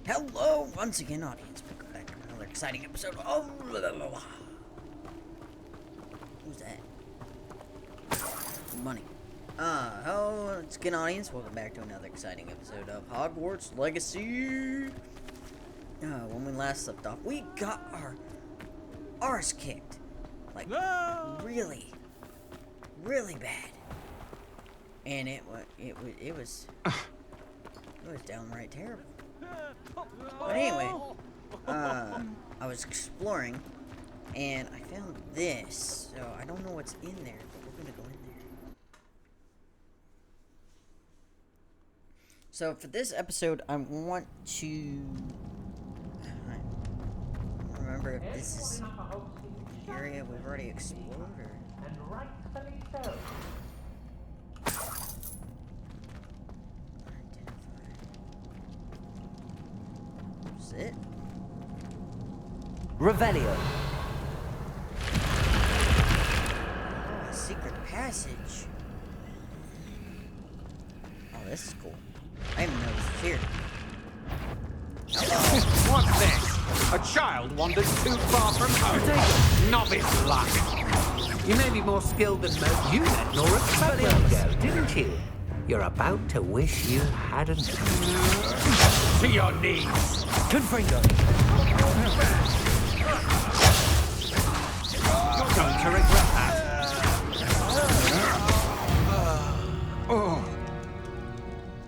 Hello, once again, audience. Welcome back to another exciting episode of... Who's that? Money. Hello, once again, audience. Welcome back to another exciting episode of Hogwarts Legacy. When we last left off, we got our arse kicked. Like, really bad. And it was downright terrible. But anyway, I was exploring, and I found this. So I don't know what's in there, but we're gonna go in there. So for this episode, I want to remember if this is an area we've already explored, or... And rightfully so. It? Revelio. Oh, a secret passage. Oh, this is cool. I didn't even know this was here. Hello. What's this? A child wandered too far from home. Novice luck. You may be more skilled than most. You let Nora Expelliarmus go, didn't you? You're about to wish you hadn't. To your knees. Confringo. You're going to regret that.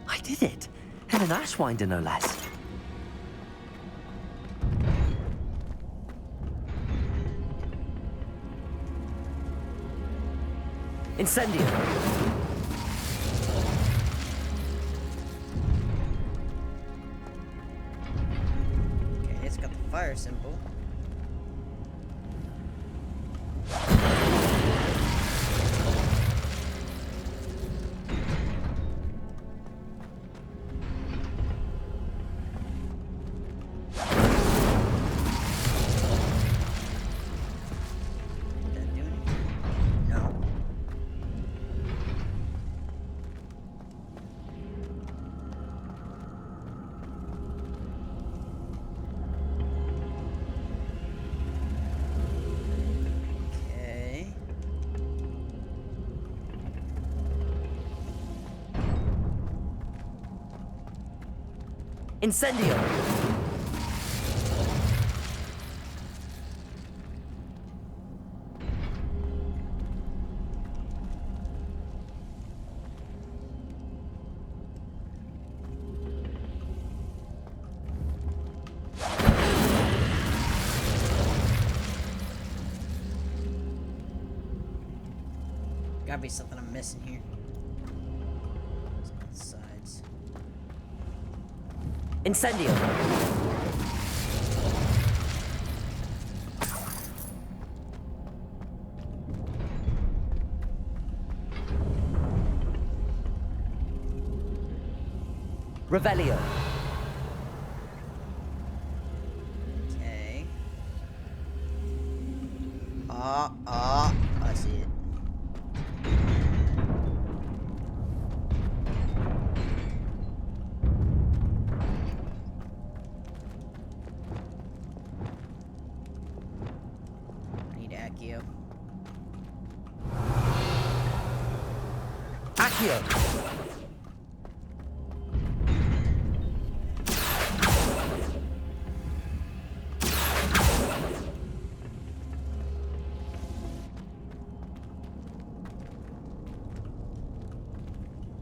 I did it. And an Ashwinder, no less. Incendio. It's got the fire symbol. Did that do anything? No. Okay. Incendio. Gotta be something I'm missing here. It's on the sides. Incendio. Revelio. Okay. I see it. I need Accio. Accio.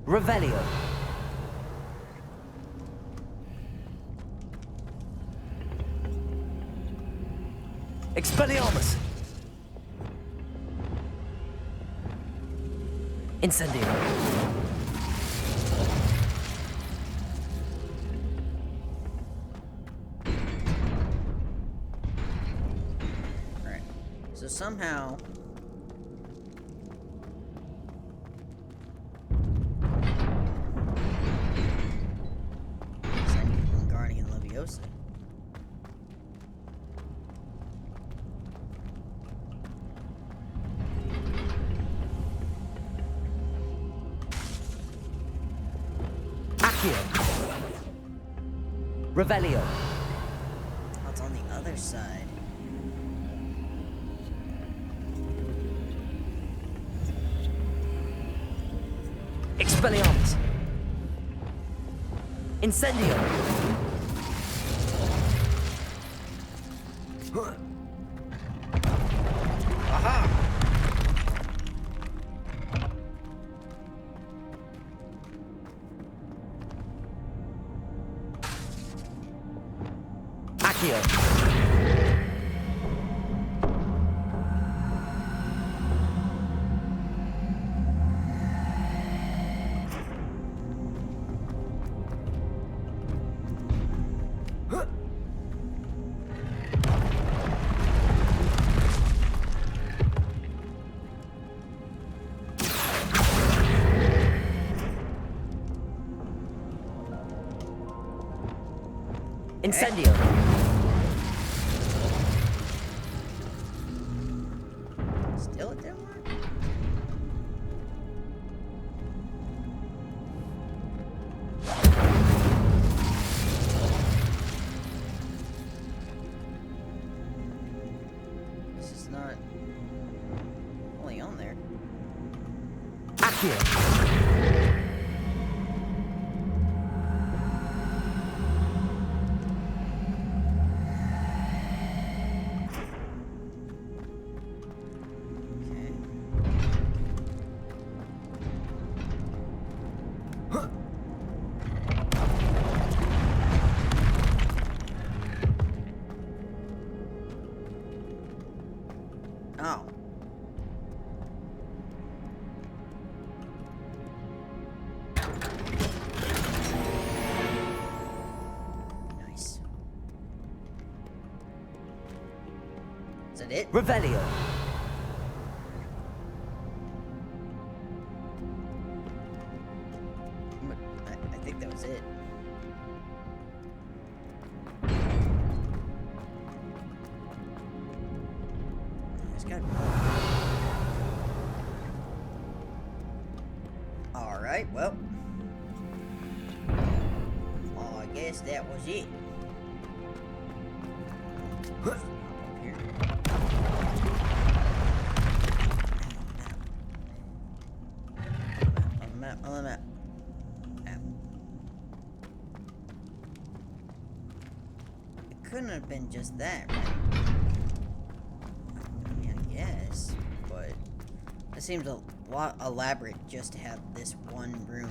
Revelio. Expelliarmus. Incendio. Alright. So somehow... Guardian Leviosa. Accio. Revelio. What's on the other side? Expelliarmus. Incendio. Aha! Accio. Incendio. Still it didn't work? This is not only on there. Accio. Okay. Oh. Nice. Is that it? Revelio. I think that was it. It's got more. Alright, well. I guess that was it. Hop up here. On the map. On the map. It couldn't have been just that, right? I mean, I guess, but it seems a lot elaborate just to have this one room.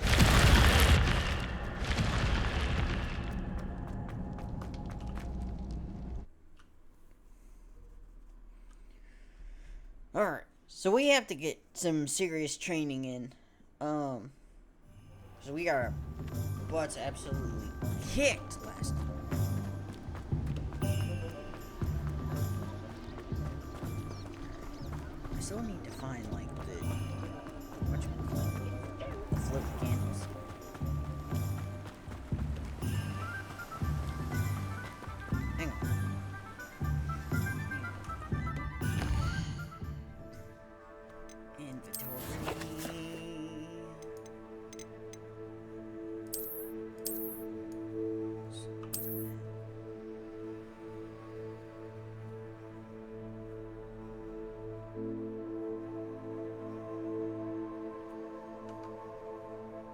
Alright, so we have to get some serious training in. So we got our butts absolutely kicked last time. I still need to find, like, the flip candles. Hang on. Inventory.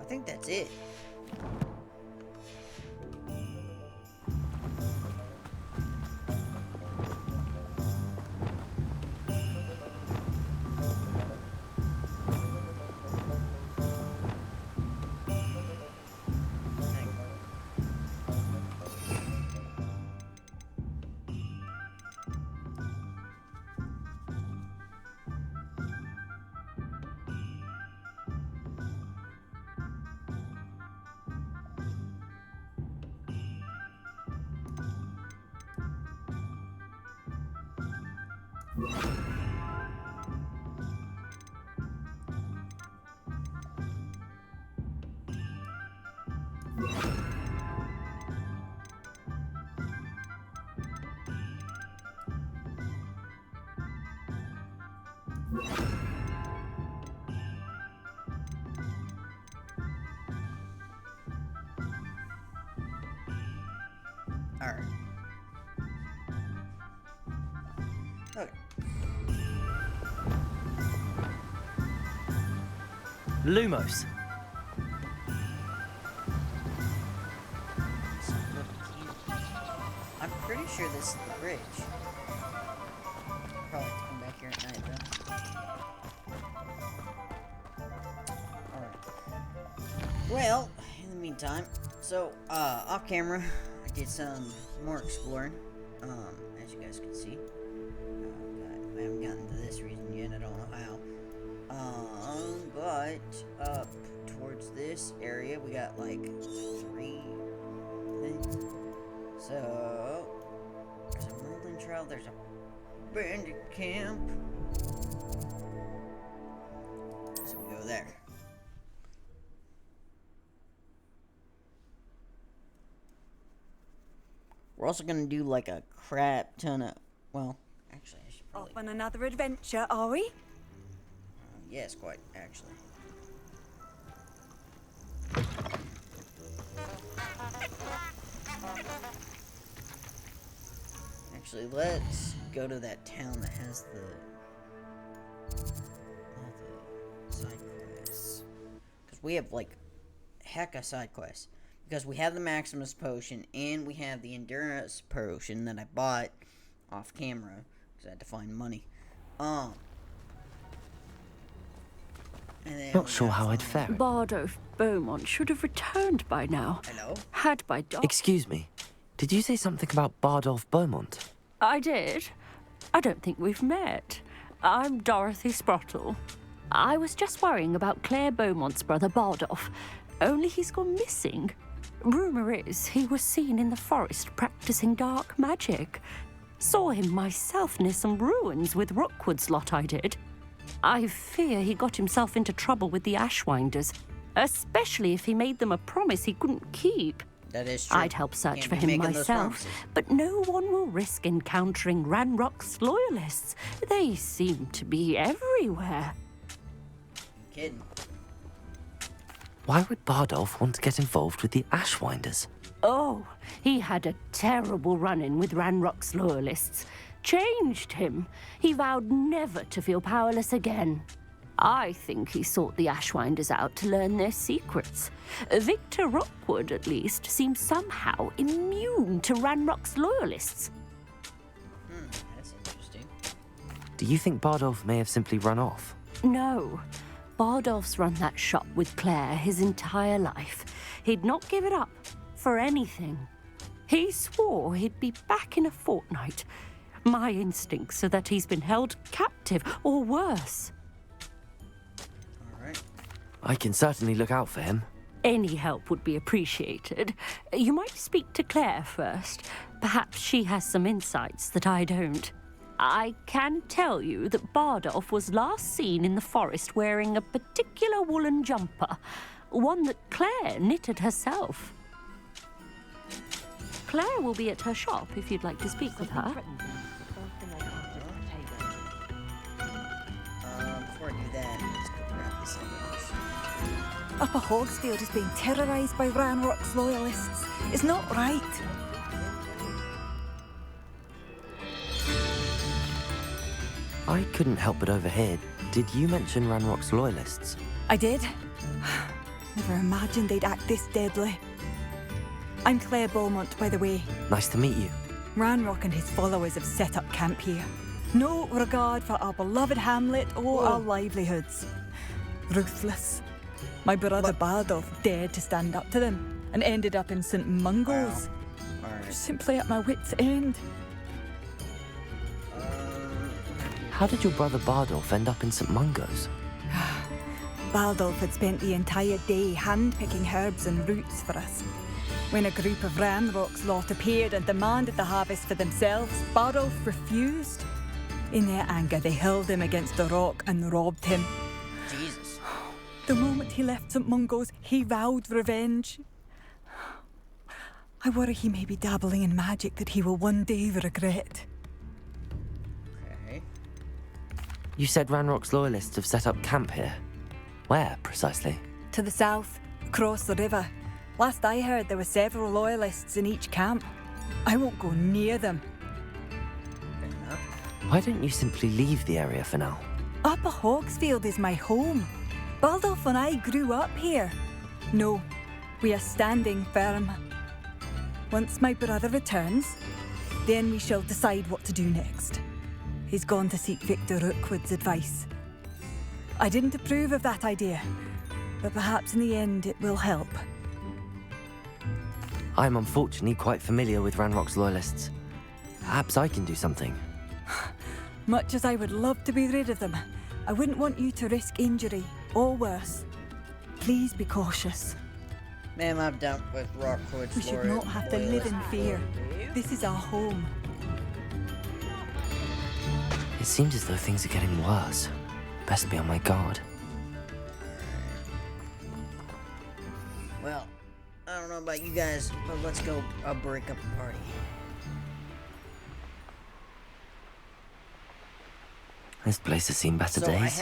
I think that's it. Alright. Okay. Lumos. I'm pretty sure this is the bridge. Probably have to come back here at night, though. Alright. Well, in the meantime, so, off camera, I did some more exploring, as you guys can see. I haven't gotten to this region yet, I don't know how. But, up towards this area, we got, like, 3 things. So, there's a Merlin Trail, there's a bandit camp. So we go there. We're also gonna do like a crap ton of, well, actually I should probably, Off on another adventure, are we? yes, quite, actually. Actually, let's go to that town that has the side quests. Because we have, like, heck of side quests. Because we have the Maximus Potion, and we have the Endurance Potion that I bought off camera. Because I had to find money. And then Not sure how I'd fare. Bardolph Beaumont should have returned by now. Hello? Had by dog. Excuse me. Did you say something about Bardolph Beaumont? I did. I don't think we've met. I'm Dorothy Sprottle. I was just worrying about Claire Beaumont's brother Bardolph. Only he's gone missing. Rumour is he was seen in the forest practicing dark magic. Saw him myself near some ruins with Rookwood's lot I did. I fear he got himself into trouble with the Ashwinders, especially if he made them a promise he couldn't keep. That is true. I'd help search Can't for be him making those myself, promises. but no one will risk encountering Ranrock's loyalists. They seem to be everywhere. Kidding. Why would Bardolph want to get involved with the Ashwinders? Oh, he had a terrible run-in with Ranrock's loyalists. Changed him. He vowed never to feel powerless again. I think he sought the Ashwinders out to learn their secrets. Victor Rookwood, at least, seems somehow immune to Ranrock's loyalists. That's interesting. Do you think Bardolph may have simply run off? No. Bardolph's run that shop with Claire his entire life. He'd not give it up for anything. He swore he'd be back in a fortnight. My instincts are that he's been held captive, or worse. Alright. I can certainly look out for him. Any help would be appreciated. You might speak to Claire first. Perhaps she has some insights that I don't. I can tell you that Bardolph was last seen in the forest wearing a particular woolen jumper, one that Claire knitted herself. Claire will be at her shop if you'd like to speak with her. Before I do that, let's go grab this information. Upper Hogsfield is being terrorised by Ranrock's loyalists. It's not right. I couldn't help but overhear. Did you mention Ranrock's loyalists? I did. Never imagined they'd act this deadly. I'm Claire Beaumont, by the way. Nice to meet you. Ranrock and his followers have set up camp here. No regard for our beloved hamlet or our livelihoods. Ruthless. My brother Bardolph dared to stand up to them and ended up in St. Mungo's. Alright. Simply at my wit's end. How did your brother Bardolph end up in St. Mungo's? Bardolph had spent the entire day hand-picking herbs and roots for us. When a group of Ranrock's lot appeared and demanded the harvest for themselves, Bardolph refused. In their anger, they hurled him against a rock and robbed him. Jesus. The moment he left St. Mungo's, he vowed revenge. I worry he may be dabbling in magic that he will one day regret. Okay. You said Ranrock's loyalists have set up camp here. Where, precisely? To the south, across the river. Last I heard, there were several loyalists in each camp. I won't go near them. Fair enough. Why don't you simply leave the area for now? Upper Hogsfield is my home. Baldolf and I grew up here. No, we are standing firm. Once my brother returns, then we shall decide what to do next. He's gone to seek Victor Rookwood's advice. I didn't approve of that idea, but perhaps in the end it will help. I'm unfortunately quite familiar with Ranrock's loyalists. Perhaps I can do something. Much as I would love to be rid of them, I wouldn't want you to risk injury, or worse. Please be cautious. Ma'am, I've dealt with Rockwood's We should not have to live in fear. This is our home. It seems as though things are getting worse. Best be on my guard. Well, I don't know about you guys, but let's go break up the party. This place has seen better So days.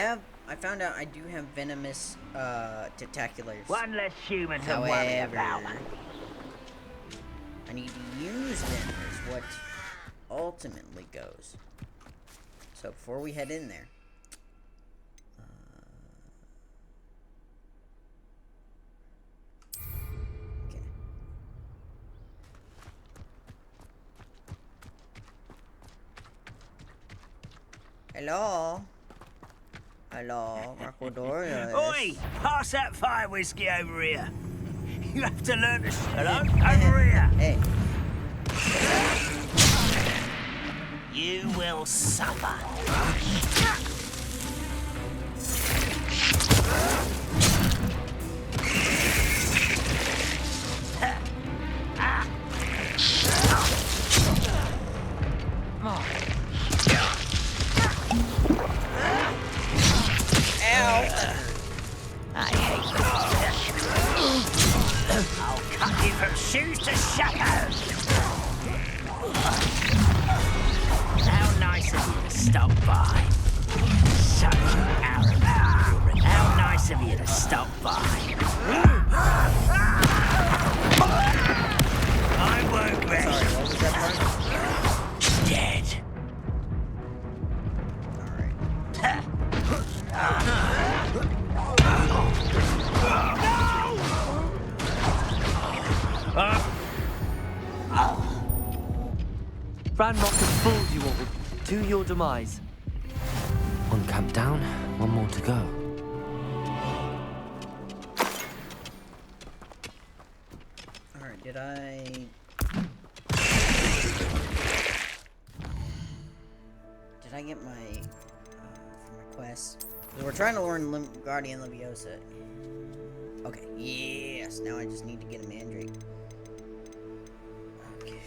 I found out I do have venomous tentaculars. One less human to worry about. However, I need to use them is what ultimately goes. So before we head in there, okay. Hello? Hello, Rockwood. Oi! Pass that fire whiskey over here. You have to learn to hello? Over here. Hey, You will suffer. I hate them. I'll cut you from shoes to shadows. How nice of you to stop by. Such arrogant. How nice of you to stop by. I won't sorry, rest. what was that part? Dead. Alright. Ranrock has fooled you all. To your demise. One camp down, one more to go. Alright, did I get my for my quest? 'Cause we're trying to learn Guardian Leviosa. Okay, yes. Now I just need to get a Mandrake. Okay.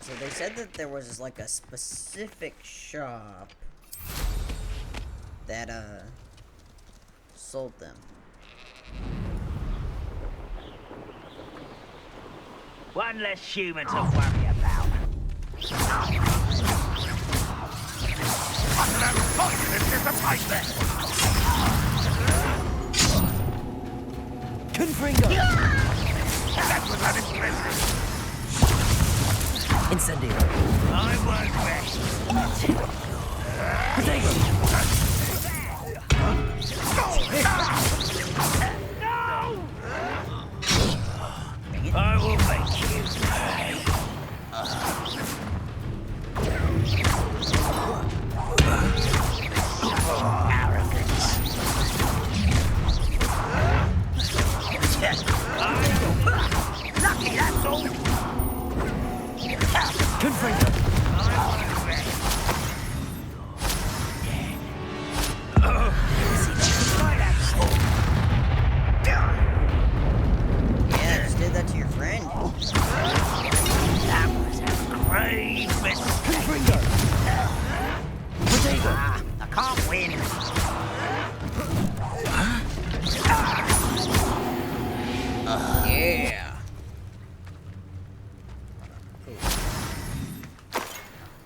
So they said that there was like a specific shop that sold them. One less human to worry about. Confringo! Incendio! I won't rest. Protego! I will make you pay. Arrogance. Lucky, that's all. Confringo! Yeah, I just did that to your friend. That was a grave mistake. Confringo! Protego! I can't win. Yeah.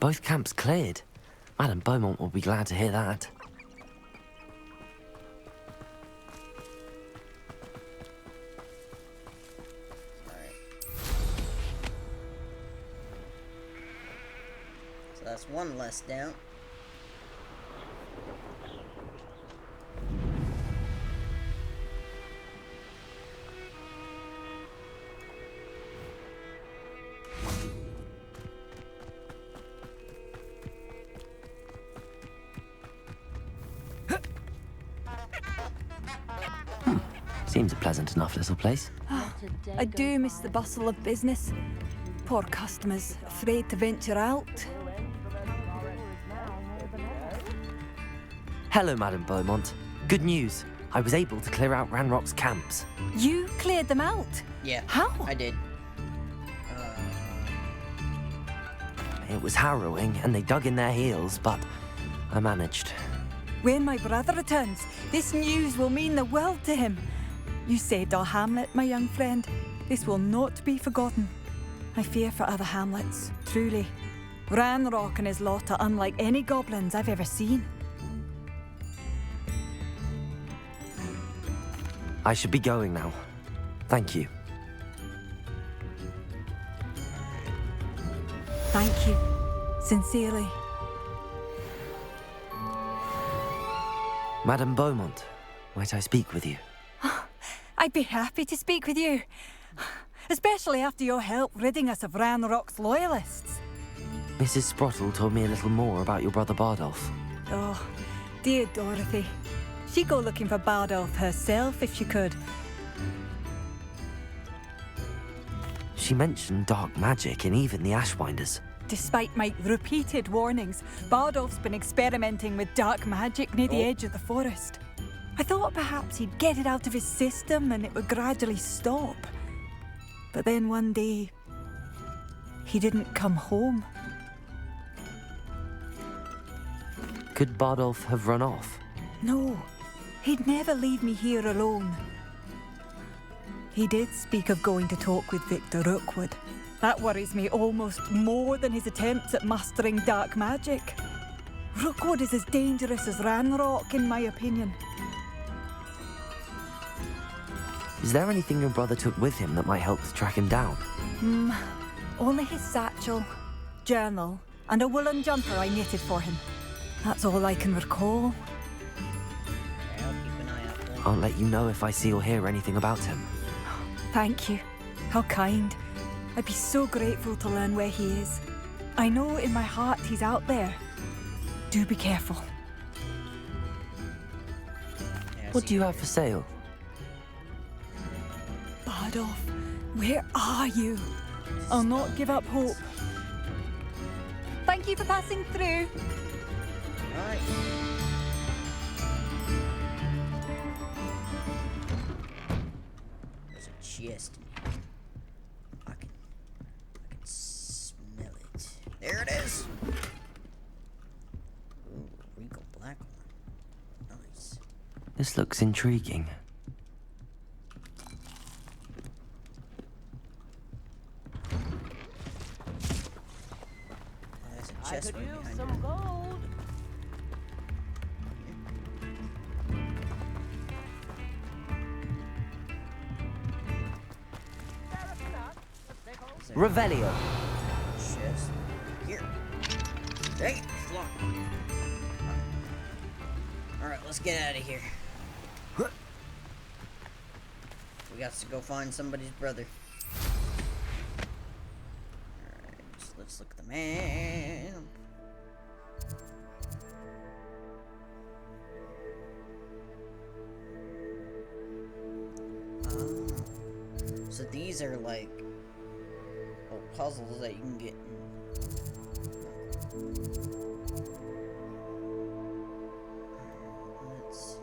Both camps cleared. Madam Beaumont will be glad to hear that. that's one less down. Seems a pleasant enough little place. I do miss the bustle of business. Poor customers, afraid to venture out. Hello, Madame Beaumont. Good news. I was able to clear out Ranrock's camps. You cleared them out? Yeah. How? I did. It was harrowing, and they dug in their heels, but I managed. When my brother returns, this news will mean the world to him. You saved our hamlet, my young friend. This will not be forgotten. I fear for other hamlets, truly. Ranrock and his lot are unlike any goblins I've ever seen. I should be going now. Thank you. Thank you. Sincerely. Madame Beaumont, might I speak with you? I'd be happy to speak with you. Especially after your help ridding us of Ranrock's loyalists. Mrs. Sprottle told me a little more about your brother Bardolph. Oh, dear Dorothy. She'd go looking for Bardolph herself if she could. She mentioned dark magic in even the Ashwinders. Despite my repeated warnings, Bardolph's been experimenting with dark magic near the edge of the forest. I thought perhaps he'd get it out of his system and it would gradually stop. But then one day, he didn't come home. Could Bardolph have run off? No, he'd never leave me here alone. He did speak of going to talk with Victor Rookwood. That worries me almost more than his attempts at mastering dark magic. Rookwood is as dangerous as Ranrock, in my opinion. Is there anything your brother took with him that might help to track him down? Only his satchel, journal, and a woolen jumper I knitted for him. That's all I can recall. Yeah, I'll keep an eye out for him. I'll let you know if I see or hear anything about him. Thank you. How kind. I'd be so grateful to learn where he is. I know in my heart he's out there. Do be careful. Yeah, What see do you you have for sale? Bardolph, where are you? I'll not give up hope. Thank you for passing through. Alright. There's a chest. I can smell it. There it is. Ooh, regal black one. Nice. This looks intriguing. There's a chest right behind it. gold. Revelio. Chest. Here. Dang it, it's locked. Alright, let's get out of here. We got to go find somebody's brother. Alright, so let's look at the man. So these are like puzzles that you can get let's see.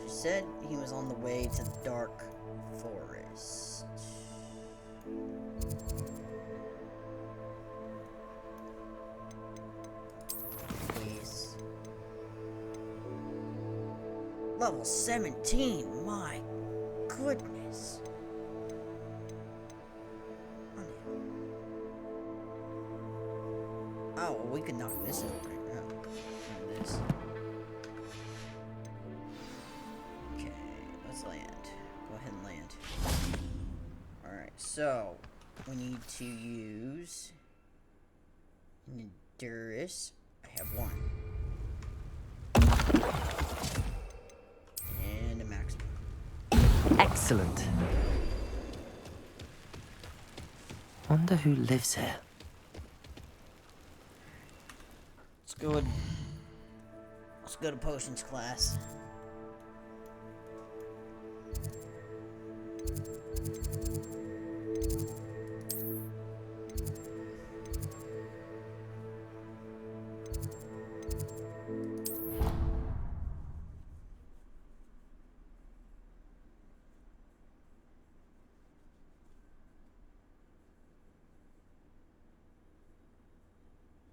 She said he was on the way to the dark forest. Please. Level 17, my goodness. Oh, well, we could knock this out right now. And this. Okay, let's land. Go ahead and land. Alright. So, we need to use an Endurus. I have one. And a maximum. Excellent. Wonder who lives here. Let's go to potions class.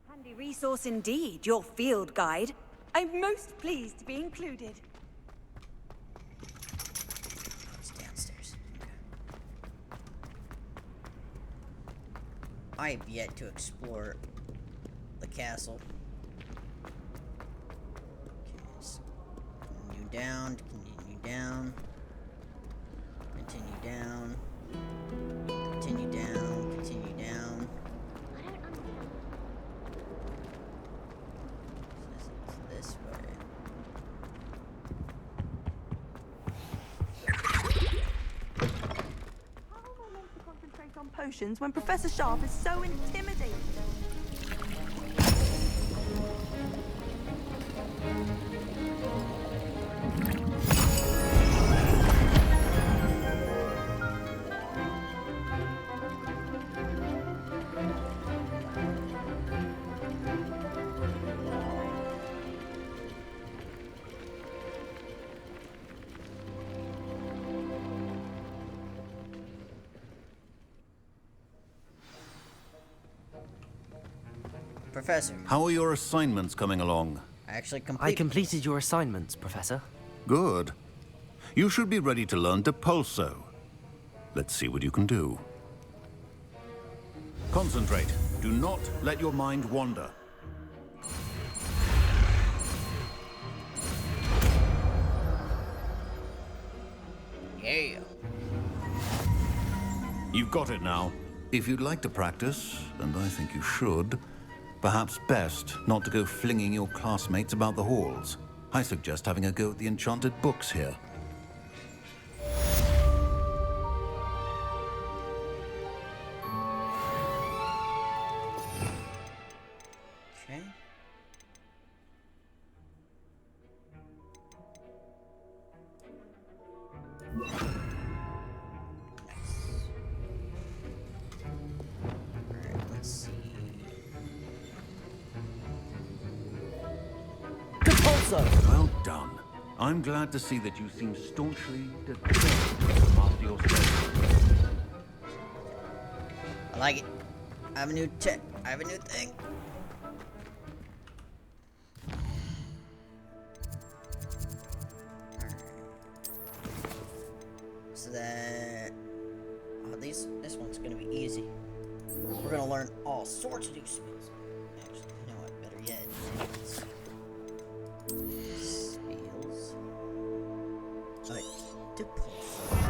Handy resource indeed, your field guide. I'm most pleased to be included. It's downstairs. Okay. I have yet to explore the castle. Okay, so continue down, continue down, continue down, continue down, continue down. This way. How am I meant to concentrate on potions when Professor Sharp is so intimidating? Professor, How are your assignments coming along? I actually I completed your assignments, Professor. Good. You should be ready to learn Depulso. Let's see what you can do. Concentrate. Do not let your mind wander. Yeah. You've got it now. If you'd like to practice, and I think you should, perhaps best not to go flinging your classmates about the halls. I suggest having a go at the enchanted books here. Okay. Alright, let's see. Depulso! Well done. I'm glad to see that you seem staunchly determined to master your spells. I like it. I have a new tech. I have a new thing. Alright. So that this one's gonna be easy. We're gonna learn all sorts of new spells. Actually, you know what? Better yet, spells. Like Depulso.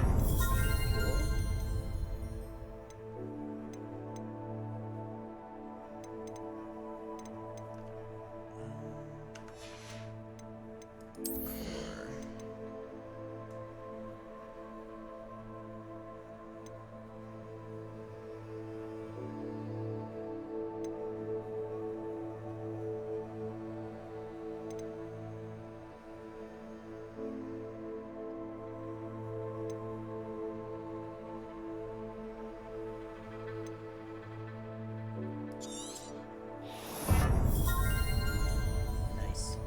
Nice.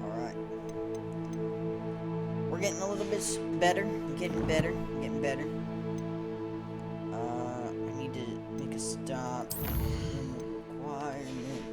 Alright. We're getting a little bit better. Getting better. Getting better. I need to make a stop. Requirement.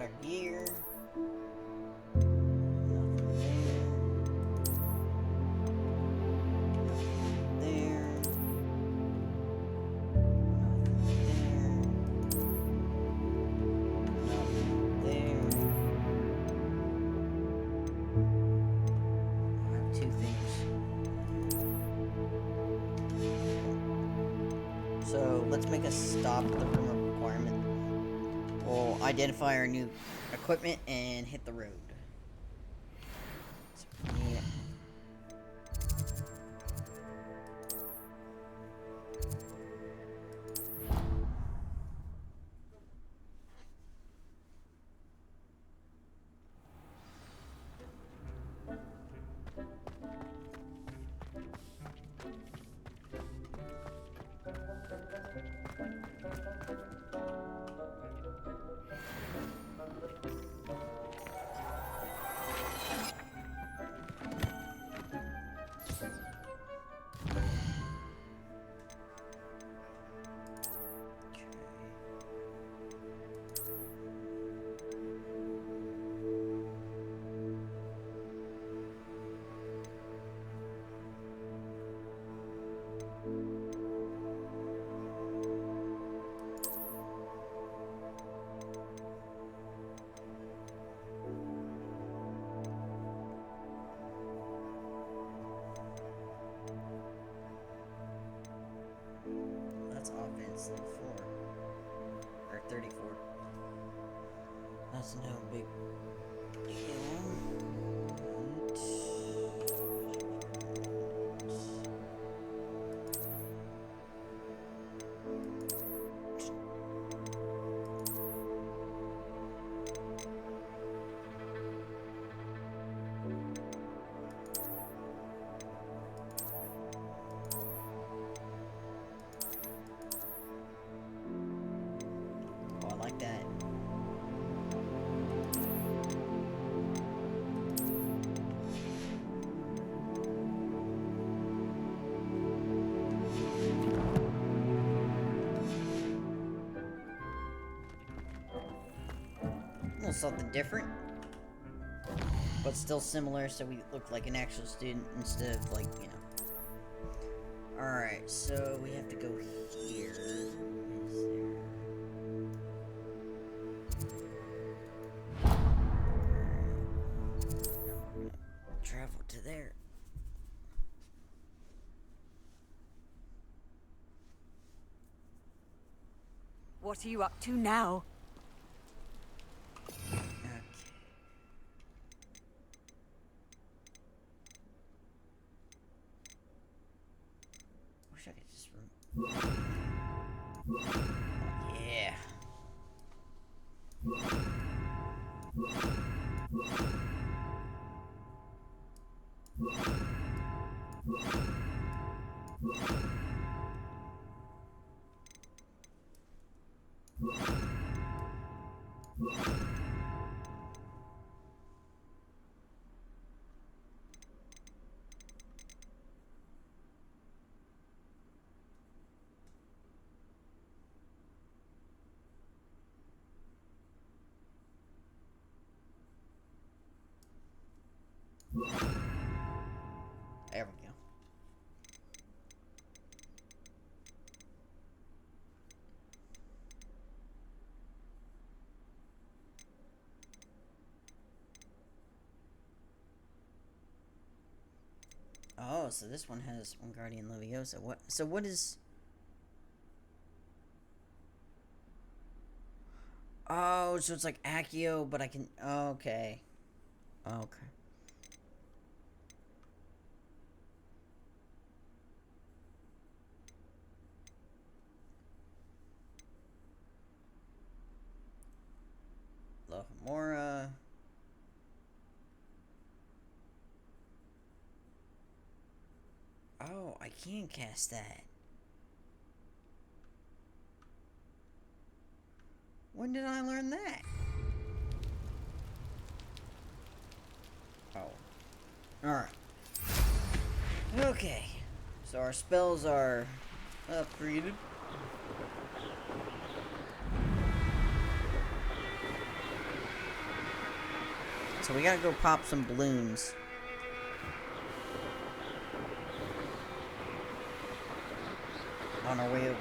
got our gear. Nothing there. Nothing there. I have two things. So let's make a stop at the room of requirement. We'll identify our new equipment and hit the road. So, yeah. That's offense 4 or 34. That's no big Oh, I like that. A little something different, but still similar, so we look like an actual student instead of like, you know. Alright, so we have to go here. Is there... Travel to there. What are you up to now? Okay. Wish I could just yeah. There we go. Oh, so this one has Wingardium Leviosa. What? So what is? Oh, so it's like Accio, but I can. Okay. Okay. Lohomora. Oh, I can cast that. When did I learn that? Oh. Alright. Okay. So our spells are upgraded. so we gotta go pop some balloons. On our way over here.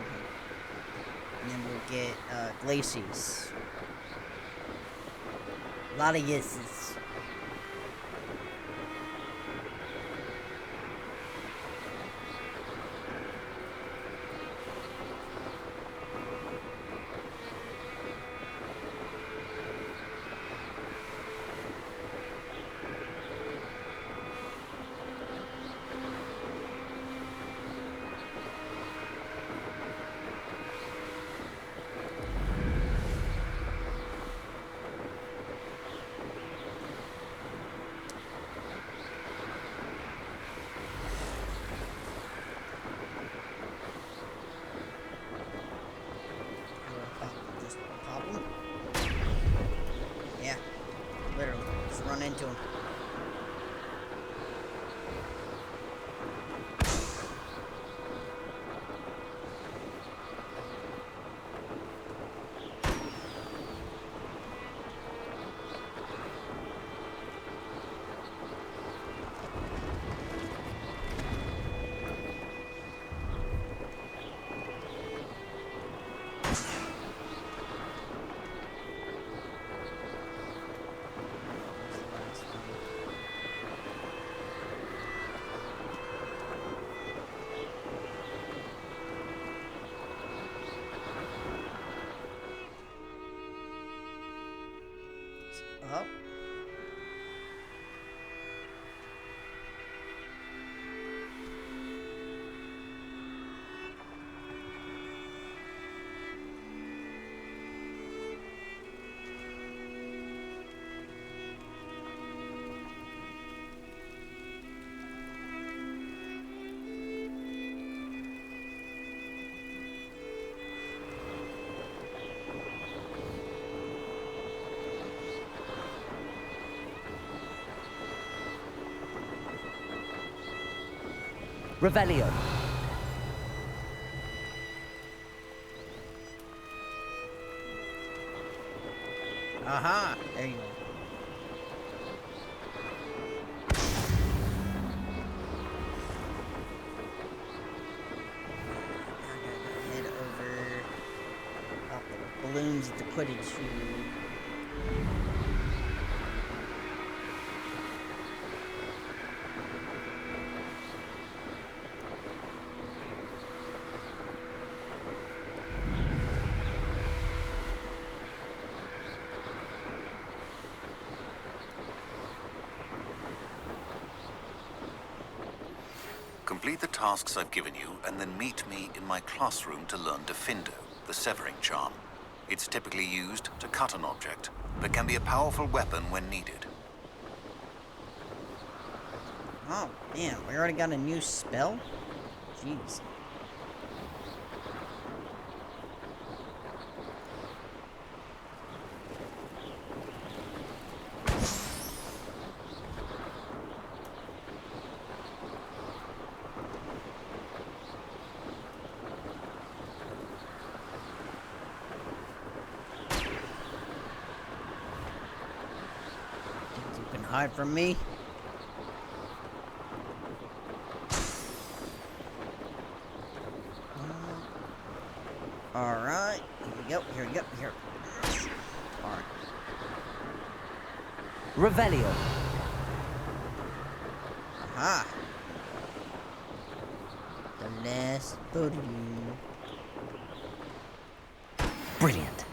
And then we'll get glacies. A lot of yeses. Just pop them. Yeah, literally, just run into them. Up. Revelio. Aha! There you go. Head over. Pop the balloons at the Quidditch field. Complete the tasks I've given you, and then meet me in my classroom to learn Diffindo, the severing charm. It's typically used to cut an object, but can be a powerful weapon when needed. Oh, man, we already got a new spell? Jeez. You can hide from me? Alright, here we go, here. Alright. Revelio. Aha! The last photo. Brilliant.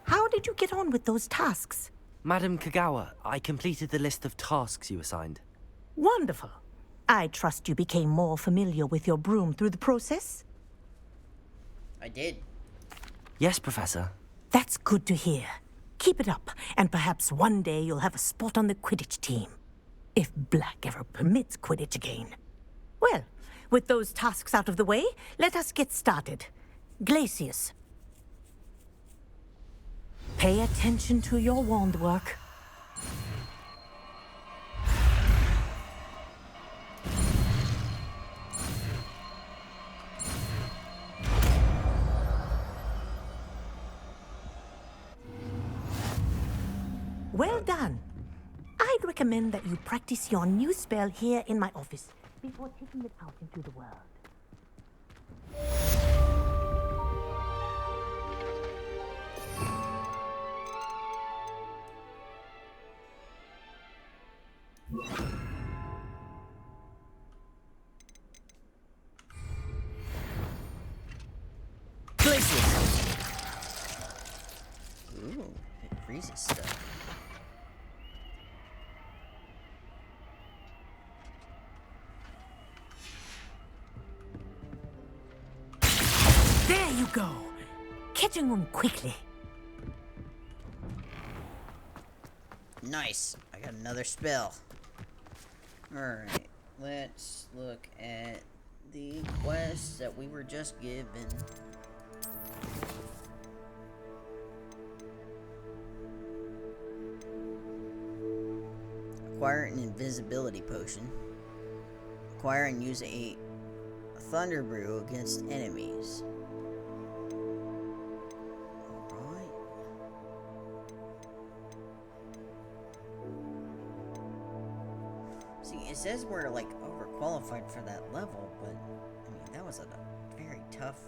How did you get on with those tasks? Madam Kagawa, I completed the list of tasks you assigned. Wonderful. I trust you became more familiar with your broom through the process? I did. Yes, Professor. That's good to hear. Keep it up, and perhaps one day you'll have a spot on the Quidditch team. If Black ever permits Quidditch again. Well, with those tasks out of the way, let us get started. Glacius. Pay attention to your wand work. Well done. I'd recommend that you practice your new spell here in my office before taking it out into the world. Ooh, it freezes stuff. There you go. Catching them quickly. Nice. I got another spell. Alright, let's look at the quests that we were just given. Acquire an invisibility potion. Acquire and use a thunder brew against enemies. Alright. See, it says we're like overqualified for that level, but I mean that was a very tough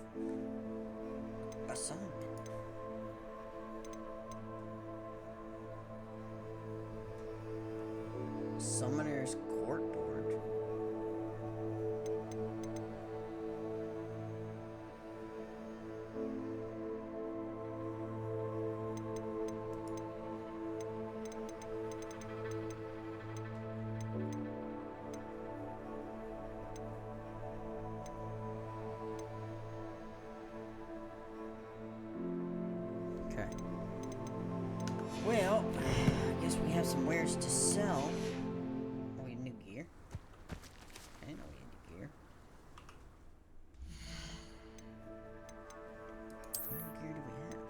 assignment. Summoner's Court Board. Okay. Well, I guess we have some wares to sell. Oh, we have new gear. I didn't know we had new gear. What new gear do we have?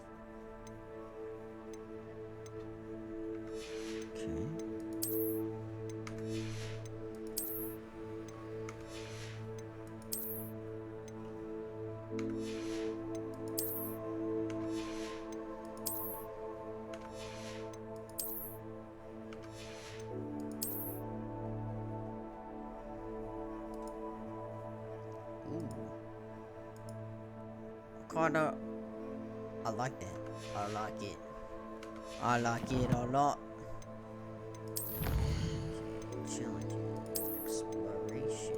Kinda, I like that. I like it. I like it a lot. Challenging exploration.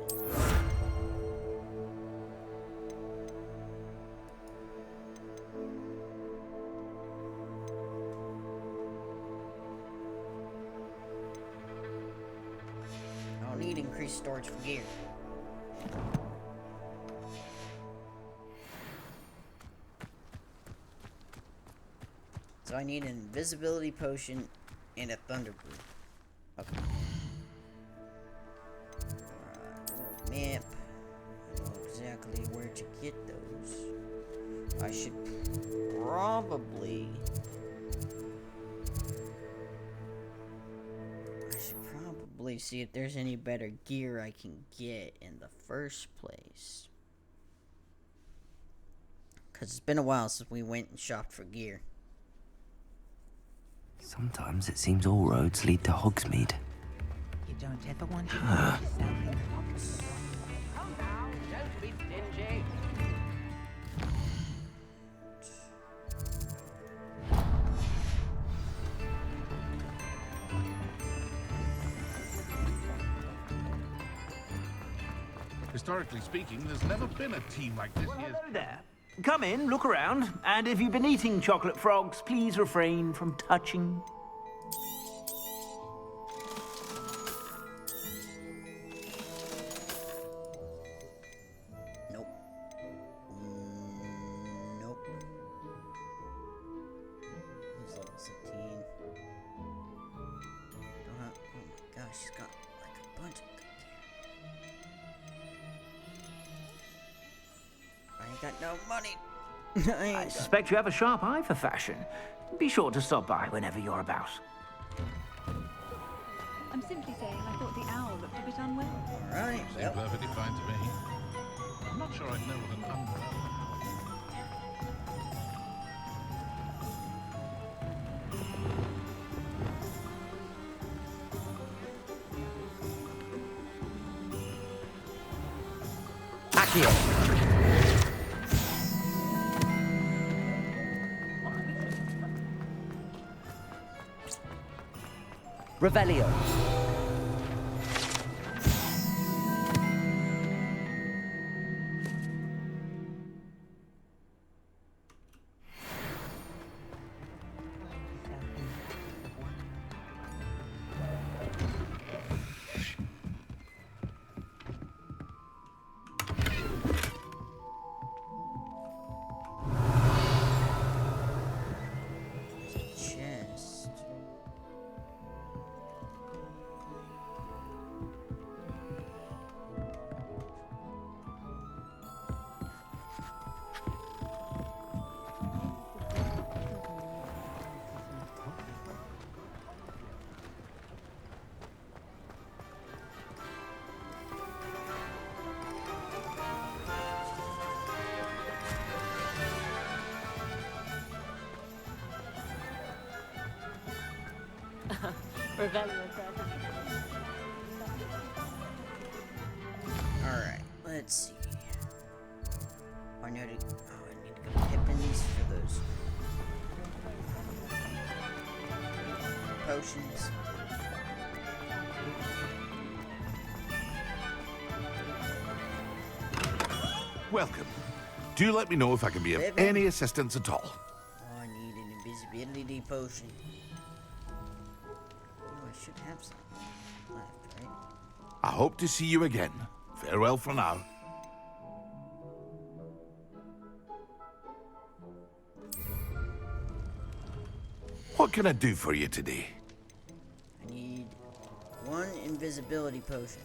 I don't need increased storage for gear. So I need an invisibility potion and a thunder brew. Okay. Alright, world map. I know exactly where to get those. I should probably see if there's any better gear I can get in the first place. Cause it's been a while since we went and shopped for gear. Sometimes it seems all roads lead to Hogsmeade. You don't ever want to put yourself in the pocket. Come now, don't be stingy. Historically speaking, there's never been a team like this here. Hello there. Come in, look around, and if you've been eating chocolate frogs, please refrain from touching. Nope. Nope. He's level 17. Don't have, oh my gosh, she's got bunch of good gear. I ain't got no money. I suspect you have a sharp eye for fashion. Be sure to stop by whenever you're about. I'm simply saying I thought the owl looked a bit unwell. Alright, Seems perfectly fine to me. I'm not sure I'd know what an umbrella. Accio. Revelio. Chest. Alright, let's see. I need to go Pippins for those potions. Welcome. Do let me know if I can be of Pippin? any assistance at all. Oh, I need an invisibility potion. Oh, I should have some left, right? I hope to see you again. Farewell for now. What can I do for you today? I need one invisibility potion.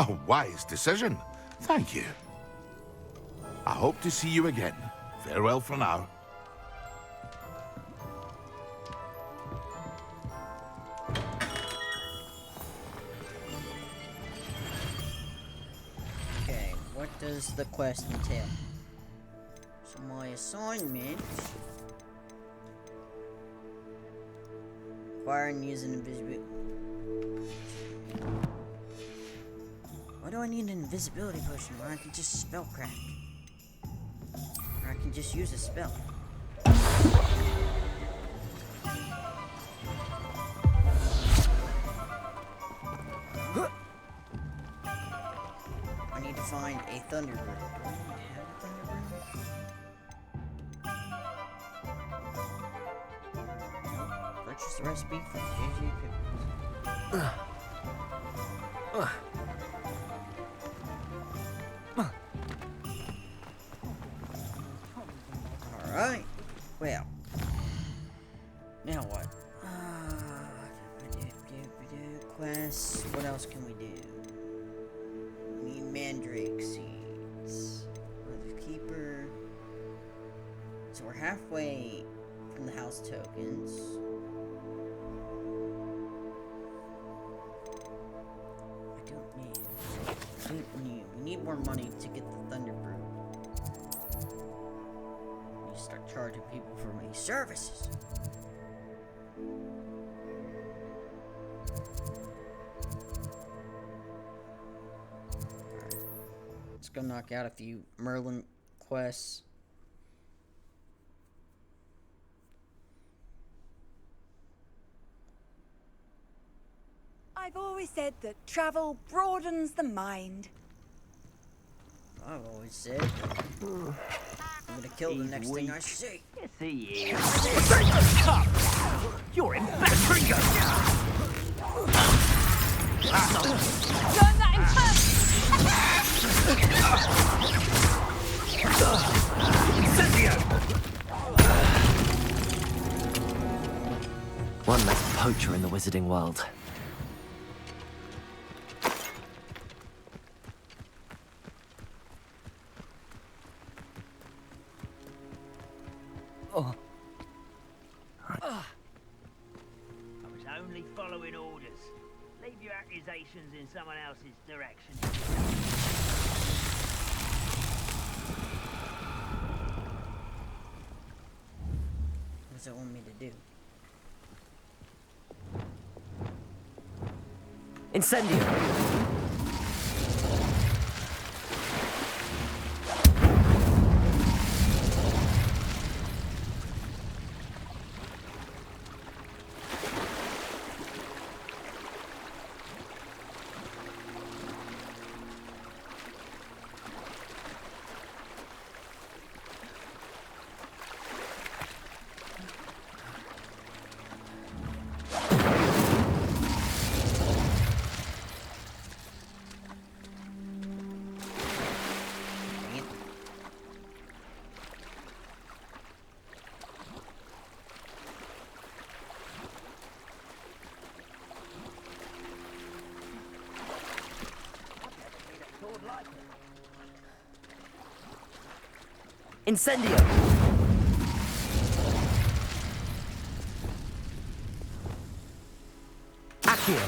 A wise decision. Thank you. I hope to see you again. Farewell for now. Okay, what does the quest entail? So my assignment... Acquire and use an invisibility... Why do I need an invisibility potion when I can just spellcraft? Or I can just use a spell. I need to find a Thunderbird. Do I have a Thunderbird? Nope. Purchase the recipe from JJ Pickles. Alright. Well. Now what? Quests. What else can we do? We need mandrake seeds. Brother's Keeper. So we're halfway from the house tokens. I don't need. We need more money to get the Thunderbird. You start charging people for my services. Alright. Let's go knock out a few Merlin quests. I've always said that travel broadens the mind. I've always said I'm gonna kill the next thing I see. Yes, he is. Cup! You're in bad trigger! Burn that One less poacher in the wizarding world. I was only following orders. Leave your accusations in someone else's direction. What does it want me to do? Incendio! Incendio! Accio!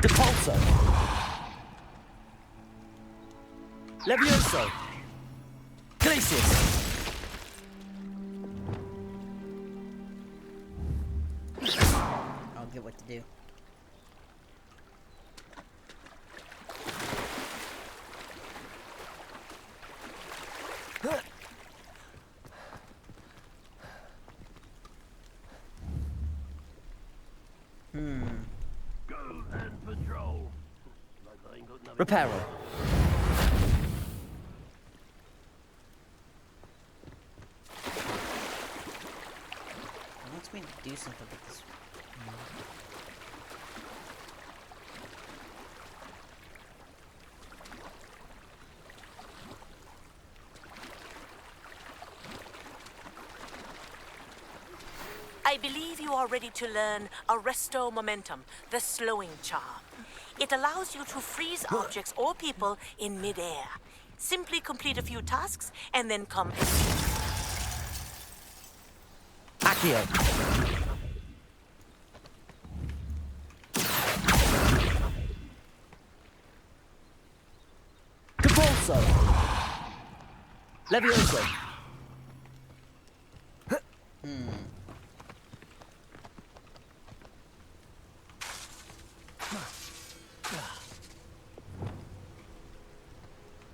Depulso! Levioso! Glacius! I'll get what to do. Go and patrol. Reparo. It wants me to do something with this. I believe you are ready to learn Arresto Momentum, the slowing charm. It allows you to freeze objects or people in midair. Simply complete a few tasks and then come and Accio! Depulso! Levioso!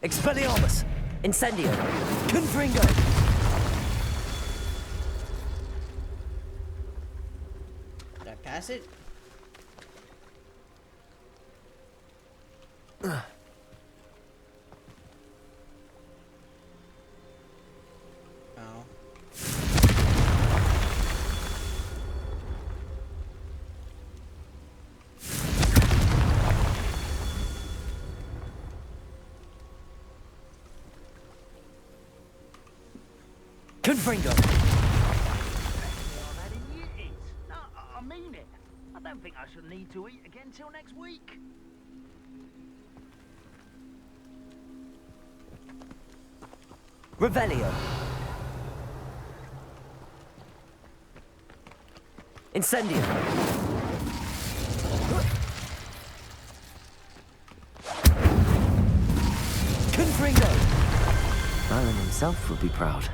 Expelliarmus! Incendio! Confringo! Did I pass it? Oh. Confringo! No, I mean it. I don't think I shall need to eat again till next week. Revelio! Incendio! Confringo! Merlin himself would be proud.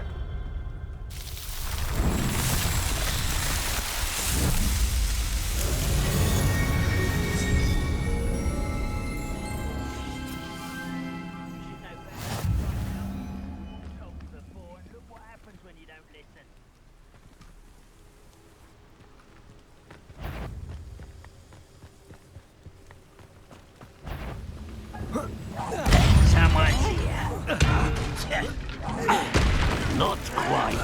Someone's here. Not quite.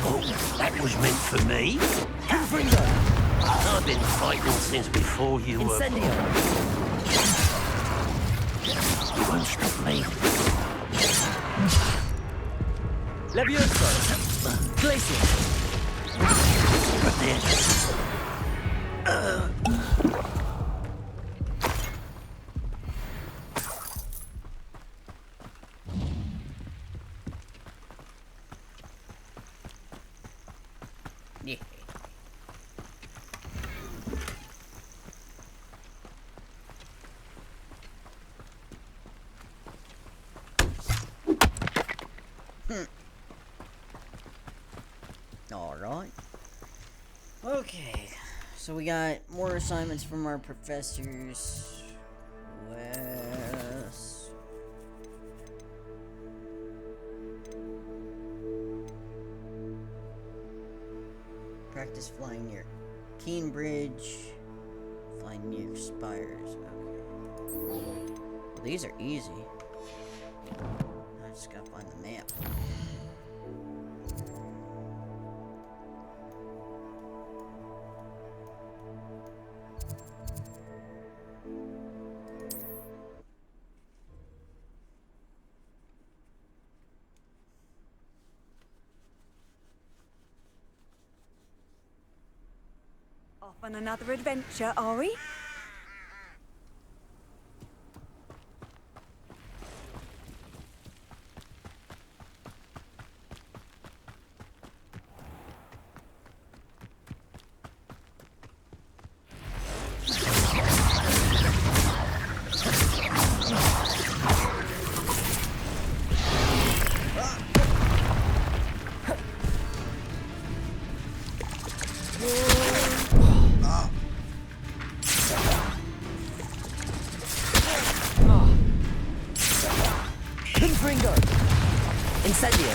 Oh, that was meant for me. I've been fighting since before you were born. You won't stop me. Levioso! Glacier! But then... Yeah. Alright. Okay. So we got more assignments from our professors. Wes. Practice flying near Keen Bridge. Flying near spires. Okay. Well, these are easy. I just gotta find the map. Off on another adventure, are we? Incendio!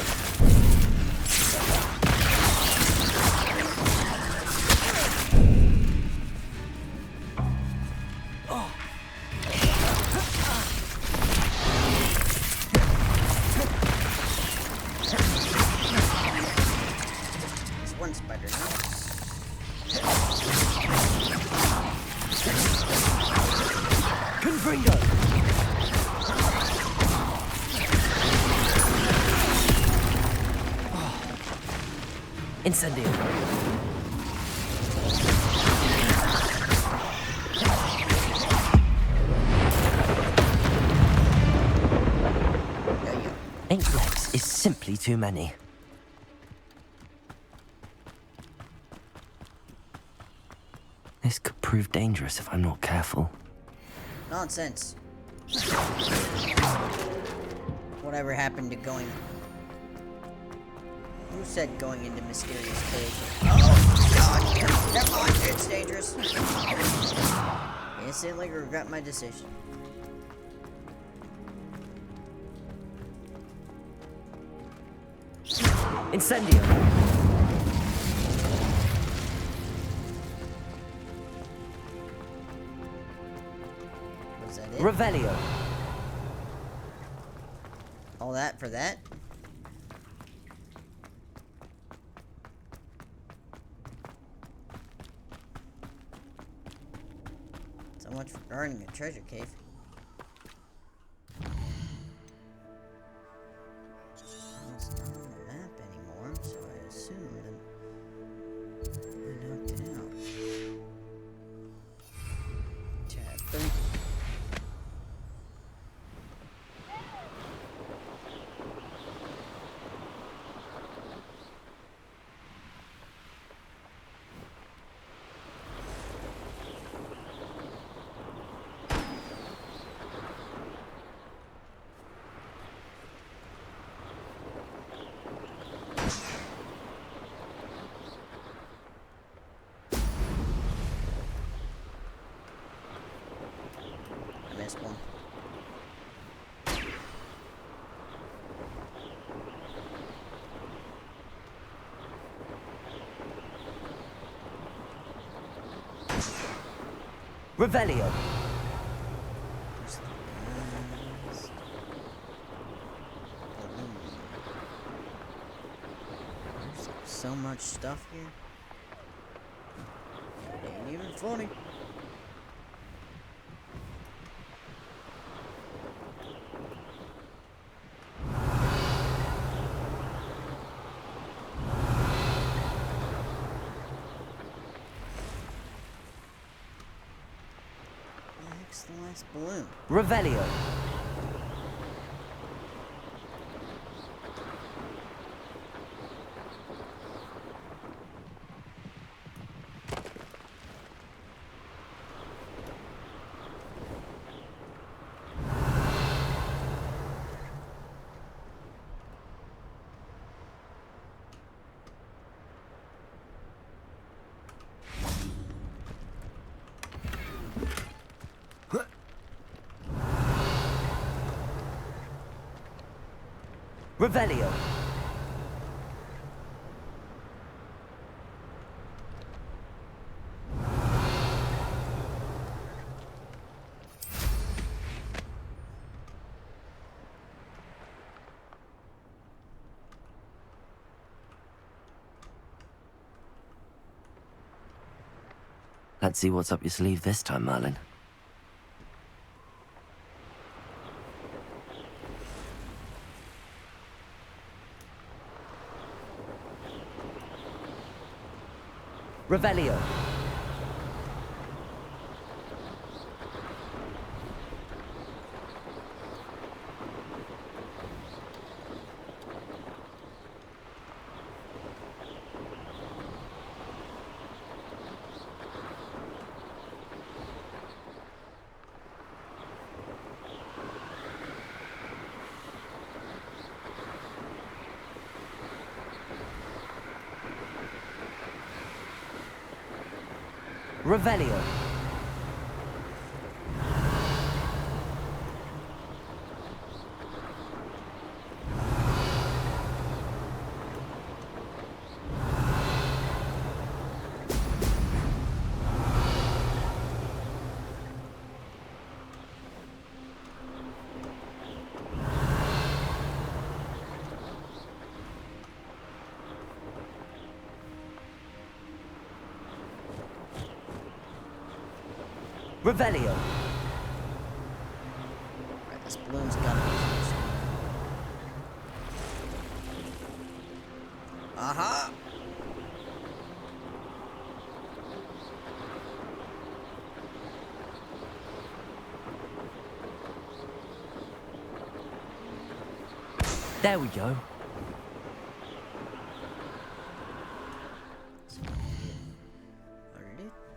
This one spider now. Confringo! Incendio! Ink legs is simply too many. This could prove dangerous if I'm not careful. Nonsense. Whatever happened to going... Who said going into mysterious cave? Oh, God! Never mind, it's dangerous. Instantly regret my decision. Incendio! Was that it? Revelio! All that for that? So much for guarding a treasure cave. Well, it's not on the map anymore, so I assume that I knocked it out. Tab 3. Missed one. Revelio! Where's the much stuff here. Ain't even funny. Next, the last balloon. Revelio. Revelio. Let's see what's up your sleeve this time, Merlin. Revelio. Revelio. Revelio. Right, this balloon's gotta be here somewhere. Aha! There we go. A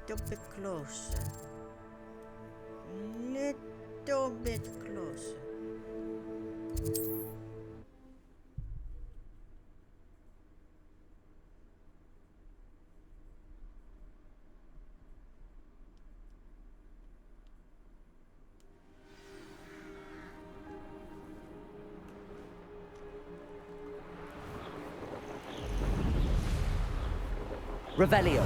little bit closer. Little bit closer. Revelio.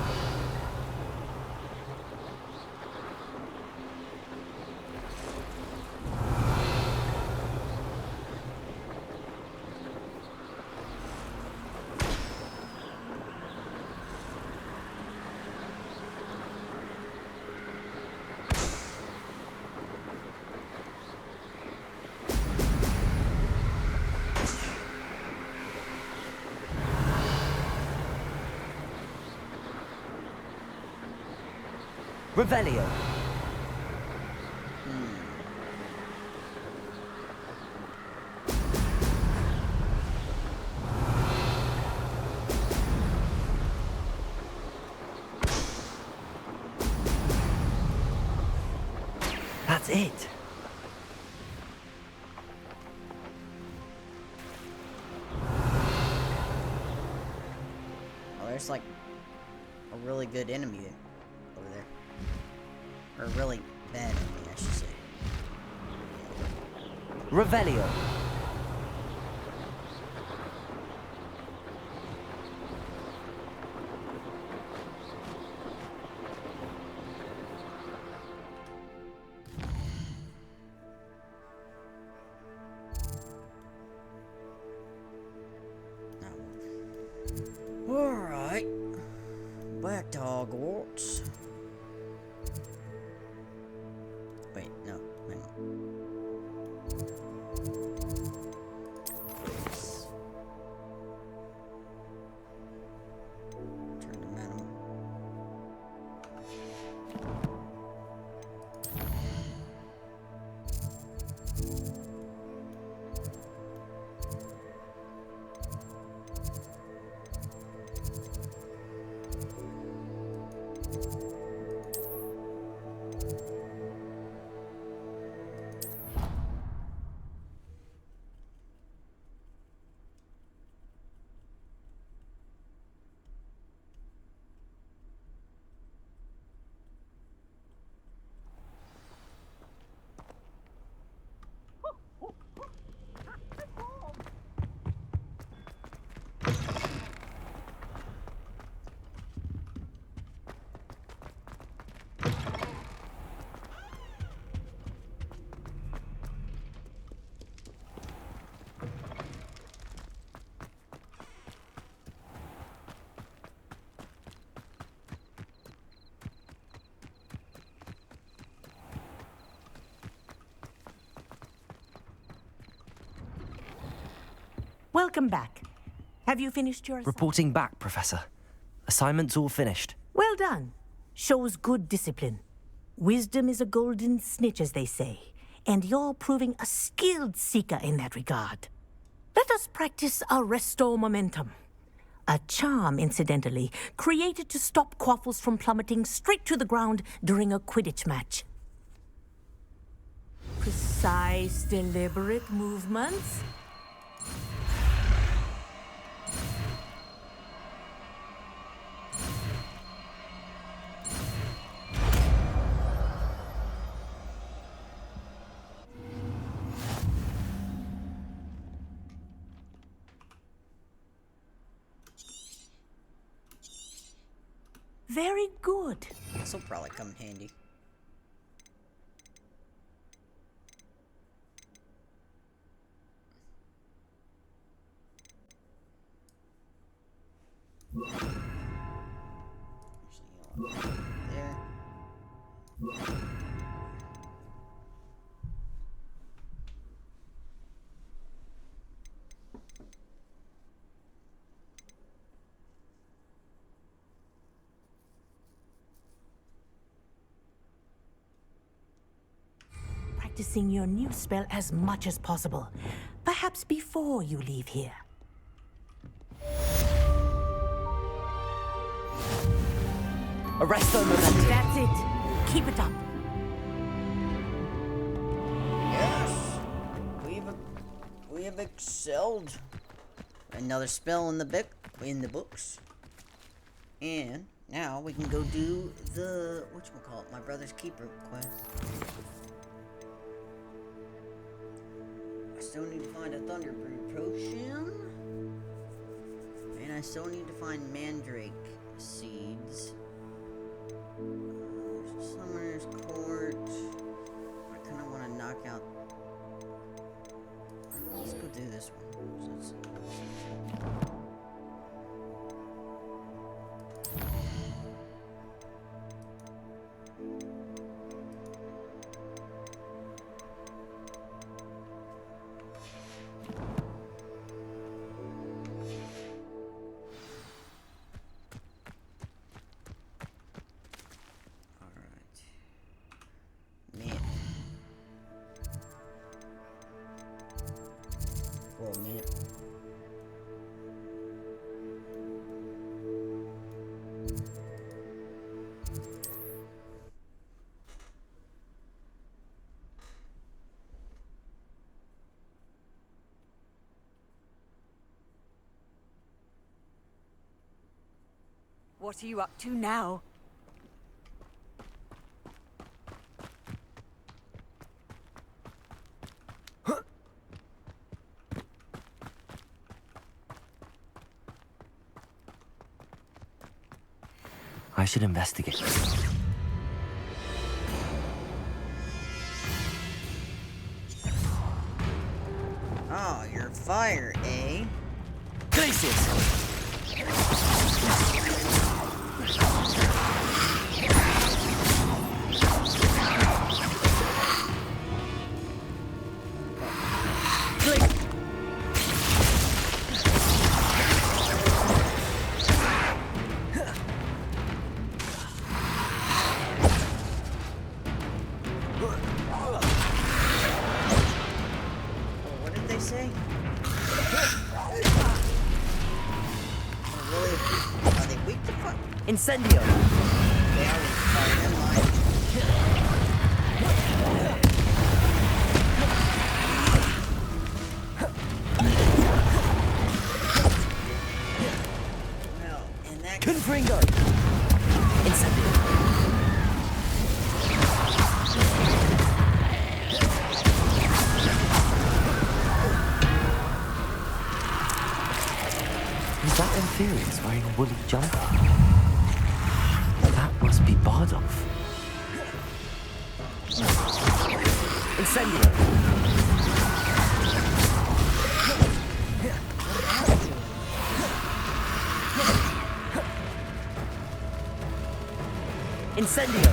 Revelio. That's it. Oh, there's like a really good enemy over there. Or a really bad enemy, I should say. Revelio. Alright. Welcome back. Have you finished your assignment? Reporting back, Professor. Assignment's all finished. Well done. Shows good discipline. Wisdom is a golden snitch, as they say, and you're proving a skilled seeker in that regard. Let us practice Arresto Momentum. A charm, incidentally, created to stop quaffles from plummeting straight to the ground during a Quidditch match. Precise, deliberate movements. Very good. This will probably come in handy. There. Practicing your new spell as much as possible. Perhaps before you leave here. Arresto Momentum. That's it. Keep it up. Yes, we have excelled. Another spell in the books, and now we can go do the whatchamacallit, my brother's keeper quest. I still need to find a Thunderbrew potion, and I still need to find Mandrake seeds. Summoner's Court. I kind of want to knock out. Let's go do this one. So What are you up to now? I should investigate. oh, you're fire, eh? Glacius! What did they say? Really? Are they weak to fire? Incendio! They are weak to fire, never mind. Well, in that case, Confringo! Incendio! Is that Inferius wearing a woolly jumper? That must be Bardolph. Incendio! Incendio!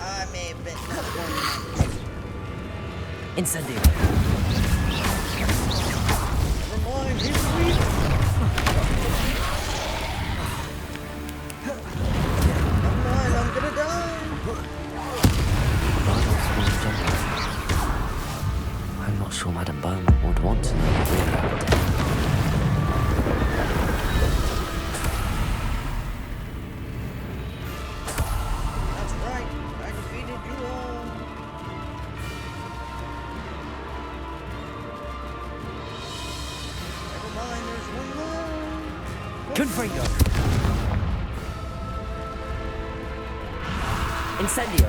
I may have been not one. Incendio. Never mind, he's weak. Never mind, I'm gonna die. Bardolph's wooden jumper. I'm not sure Madame Beaumont would want to know what we happened. That's right, I defeated you all. Never mind, there's one more. Confringo. Incendio.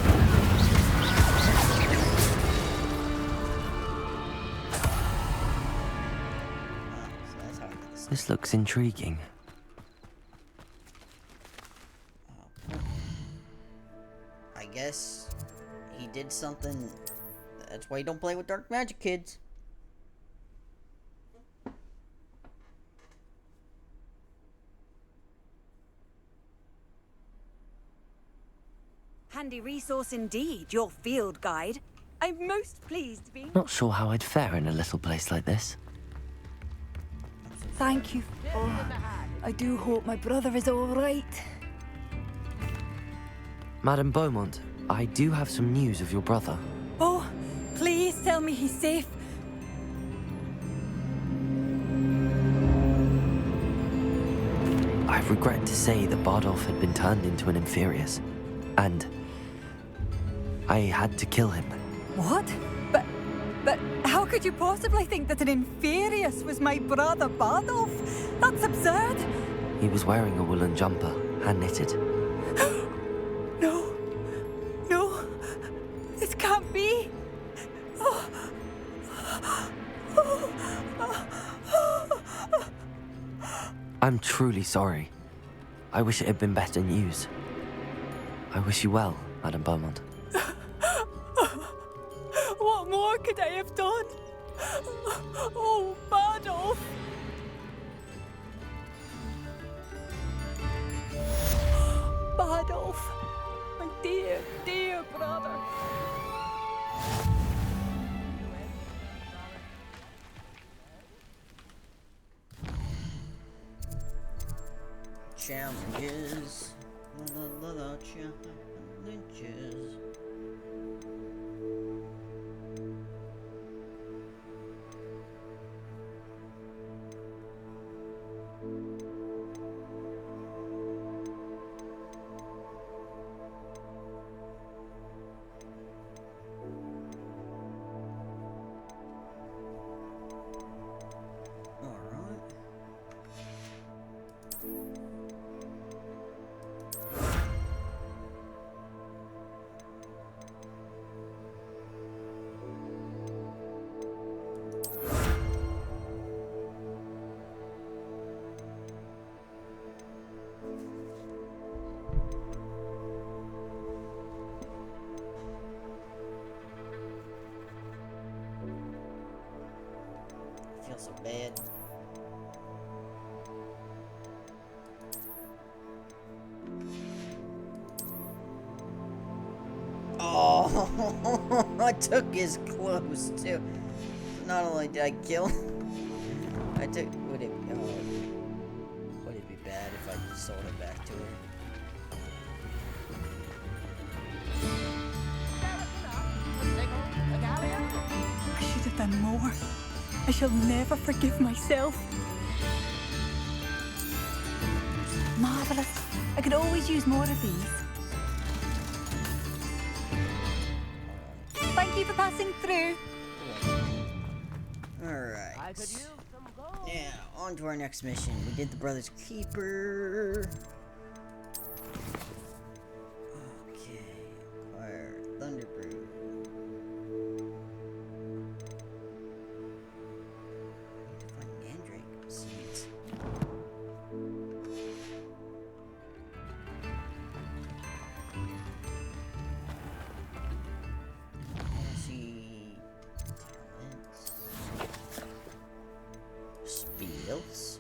So that's how I get this. This looks intriguing. I guess he did something. That's why you don't play with dark magic, kids. Handy resource indeed, your field guide. I'm most pleased to be. Not sure how I'd fare in a little place like this. Thank you. Oh, I do hope my brother is all right. Madame Beaumont, I do have some news of your brother. Oh, please tell me he's safe. I regret to say that Bardolph had been turned into an Inferius, and I had to kill him. What? But how could you possibly think that an Inferius was my brother Bardolph? That's absurd. He was wearing a woolen jumper, hand-knitted. No. No. This can't be. I'm truly sorry. I wish it had been better news. I wish you well, Madame Beaumont. What more could I have done? Oh, Bardolph. Bardolph. My dear, dear brother. Challenges. Challenges. I feel so bad. Oh, I took his clothes too. Not only did I kill him, I took. Would it be bad if I sold it back to her? I should have done more. I shall never forgive myself. Marvelous. I could always use more of these. Thank you for passing through. Alright. Yeah, on to our next mission. We did the Brothers Keeper. Okay. Acquire Thunderbrew. Need to find Mandrake seeds. Spiels.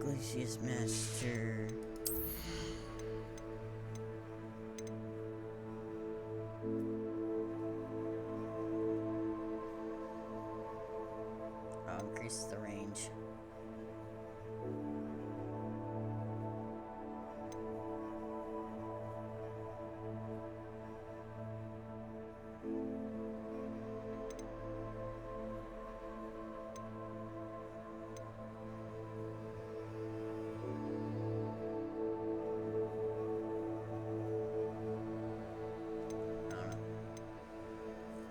Glacius Master. increases the range.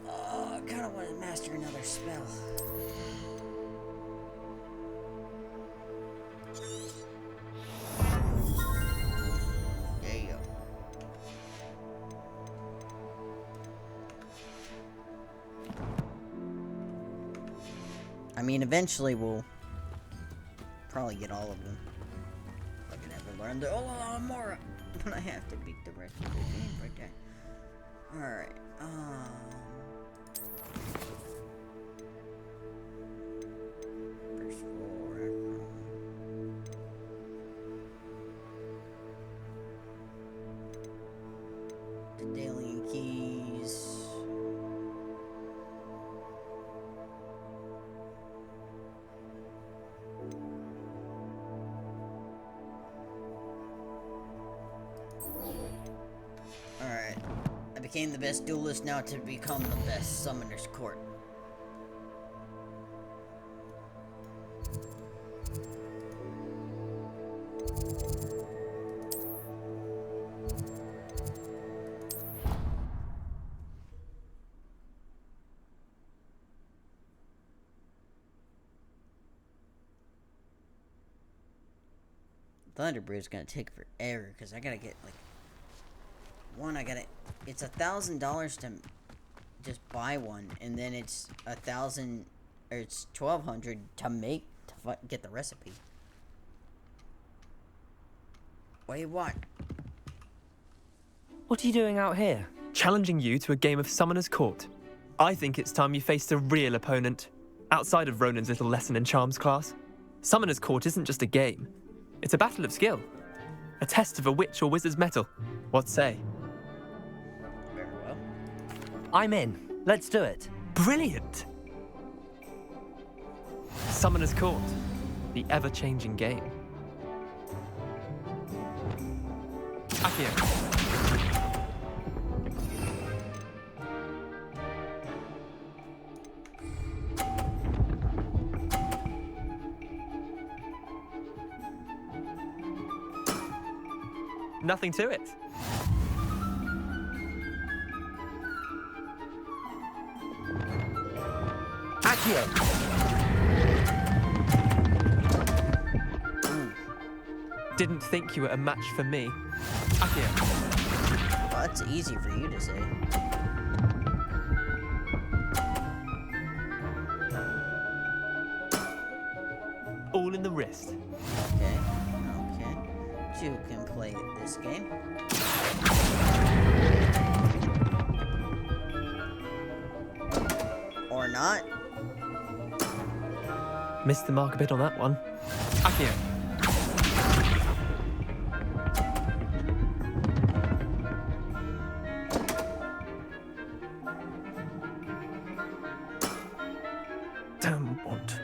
I kind of want to master another spell. There you go. I mean, eventually we'll probably get all of them. I can never learn the more when I have to beat the rest of the game right there. Alright, first floor. The Daily Keys. Alright. I became the best duelist, now to become the best Summoner's Court. Thunderbird's gonna take forever because I gotta get like it's $1,000 to just buy one, and then it's $1,000 or it's $1,200 to make get the recipe. What do you want? What are you doing out here? Challenging you to a game of Summoner's Court. I think it's time you faced a real opponent, outside of Ronan's little lesson in charms class. Summoner's Court isn't just a game. It's a battle of skill. A test of a witch or wizard's mettle. What say? Very well. I'm in. Let's do it. Brilliant! Summoner's Court. The ever-changing game. Accio. Nothing to it. Accio. Didn't think you were a match for me. Accio. Well, that's easy for you to say. All in the wrist. Okay. You can play this game. Or not. Missed the mark a bit on that one. Accio. Damn want.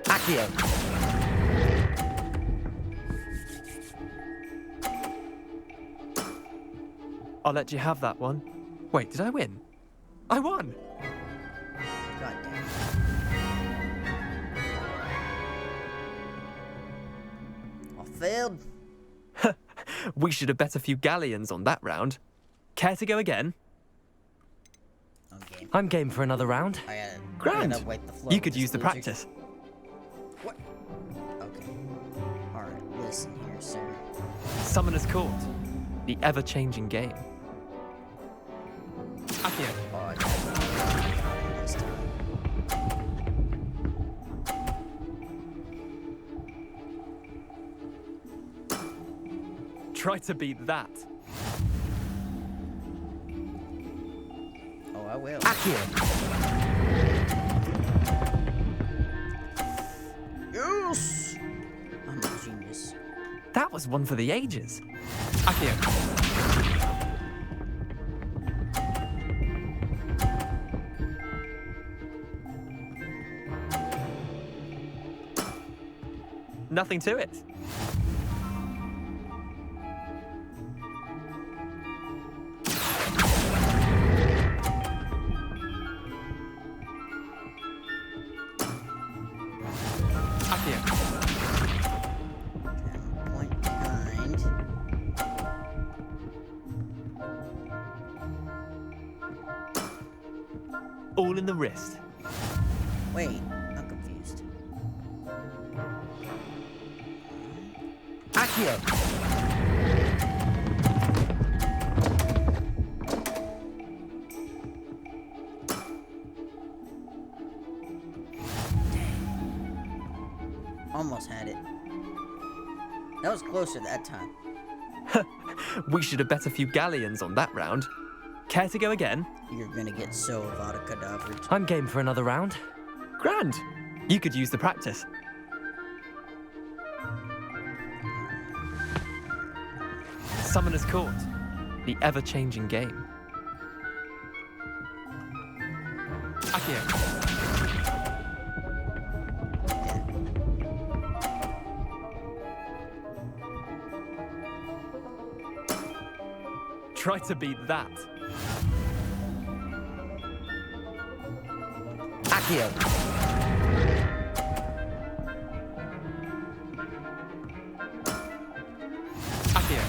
Accio. I'll let you have that one. Wait, did I win? I won! God damn. I failed. We should have bet a few galleons on that round. Care to go again? Okay. I'm game for another round. Grand. You could use the loser. practice. What? Okay. Alright, listen here, sir. Summoner's Court. The ever-changing game. Accio. Oh, I got it this time. Try to beat that. Oh, I will. Accio. Yes! I'm a genius. That was one for the ages. Accio. nothing to it. Point behind. All in the wrist. Wait, I'm confused. Accio. Almost had it. That was closer that time. We should have bet a few galleons on that round. Care to go again? You're gonna get so Avada Kedavra. I'm game for another round. Grand. You could use the practice. Summoner's Court. The ever-changing game. Accio. Try to beat that. Accio. Accio.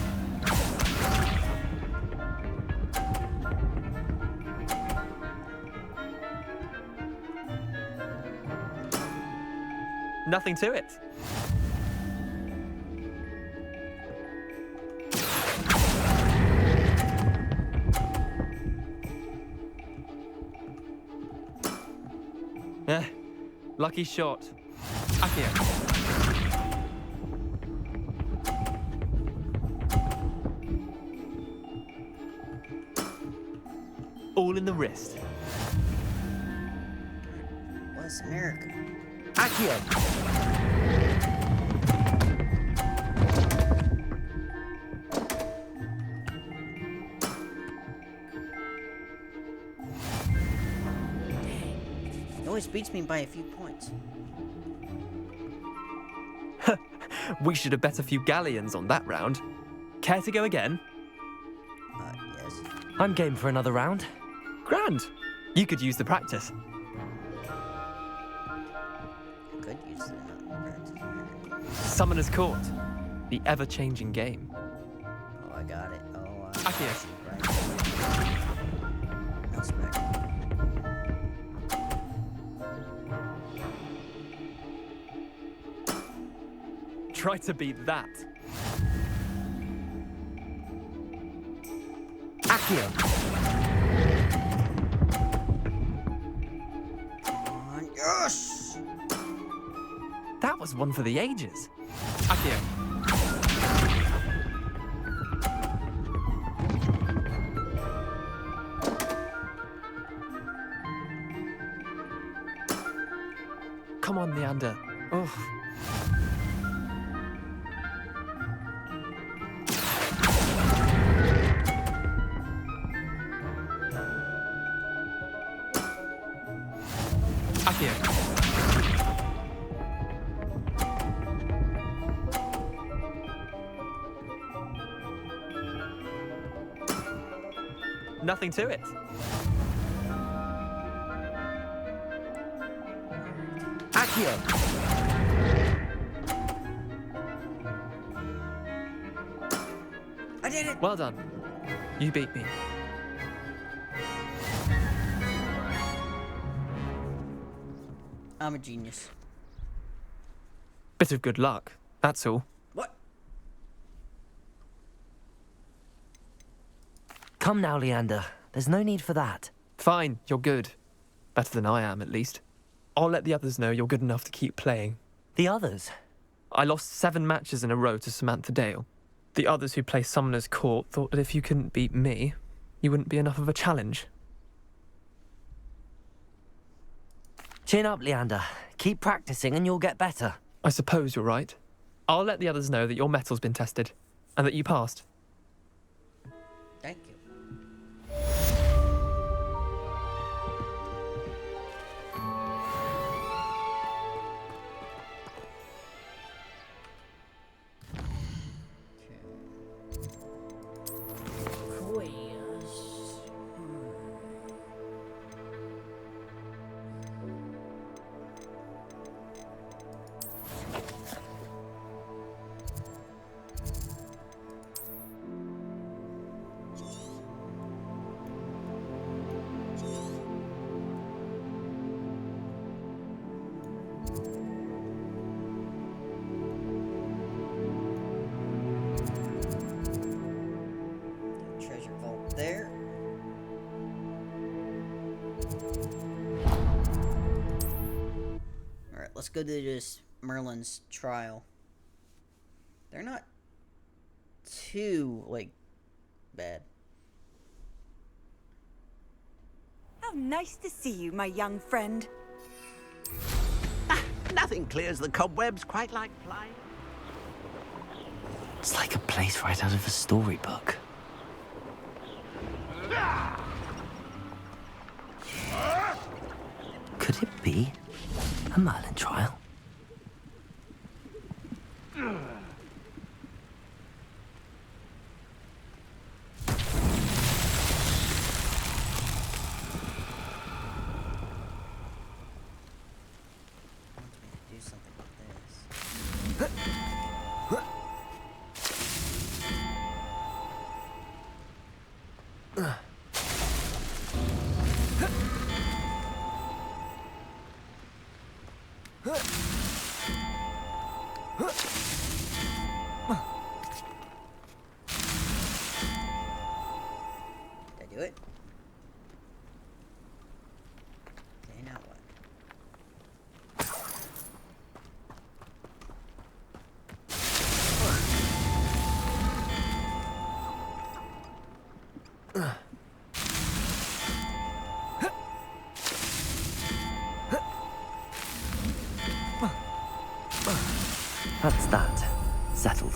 Nothing to it. Lucky shot. Accio. All in the wrist. What's America? Accio. It always beats me by a few points. We should have bet a few galleons on that round. Care to go again? Yes. I'm game for another round. Grand. You could use the practice. Could use the practice. Summoner's Court. The ever-changing game. Oh, I got it. Oh, Accio. right. Mouse back. Try to beat that. Accio. Come on. Yes! That was one for the ages. Accio. Come on, Leander. Oh. Accio. Nothing to it. Accio. I did it! Well done. You beat me. I'm a genius. Bit of good luck, that's all. What? Come now, Leander. There's no need for that. Fine, you're good. Better than I am, at least. I'll let the others know you're good enough to keep playing. The others? I lost 7 matches in a row to Samantha Dale. The others who play Summoner's Court thought that if you couldn't beat me, you wouldn't be enough of a challenge. Chin up, Leander. Keep practicing and you'll get better. I suppose you're right. I'll let the others know that your metal's been tested, and that you passed. Thank you. Alright, let's go to this Merlin's trial. They're not too, like, bad. How nice to see you, my young friend. Nothing clears the cobwebs quite like flying. It's like a place right out of a storybook. Could it be a Merlin trial? Do something like this. Did I do it? Okay, now what? That's that. Settled.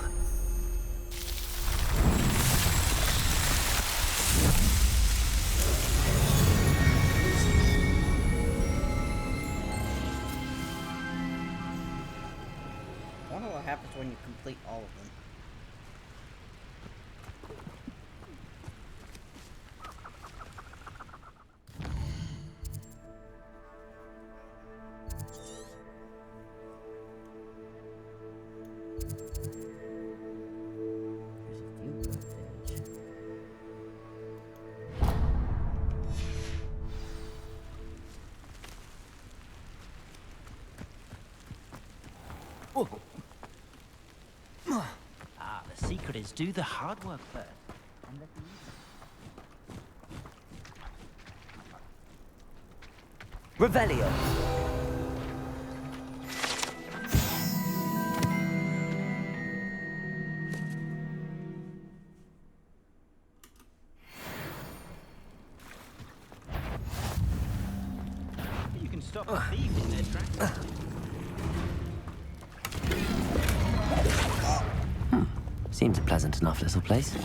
I wonder what happens when you complete all of them. There's a few good fish. Ah, the secret is do the hard work first. And let the Revelio. You can stop the thieves in their tracks. Seems a pleasant enough little place.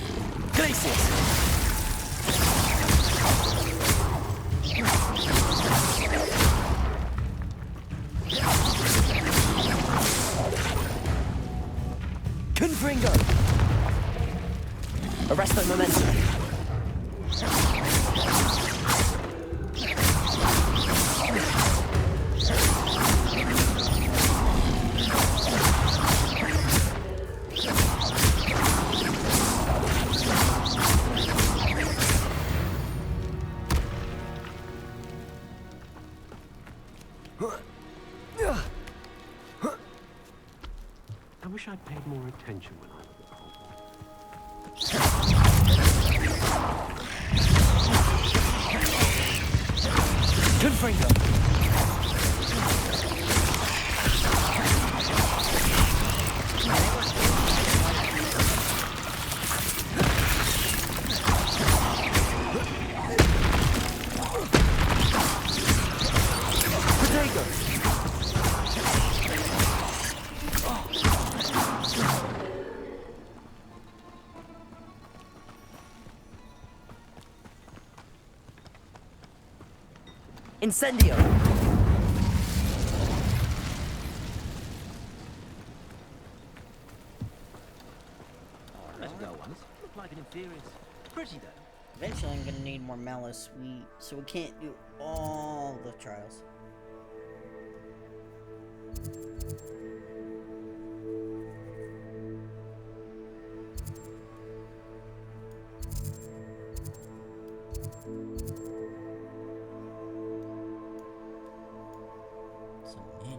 Glaciers! Confringo! Arresto momentum. I wish I'd paid more attention when I was at Hogwarts. Confringo! Incendio! Let's go once. Looked like an inferior. Pretty though. Eventually I'm gonna need more malice wheat, so we can't do all the trials. So many.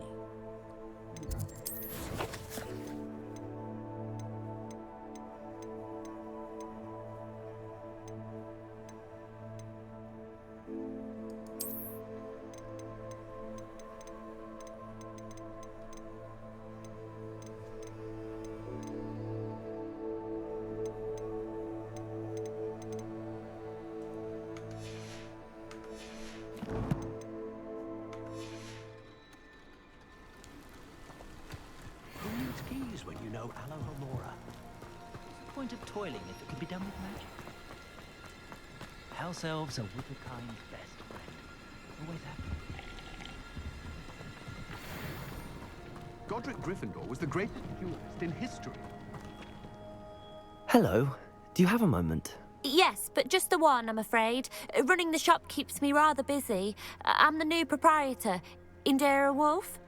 spoiling if it can be done with magic. House elves are Witherkind's best friend. Always have been. Godric Gryffindor was the greatest duelist in history. Hello. Do you have a moment? Yes, but just the one, I'm afraid. Running the shop keeps me rather busy. I'm the new proprietor, Indira Wolf.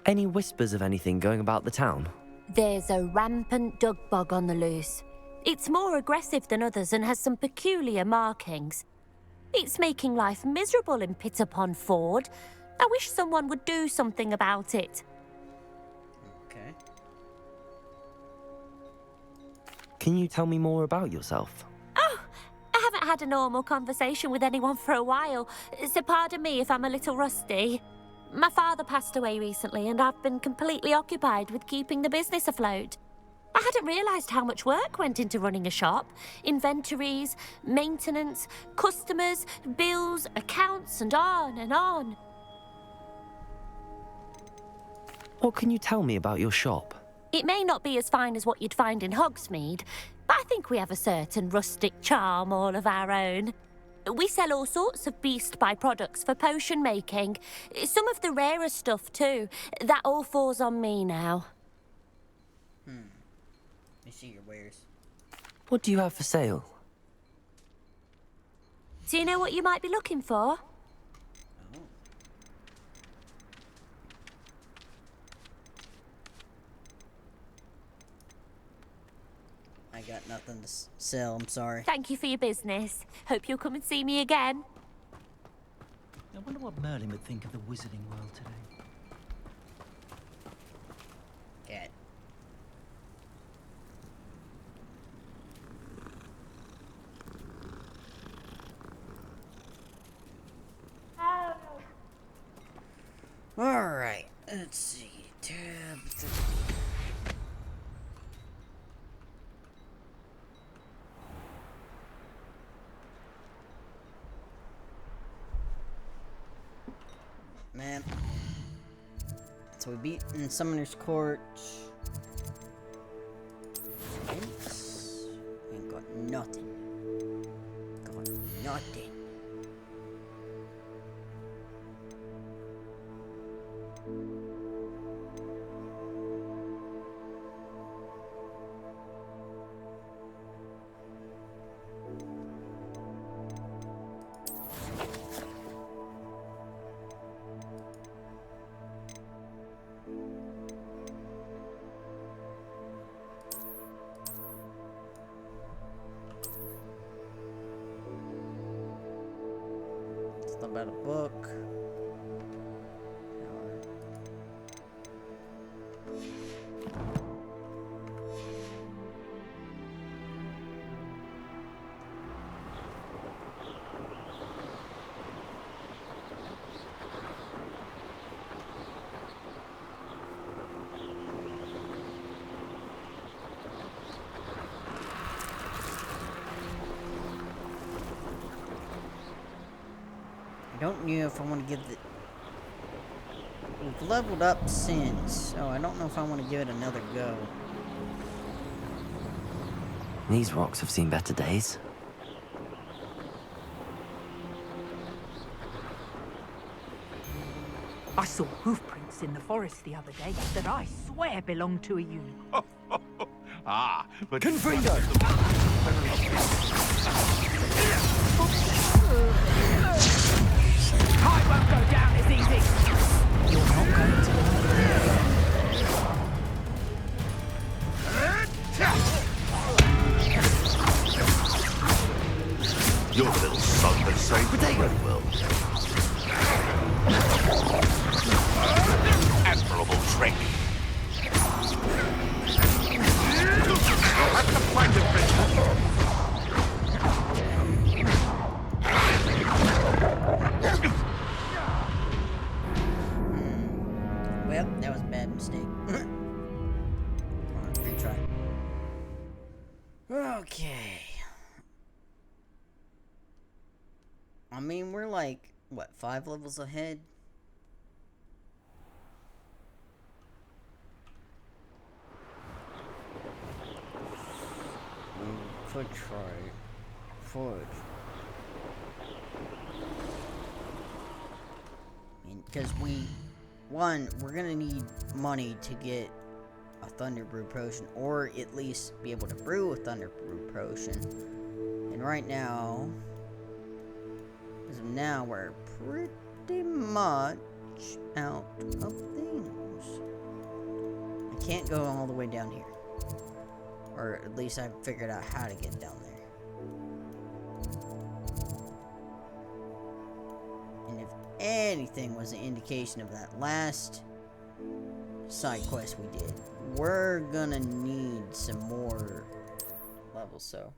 Any whispers of anything going about the town? There's a rampant dug bug on the loose. It's more aggressive than others and has some peculiar markings. It's making life miserable in Pitterpond Ford. I wish someone would do something about it. Okay. Can you tell me more about yourself? Oh, I haven't had a normal conversation with anyone for a while, so pardon me if I'm a little rusty. My father passed away recently and I've been completely occupied with keeping the business afloat. I hadn't realised how much work went into running a shop. Inventories, maintenance, customers, bills, accounts, and on and on. What can you tell me about your shop? It may not be as fine as what you'd find in Hogsmeade, but I think we have a certain rustic charm all of our own. We sell all sorts of beast byproducts for potion making. Some of the rarer stuff too. That all falls on me now. Let me see your wares. What do you have for sale? Do you know what you might be looking for? I got nothing to sell, I'm sorry. Thank you for your business. Hope you'll come and see me again. I wonder what Merlin would think of the wizarding world today. Cat. Alright, let's see. Tab 3. Man. So we beat in Summoner's Court. Oops. Ain't got nothing. Got nothing. About a book. I don't know if I want to give the... We've leveled up since, so I don't know if I want to give it another go. These rocks have seen better days. I saw hoof prints in the forest the other day that I swear belong to a unicorn. Ah, but... Confringo! I won't go down as easy. You're not going to. Your little son has saved Potato. the world. Admirable trick. You'll have to find it, Princess. Well, that was a bad mistake. Alright, retry. Okay. I mean, we're like, what, 5 levels ahead? Foot trade. Foot. I mean, because we're gonna need money to get a Thunder Brew potion, or at least be able to brew a Thunder Brew potion. And right now, as of now, we're pretty much out of things. I can't go all the way down here. Or at least I've figured out how to get down there. And if anything was an indication of that last side quest we did, we're gonna need some more levels, so.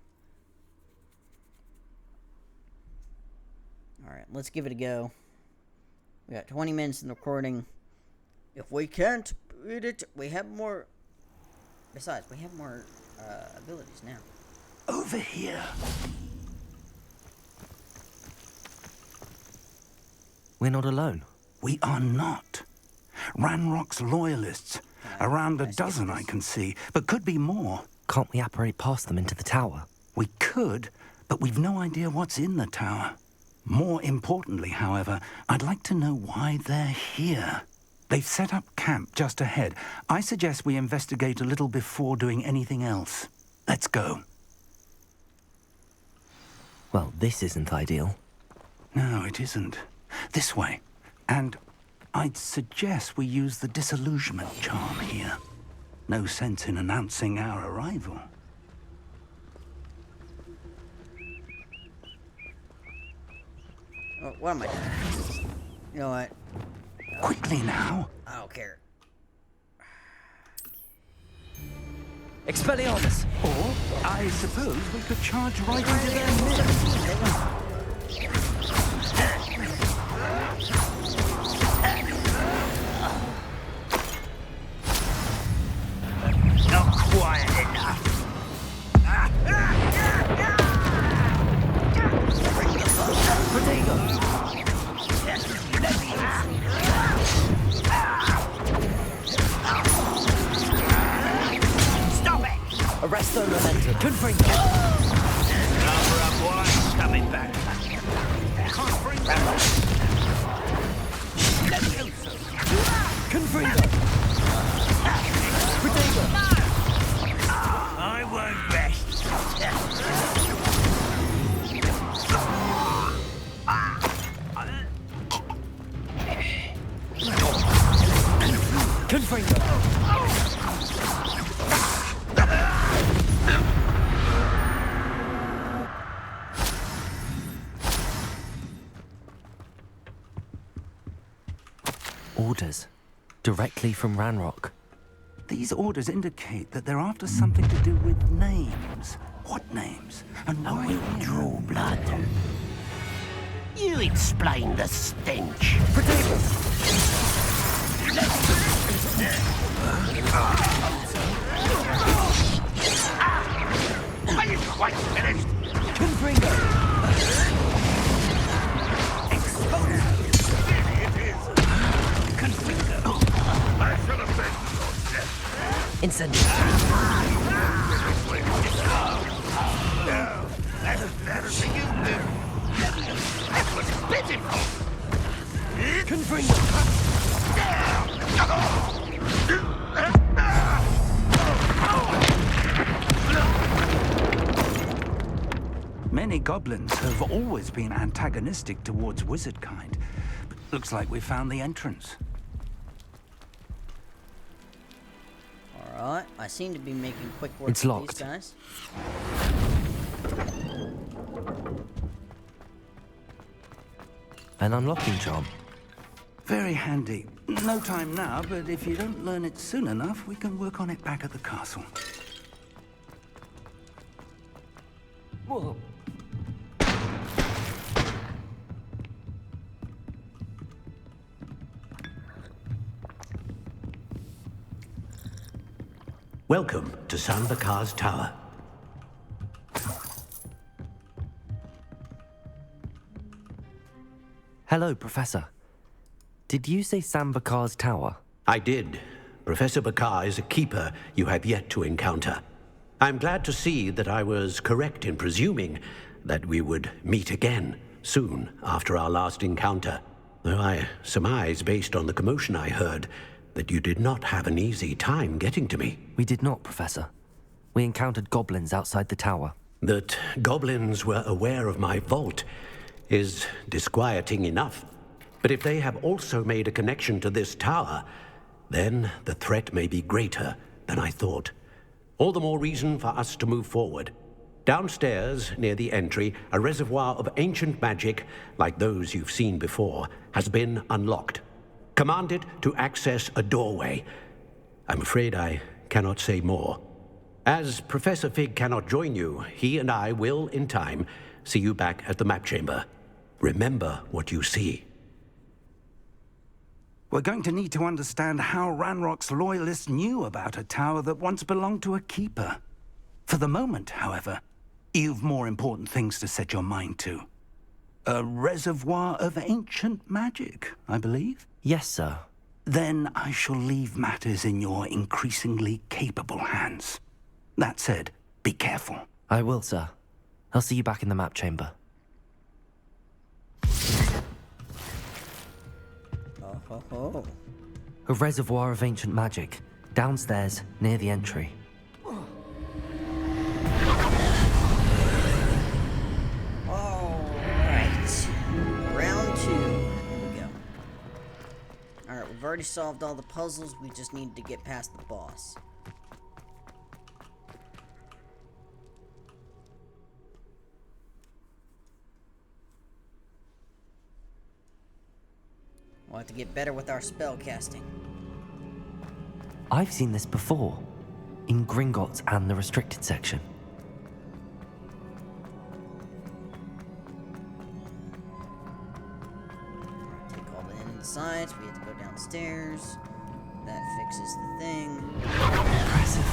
Alright, let's give it a go. We got 20 minutes in the recording. If we can't beat it, we have more. Besides, we have more abilities now. Over here. We're not alone. We are not. Ranrock's loyalists. Around a dozen I can see, but could be more. Can't we apparate past them into the tower? We could, but we've no idea what's in the tower. More importantly, however, I'd like to know why they're here. They've set up camp just ahead. I suggest we investigate a little before doing anything else. Let's go. Well, this isn't ideal. No, it isn't. This way. And I'd suggest we use the disillusionment charm here. No sense in announcing our arrival. Oh, what am I doing? You know what? Quickly now. I don't care. Expelliarmus! Or, I suppose we could charge right into their midst. Not quiet enough. Stop it! Arresto momentum. Confringo. Number up one, coming back. Confringo. I won't rest. Confringo. Orders. Directly from Ranrock. These orders indicate that they're after something to do with names. What names? And why? I will draw blood. You explain the stench. Are you quite finished? Confringo. I should have been so dead. Incendio. No, that's better for you, Bill. That was pitiful. Confringo. Many goblins have always been antagonistic towards wizard kind. But looks like we found the entrance. Alright, I seem to be making quick work It's of locked. these guys. An unlocking charm. Very handy. No time now, but if you don't learn it soon enough, we can work on it back at the castle. Whoa. Welcome to Sambakar's Tower. Hello, Professor. Did you say Sambakar's Tower? I did. Professor Bakar is a keeper you have yet to encounter. I'm glad to see that I was correct in presuming that we would meet again soon after our last encounter. Though I surmise, based on the commotion I heard, that you did not have an easy time getting to me. We did not, Professor. We encountered goblins outside the tower. That goblins were aware of my vault is disquieting enough. But if they have also made a connection to this tower, then the threat may be greater than I thought. All the more reason for us to move forward. Downstairs, near the entry, a reservoir of ancient magic, like those you've seen before, has been unlocked. Command it to access a doorway. I'm afraid I cannot say more. As Professor Fig cannot join you, he and I will, in time, see you back at the map chamber. Remember what you see. We're going to need to understand how Ranrock's loyalists knew about a tower that once belonged to a keeper. For the moment, however, you've more important things to set your mind to. A reservoir of ancient magic, I believe? Yes, sir. Then I shall leave matters in your increasingly capable hands. That said, be careful. I will, sir. I'll see you back in the map chamber. Oh. A reservoir of ancient magic, downstairs, near the entry. Alright. Round 2. Here we go. Alright, we've already solved all the puzzles, we just need to get past the boss. We'll have to get better with our spell casting. I've seen this before, in Gringotts and the restricted section. Take all the insides, we have to go downstairs. That fixes the thing. Impressive.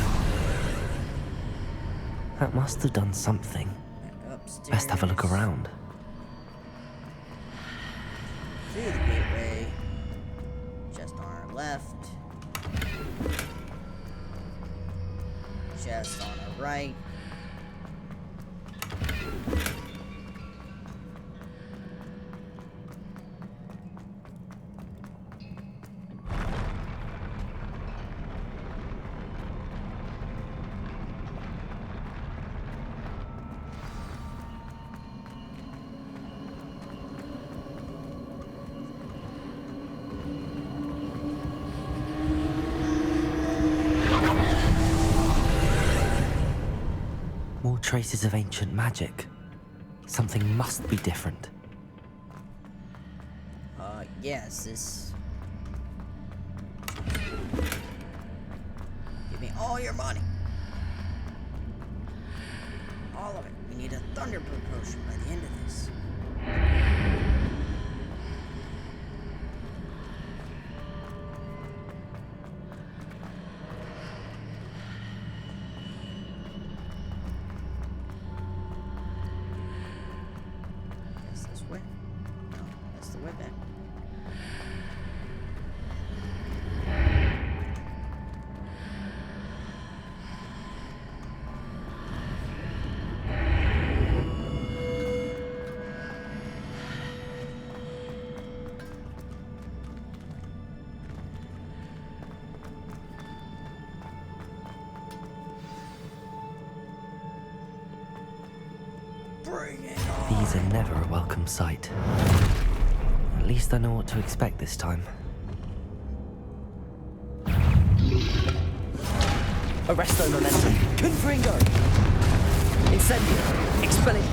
That must have done something. Back upstairs. Best have a look around. Through the gateway. Chest on our left. Chest on our right. More traces of ancient magic. Something must be different. Yes, this... Give me all your money. All of it. We need a Thunderbird potion by the end of this. Guess this way? No, that's the way back. These are never a welcome sight. At least I know what to expect this time. Arresto momentum. Confringo. Incendio. Expelling.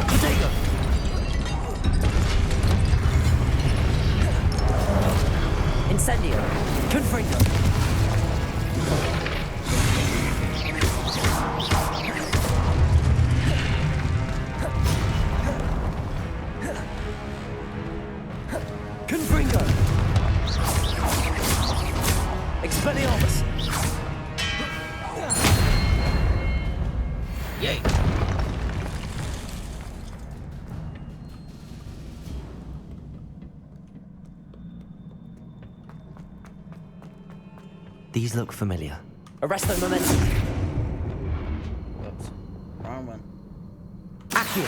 Potato. Incendio. Confringo. Confringo. Expelliarmus. These look familiar. Arresto momentum. Whoops. Wrong one. Accio.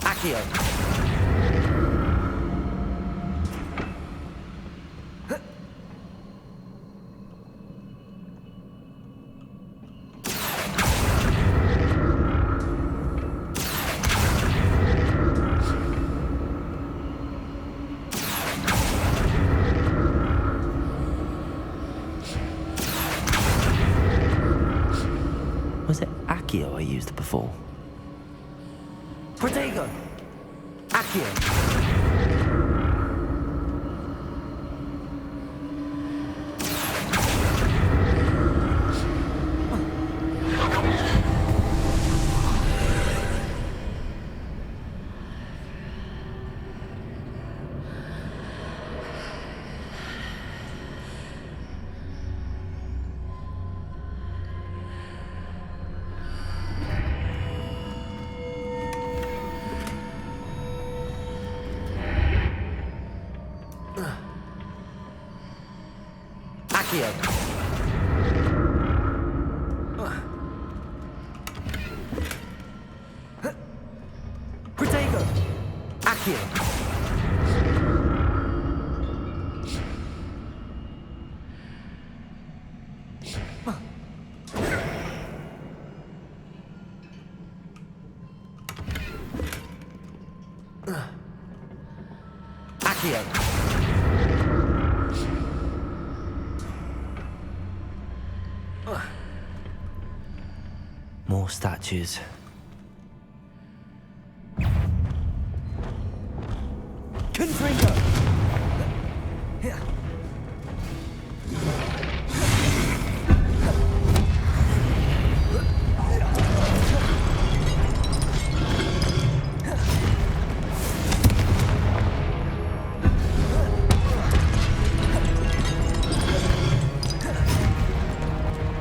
Accio. Was it Accio I used before? Protego! Accio! Accio. Protego. Accio. Accio. More statues. Confringo!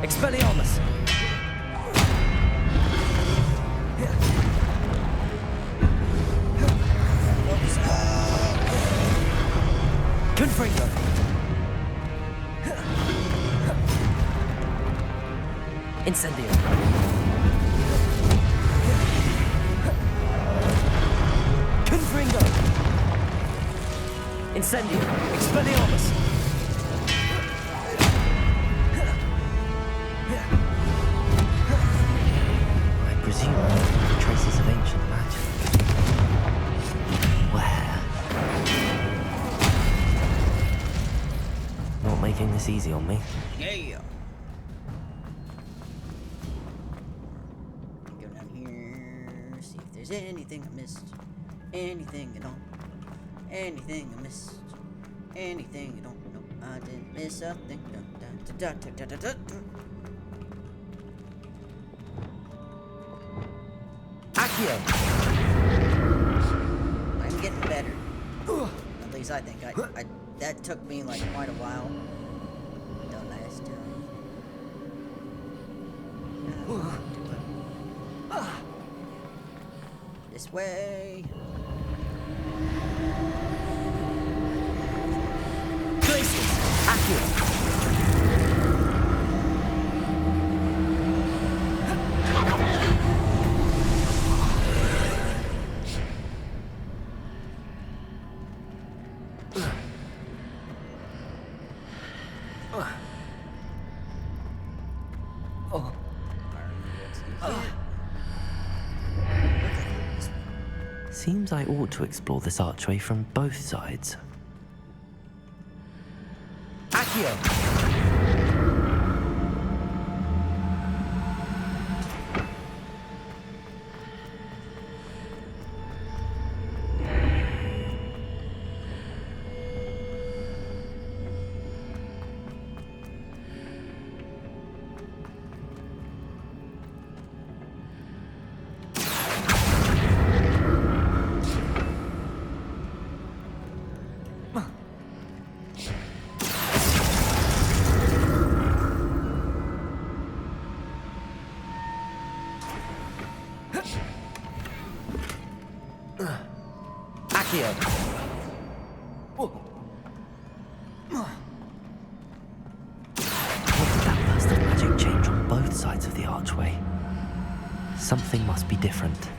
Expelliarmus! Confringo! Incendio! Confringo! Incendio! Expelliarmus! I presume traces of ancient magic. Where? Not making this easy on me. Yeah. Go down here, see if there's anything I missed. Anything at all. Anything I missed. Anything at all. No, I didn't miss a thing. Accio! I'm getting better. At least I think. That took me like quite a while. The last time. This way. Glaciers! Accio! Seems I ought to explore this archway from both sides. Accio! Accio! What did that burst of magic change on both sides of the archway? Something must be different.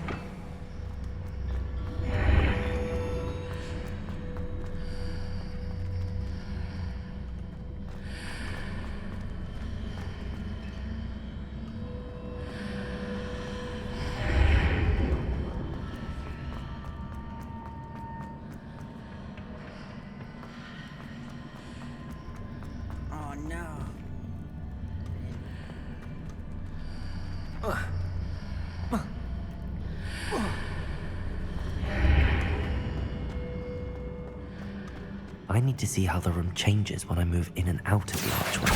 Oh no. I need to see how the room changes when I move in and out of the archway.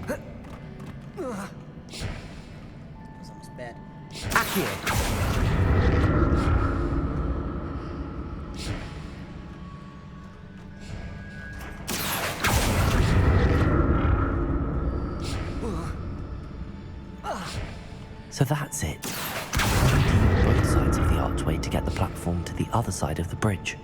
That was almost bad. So that's it. I need to use both sides of the archway to get the platform to the other side of the bridge.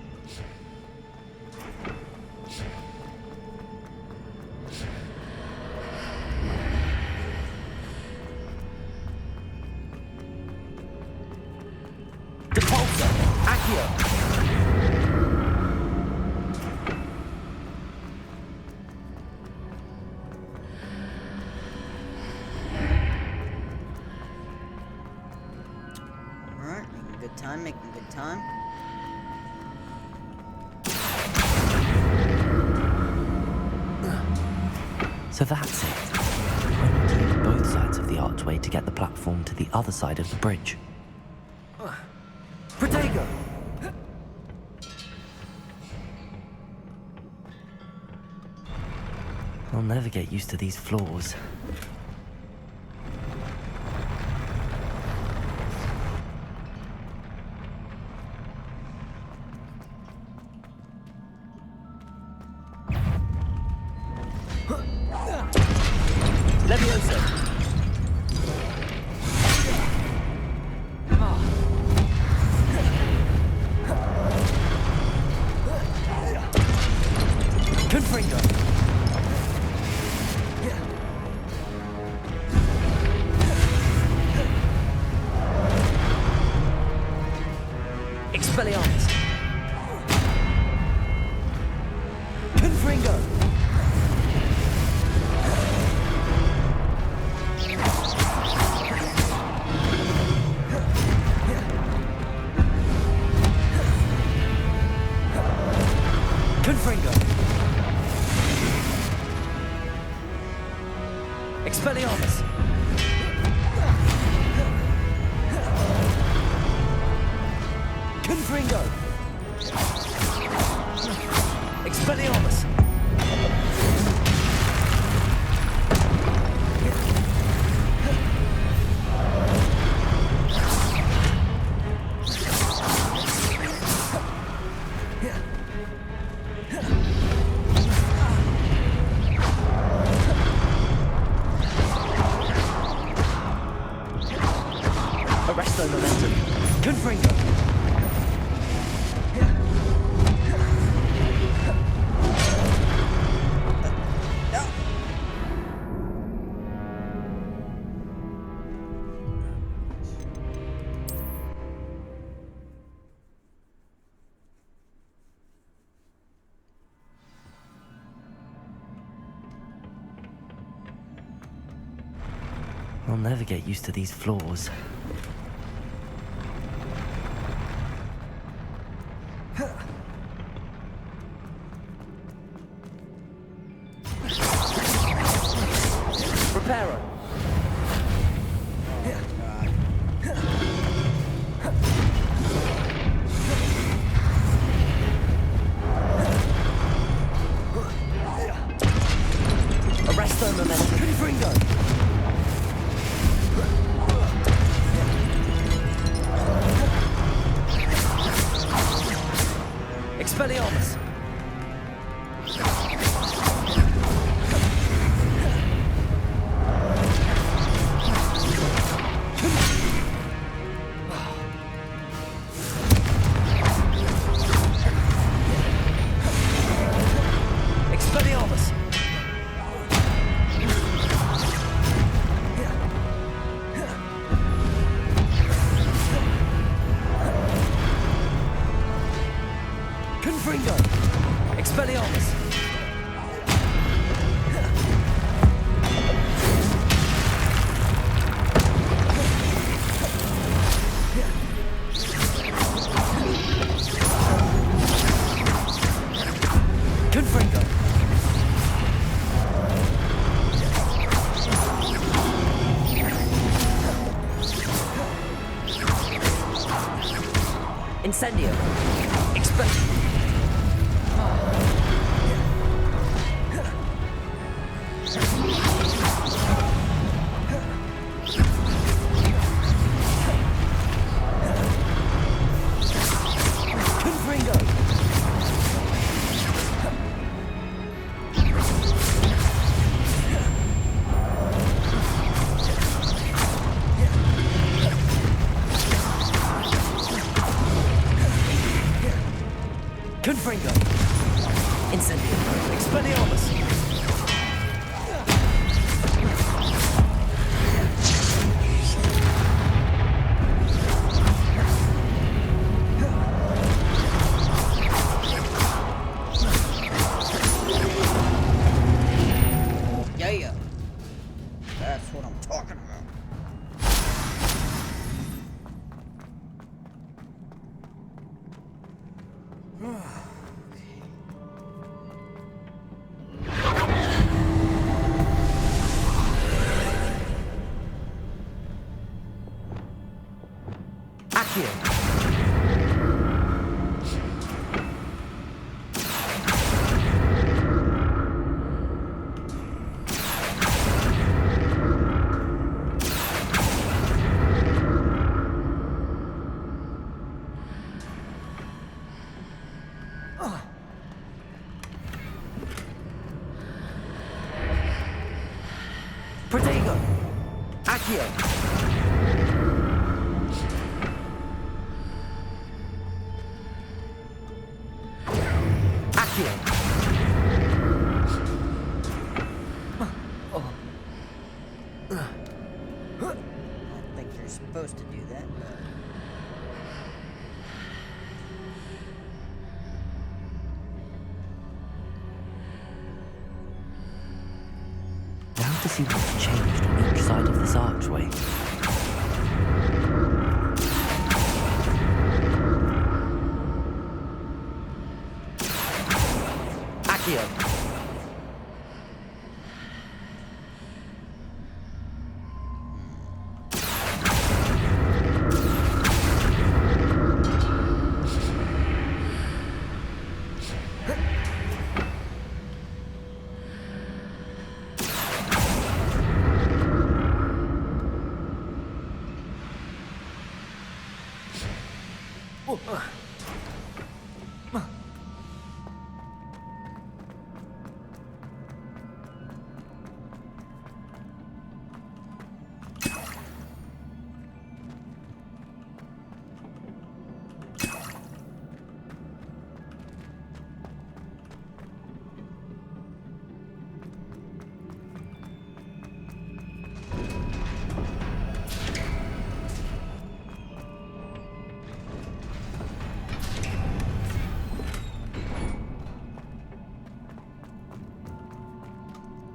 Alright, making good time, making good time. So that's it. I need to use both sides of the archway to get the platform to the other side of the bridge. Protego! I'll never get used to these floors. Leviosa! Confringo! Expelliarmus! Confringo! Confringo! Expelliarmus! Confringo! Expelliarmus! Arresto momentum. Confringo. I'll never get used to these floors. Reparo. Arresto momentum. Confringo. Expelliarmus! Expelliarmus! Confringo! Expelliarmus! Confringo! Incendio! Expel... Confringo! Confringo! Incendio! Expelliarmus! Yeah. That's what I'm talking about. Accio! Protego! Accio! Accio! I don't think you're supposed to do that, but... Now to see what's changed on each side of this archway. Accio!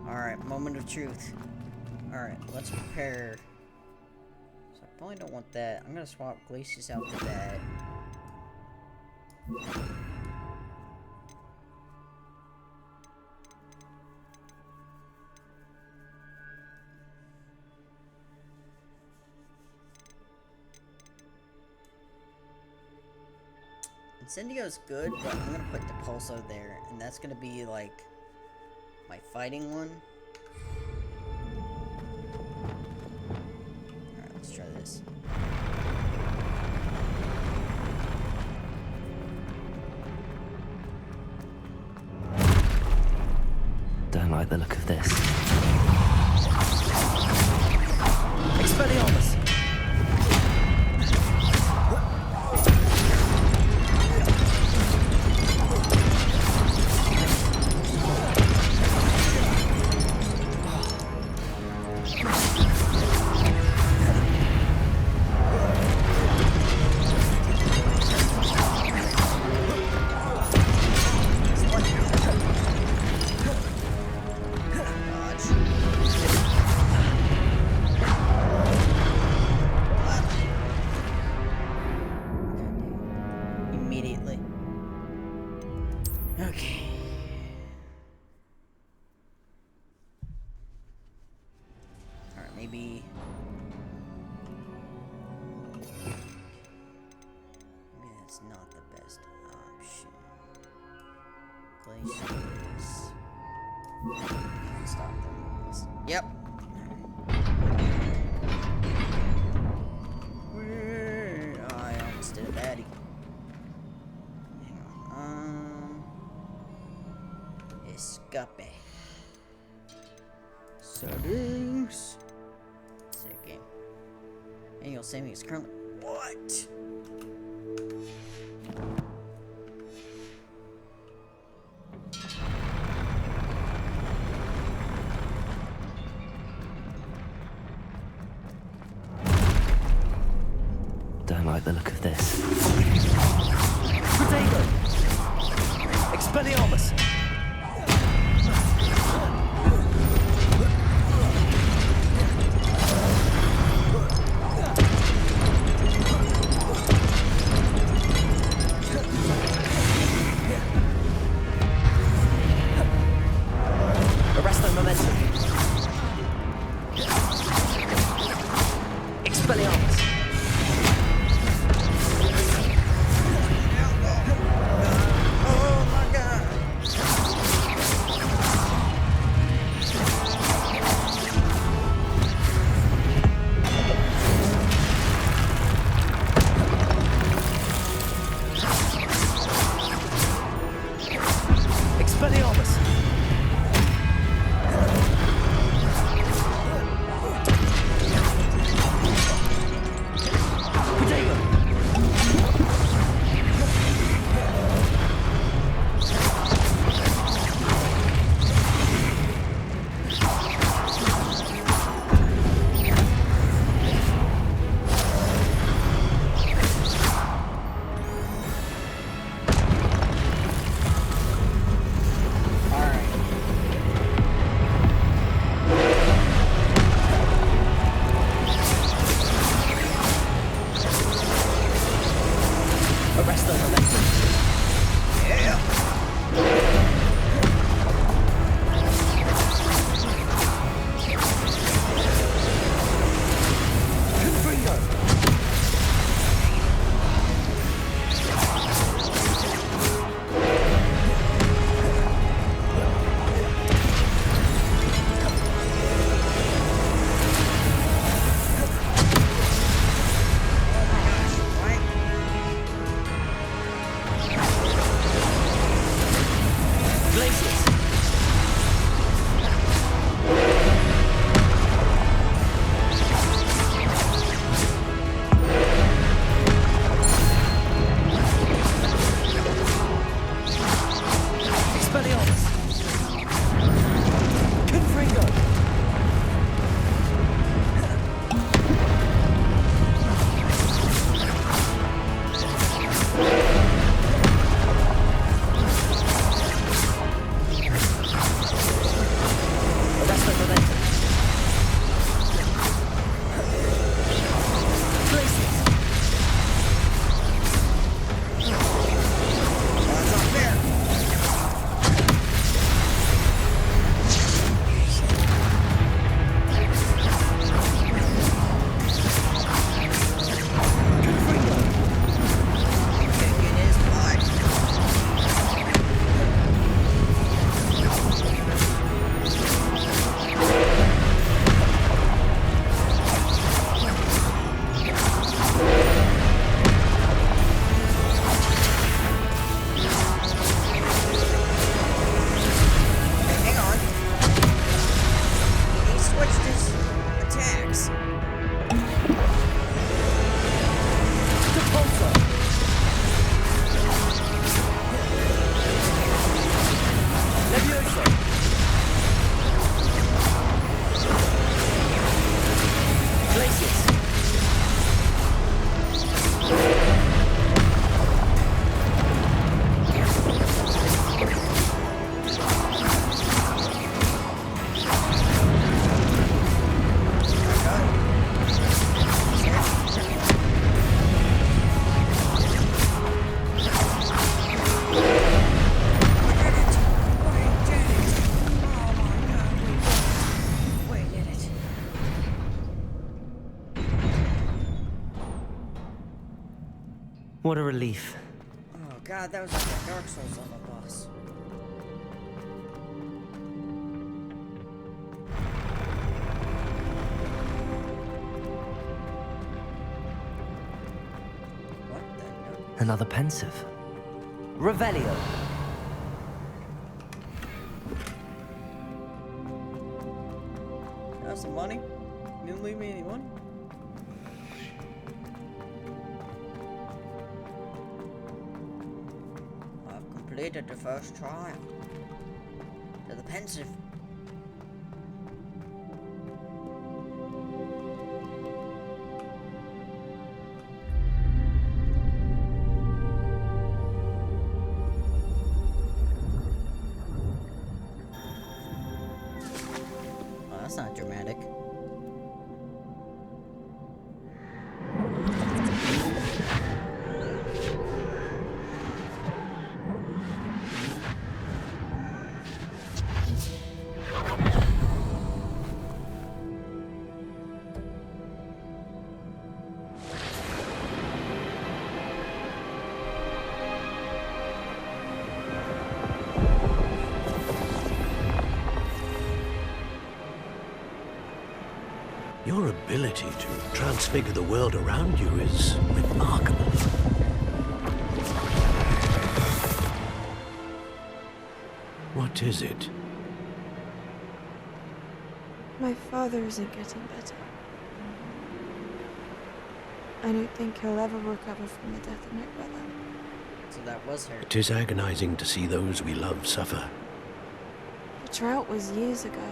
Alright, moment of truth. Alright, let's prepare. So I probably don't want that. I'm gonna swap Glacius out for that. Incendio's good, but I'm gonna put Depulso there, and that's gonna be like my fighting one. Alright, let's try this. like the look of this. Expelliarmus! Immediately. Okay. Alright, maybe that's not the best option. Glaciers. Stop them. Yep. Oh, I almost did a baddie. Hang on. Escape. Settings. Save game. Annual saving is currently. What? Don't like the look of this. Protego! Expelliarmus! Arresto momentum. Expelliarmus! Expelliarmus! Protego! Arresto momentum. What a relief. Oh god, that was like a Dark Souls level boss. Another pensive. Revelio. Have some money? You didn't leave me any money? I've completed the first trial. To the pensive. Oh, that's not dramatic. Your ability to transfigure the world around you is remarkable. What is it? My father isn't getting better. I don't think he'll ever recover from the death of my brother. So that was her. It is agonizing to see those we love suffer. The drought was years ago,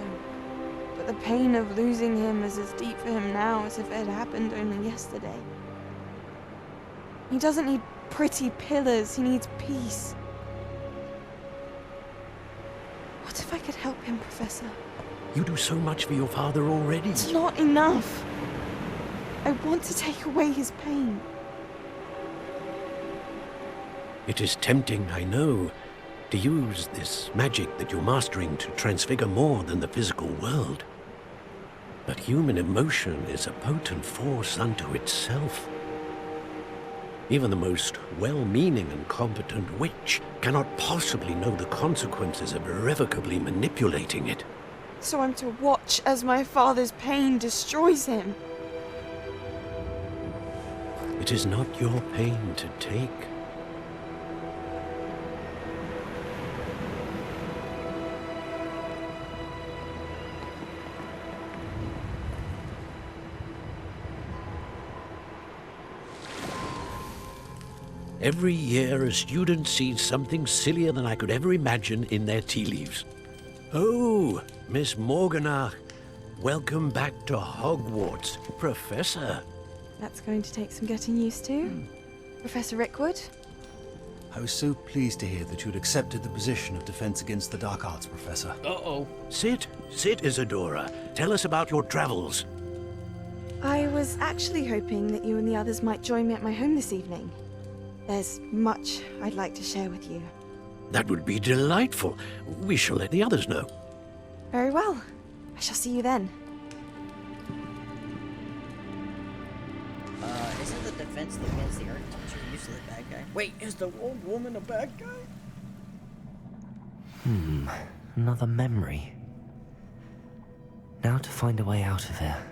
but the pain of losing him is as deep for him now as if it had happened only yesterday. He doesn't need pretty pillars, he needs peace. What if I could help him, Professor? You do so much for your father already. It's not enough. I want to take away his pain. It is tempting, I know, to use this magic that you're mastering to transfigure more than the physical world. But human emotion is a potent force unto itself. Even the most well-meaning and competent witch cannot possibly know the consequences of irrevocably manipulating it. So I'm to watch as my father's pain destroys him. It is not your pain to take. Every year, a student sees something sillier than I could ever imagine in their tea leaves. Oh, Miss Morganach, welcome back to Hogwarts, Professor. That's going to take some getting used to. Professor Rickwood? I was so pleased to hear that you'd accepted the position of Defense Against the Dark Arts, Professor. Uh-oh. Sit, Isadora. Tell us about your travels. I was actually hoping that you and the others might join me at my home this evening. There's much I'd like to share with you. That would be delightful. We shall let the others know. Very well. I shall see you then. Isn't the Defense Against the Art teacher usually the bad guy? Wait, is the old woman a bad guy? Another memory. Now to find a way out of here.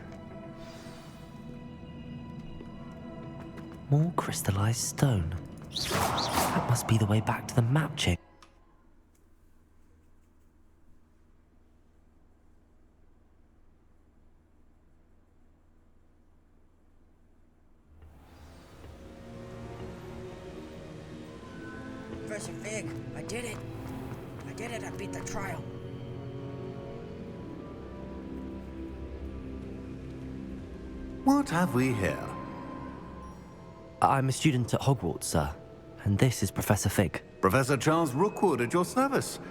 More crystallized stone. That must be the way back to the map check. Professor Fig, I did it. I did it. I beat the trial. What have we here? I'm a student at Hogwarts, sir. And this is Professor Fig. Professor Charles Rookwood at your service.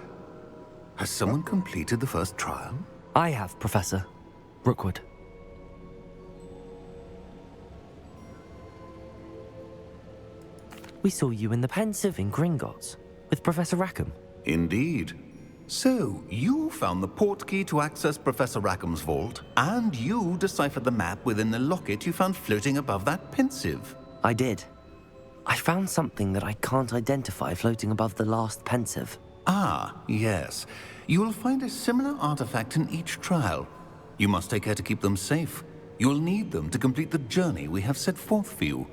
Has someone completed the first trial? I have, Professor Rookwood. We saw you in the Pensive in Gringotts with Professor Rackham. Indeed. So, you found the portkey to access Professor Rackham's vault, and you deciphered the map within the locket you found floating above that Pensive. I did. I found something that I can't identify floating above the last pensive. Ah, yes. You will find a similar artifact in each trial. You must take care to keep them safe. You will need them to complete the journey we have set forth for you.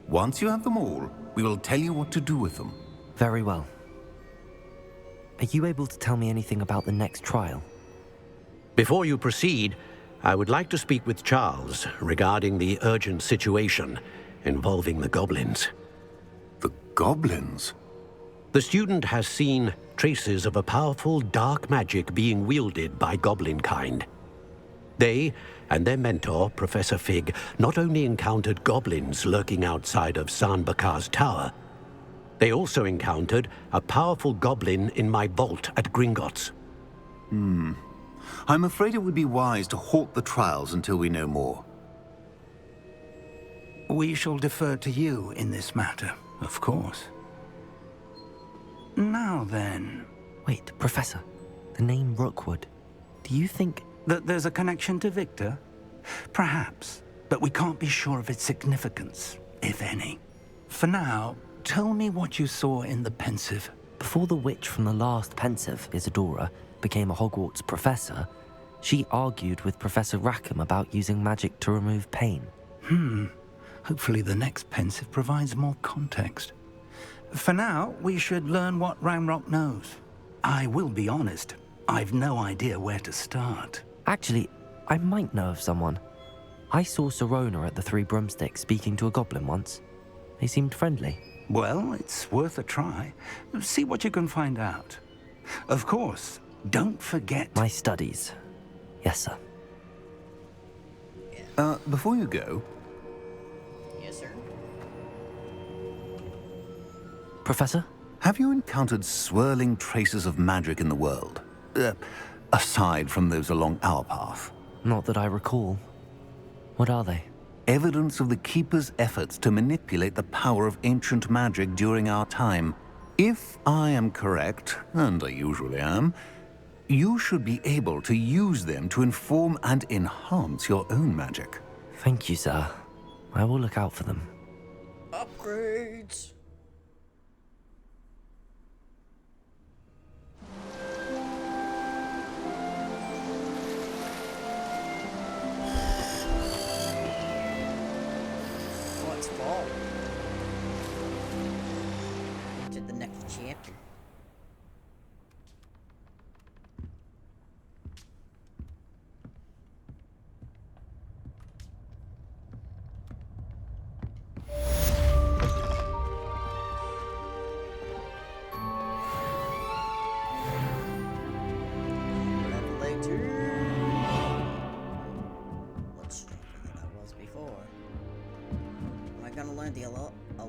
Once you have them all, we will tell you what to do with them. Very well. Are you able to tell me anything about the next trial? Before you proceed, I would like to speak with Charles regarding the urgent situation involving the goblins. The goblins? The student has seen traces of a powerful dark magic being wielded by goblin kind. They and their mentor, Professor Fig, not only encountered goblins lurking outside of San Bakar's tower, they also encountered a powerful goblin in my vault at Gringotts. I'm afraid it would be wise to halt the trials until we know more. We shall defer to you in this matter, of course. Now then... Wait, Professor. The name Rookwood. Do you think... that there's a connection to Victor? Perhaps, but we can't be sure of its significance, if any. For now, tell me what you saw in the pensive. Before the witch from the last pensive, Isadora, became a Hogwarts professor, she argued with Professor Rackham about using magic to remove pain. Hopefully the next pensive provides more context. For now, we should learn what Ramrock knows. I will be honest, I've no idea where to start. Actually, I might know of someone. I saw Sirona at the Three Broomsticks speaking to a goblin once. They seemed friendly. Well, it's worth a try. See what you can find out. Of course, don't forget... my studies. Yes, sir. Before you go... Yes, sir. Professor? Have you encountered swirling traces of magic in the world? Aside from those along our path? Not that I recall. What are they? Evidence of the Keeper's efforts to manipulate the power of ancient magic during our time. If I am correct, and I usually am, you should be able to use them to inform and enhance your own magic. Thank you, sir. I will look out for them. Upgrades. What's fall? To the next chapter.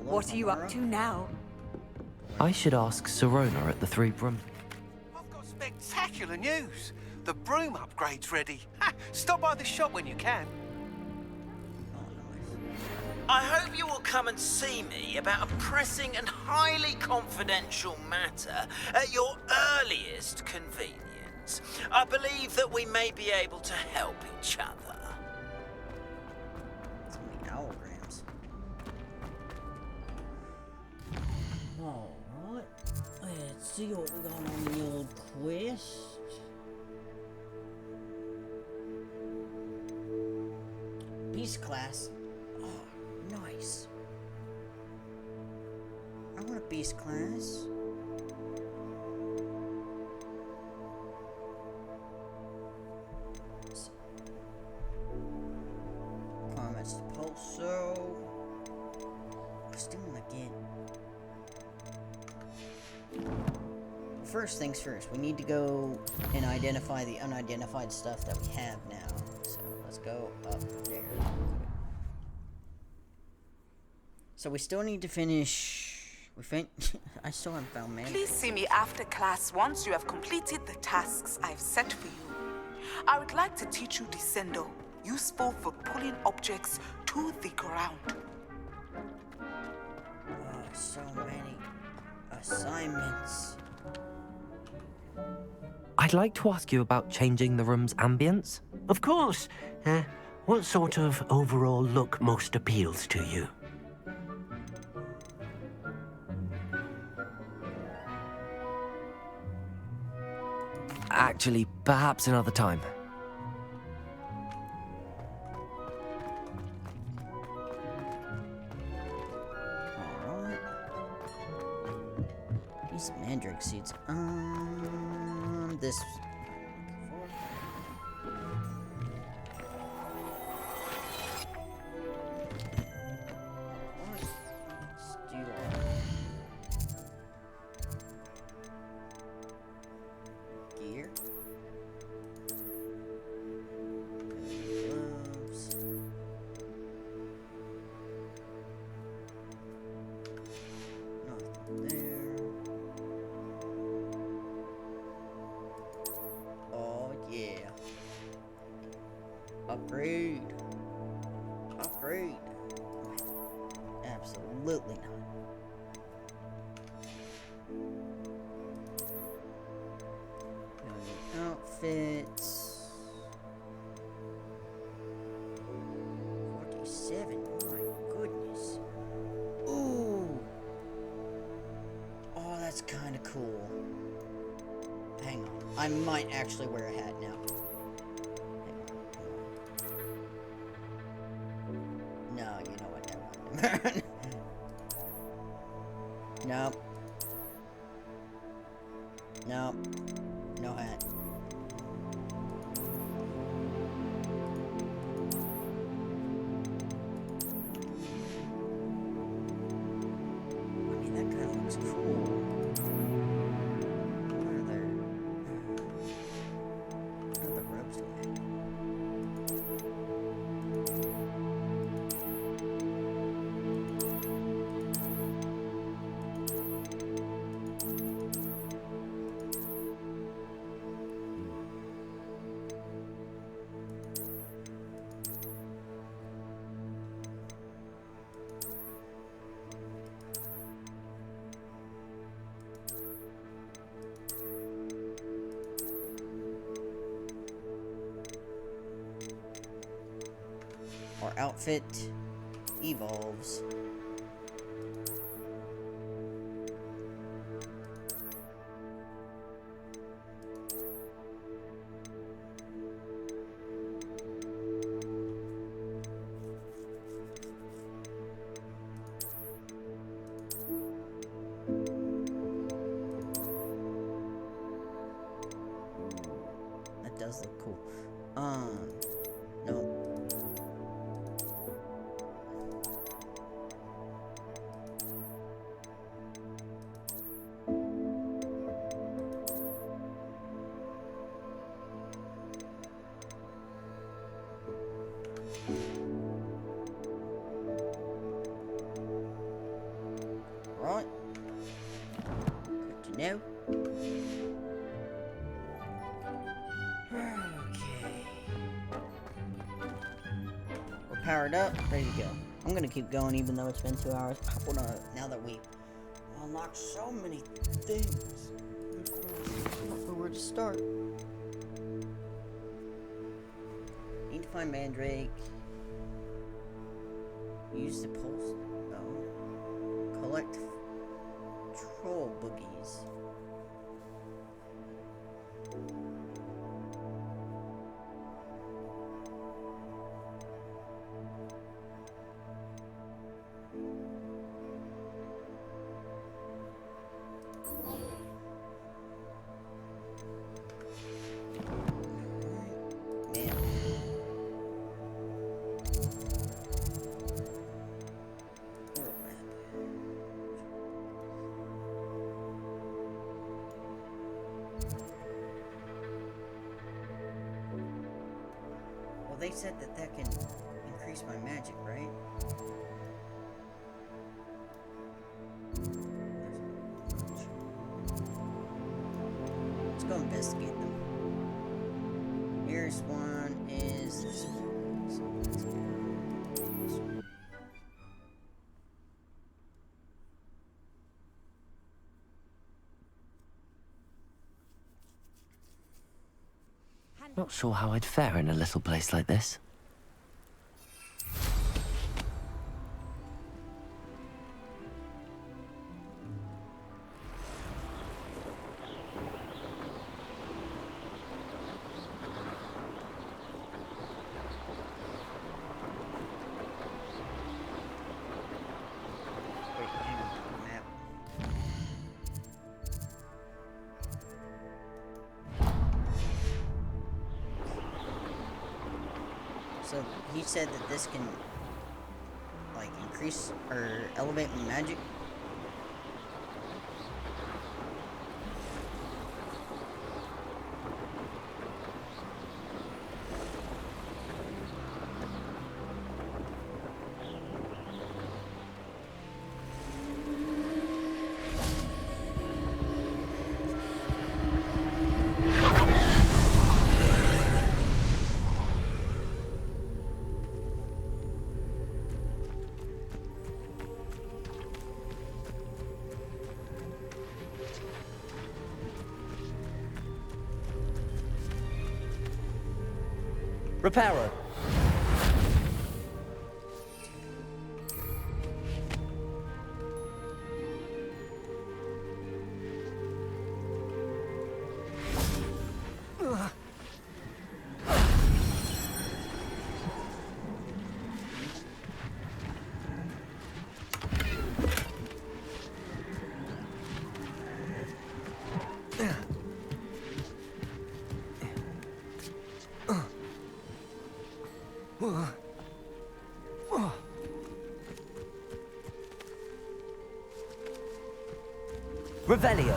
What are you up to now? I should ask Sirona at the Three Broom... I've got spectacular news. The broom upgrade's ready. Stop by the shop when you can. I hope you will come and see me about a pressing and highly confidential matter at your earliest convenience. I believe that we may be able to help each other. Alright, let's see what we got on the old quest. Beast class. Oh, nice. I want a beast class. Requirements to Pulso. I still want to get... First things first, we need to go and identify the unidentified stuff that we have now. So let's go up there. So we still need to finish... I still haven't found man. Please see me after class once you have completed the tasks I've set for you. I would like to teach you Descendo, useful for pulling objects to the ground. Oh, so many assignments. I'd like to ask you about changing the room's ambience. Of course. What sort of overall look most appeals to you? Actually, perhaps another time. Alright. Need some mandrake seeds. This. Gear. Gloves. Nothing there. Oh yeah. Upgrade. Upgrade. Absolutely not. Outfits. 47. My goodness. Ooh. Oh, that's kind of cool. Hang on. I might actually wear a hat now. No, you know what? Never mind. Nope. Nope. No hat. I mean, that kind of looks cool. What are the ropes doing? Our outfit evolves. That does look cool. No. Right. Good to know. Okay. We're powered up, ready to go. I'm gonna keep going even though it's been 2 hours. I wanna, now that we unlocked so many things. Of course, I don't know where to start. Need to find Mandrake. Use the pulse. No. Collect troll boogies. They said that that can increase my magic, right? Let's go investigate them. Nearest one is this one. So let's go. Not sure how I'd fare in a little place like this. So he said that this can, like, increase or elevate my magic. Reparo. Revelio.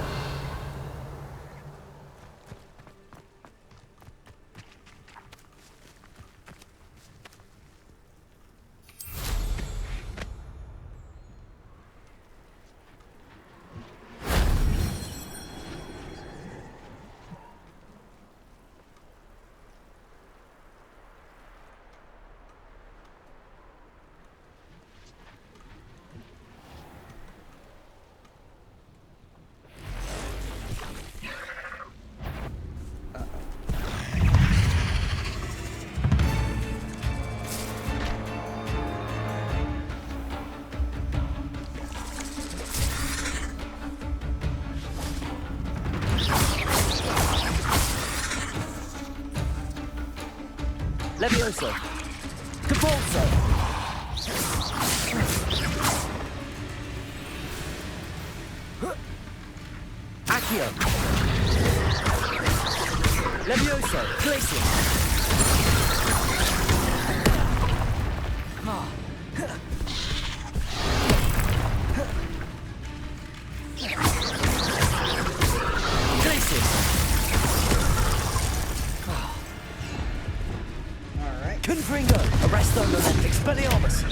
Levioso. Cabalso. Accio. Levioso. Placing. Confringo, Arresto Moment, Expelliarmus.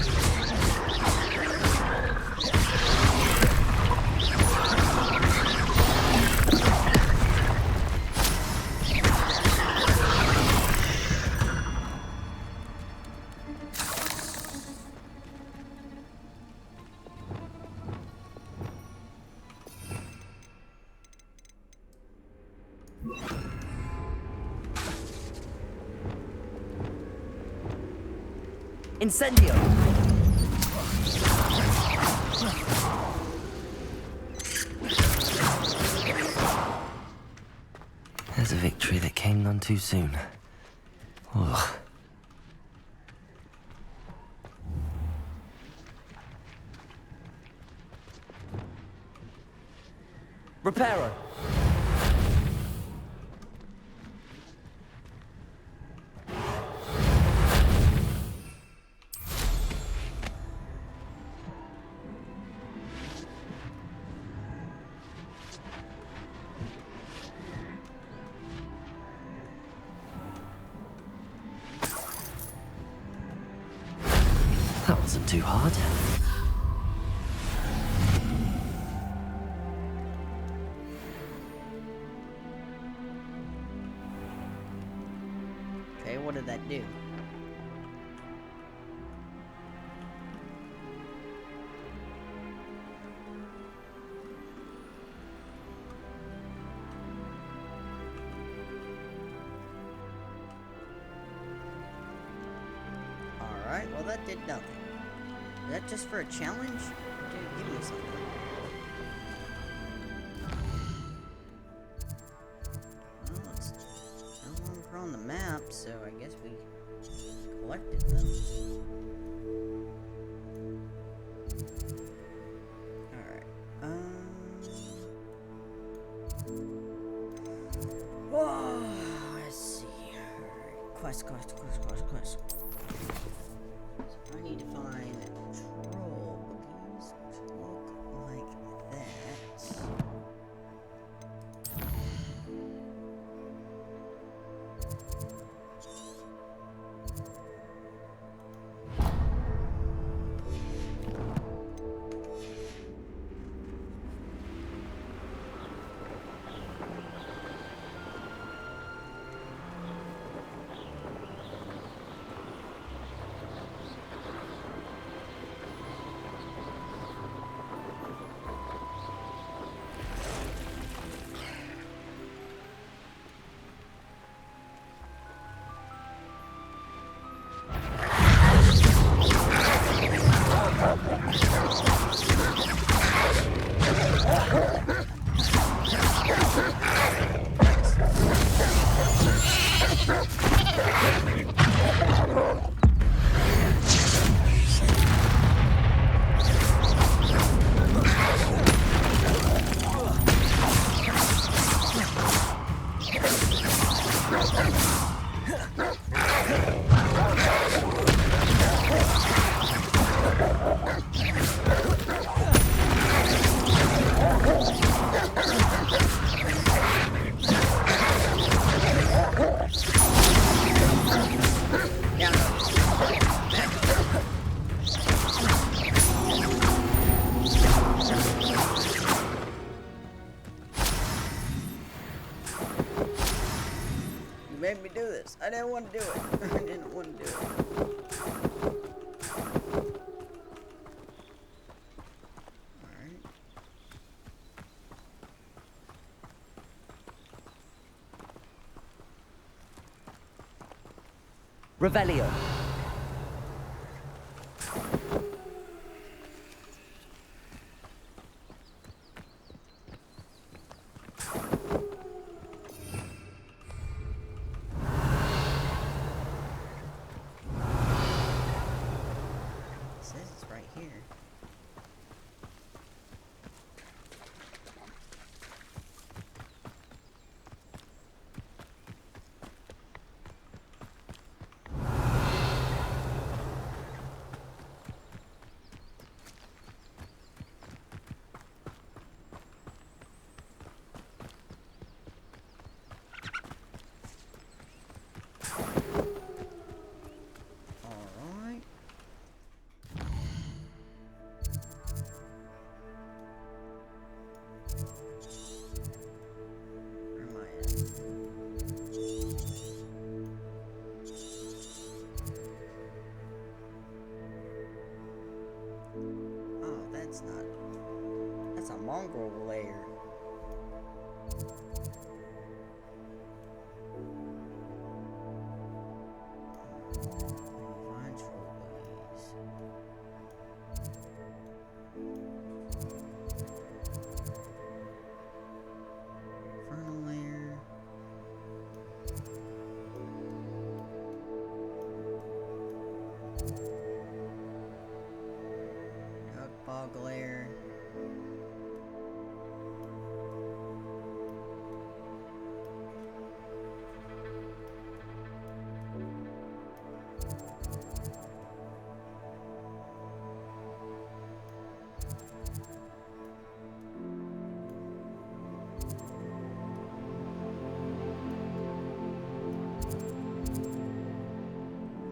Incendio! There's a victory that came none too soon. Ugh. Reparo. That wasn't too hard. Okay, what did that do? Alright, well that did nothing. Is that just for a challenge? Dude, give me something. Well, it's no longer on the map, so I guess we collected them. Alright, oh, let's see. Alright, quest. So I need to find troll boogies which look like that. Made me do this. I didn't want to do it. I didn't want to do it. Alright. Revelio. That's a mongrel lair. Find troll buggies. Infernal lair. Bog lair.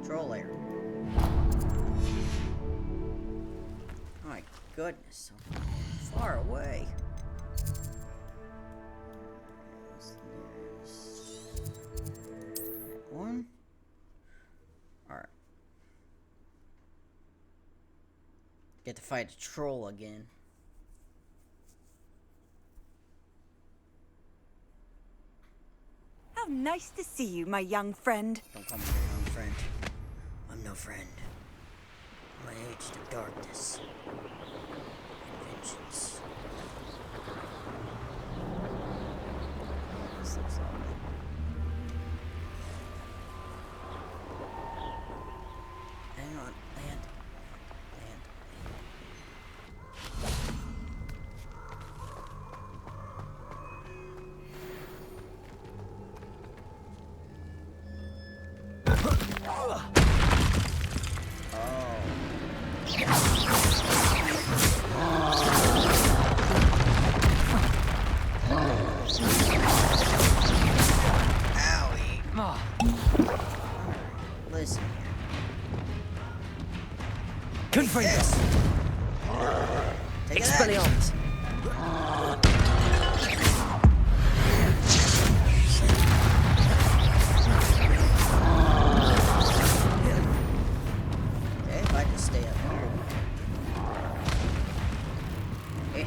Troll lair. My goodness, so far away. There's one. Alright. Get to fight a troll again. How nice to see you, my young friend. Don't call me your young friend. I'm no friend. I'm an agent of darkness. Vengeance. This looks lovely. Hang on, land. Confringo. Take Expelliarmus. Okay, if I just stay up here. Okay.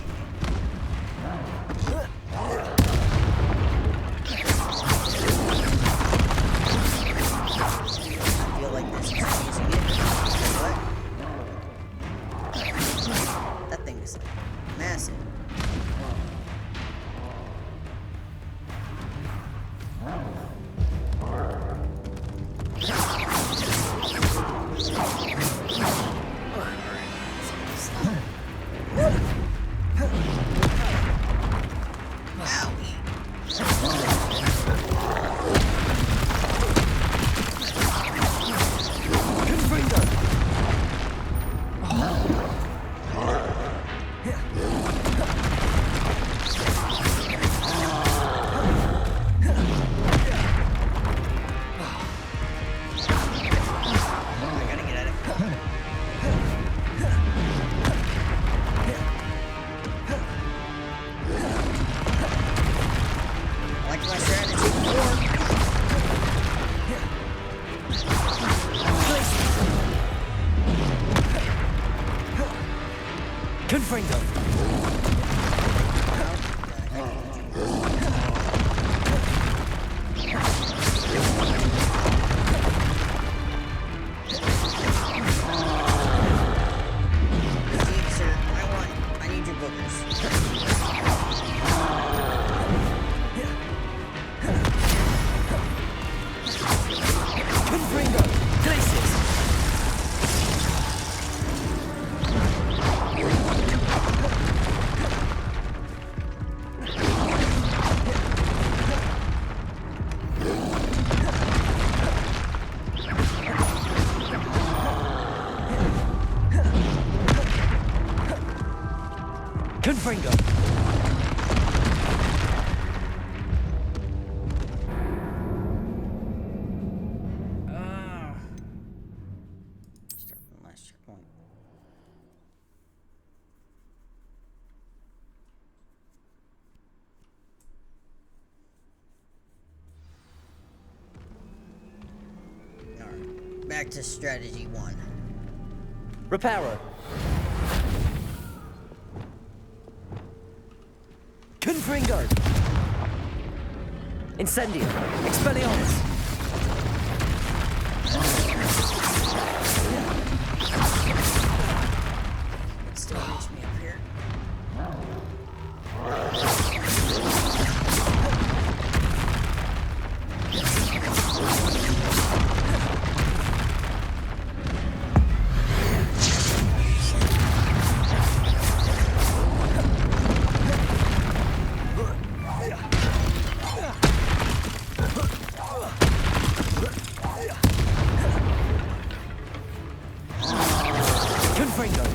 I feel like this is using it. What? That thing is like massive. Confringo. I need your boogers. Confringo. Glacius. Confringo. Start from the last checkpoint. Alright, back to strategy 1. Reparo. Confringo. Incendio. Expelliarmus. It still reach me up here. Confringo.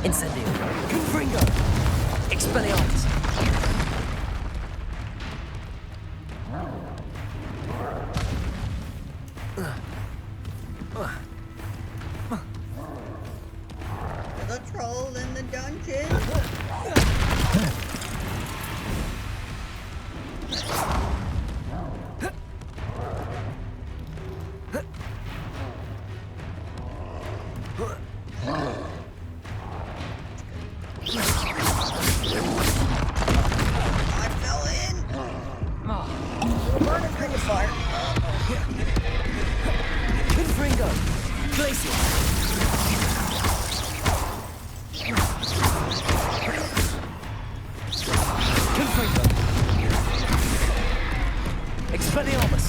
Incendio. Confringo. Expelliarmus. The troll in the dungeon. I fell in. Burn him, bring a fire. Confringo. Glacius. Confringo. Expelliarmus.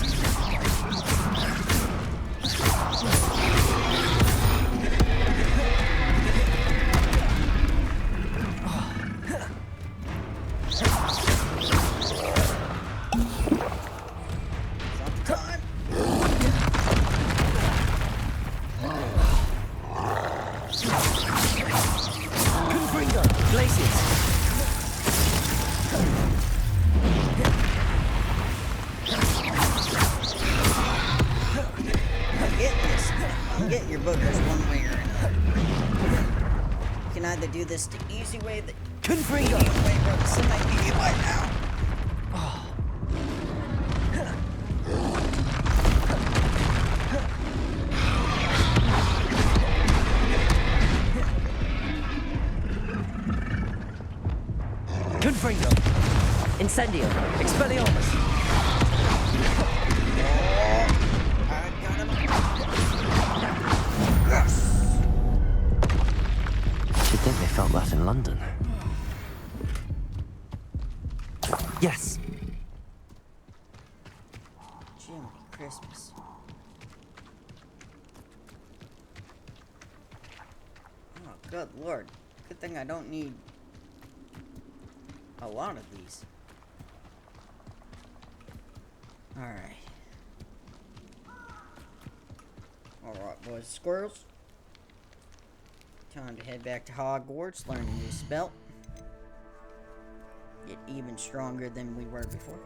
Time. your boogers one way or another. You can either do this the easy way, the medium way, or the semi-medium way now. Confringo! Incendio! Expelliarmus! I got him. Yes! You'd think they felt that in London. Yes! Jiminy Christmas. Oh, good lord. Good thing I don't need a lot of these. Alright. Alright, boys and squirrels. Time to head back to Hogwarts, learn a new spell. Get even stronger than we were before.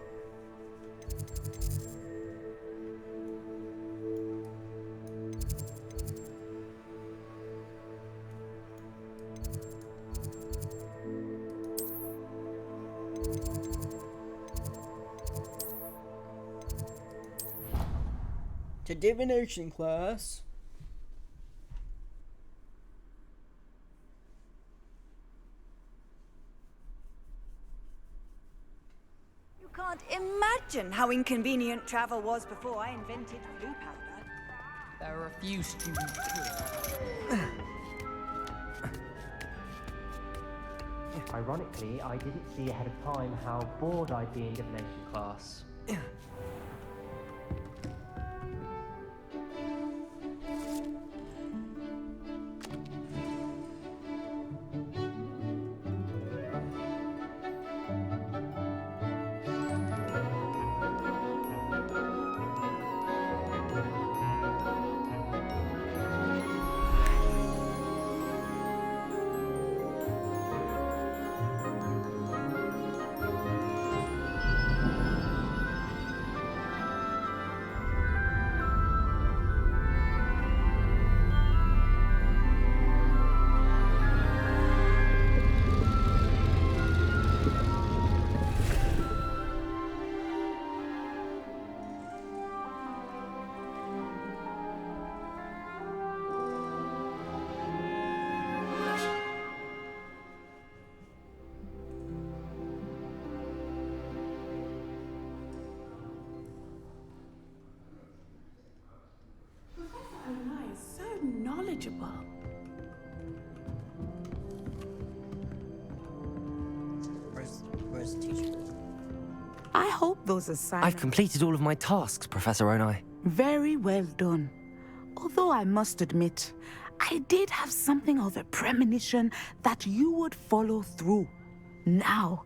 To divination class. You can't imagine how inconvenient travel was before I invented blue powder. There are a few students here. Ironically, I didn't see ahead of time how bored I'd be in divination class. Knowledgeable. Where's the teacher? I hope those assignments... I've completed all of my tasks, Professor Onai. Very well done. Although I must admit, I did have something of a premonition that you would follow through. Now,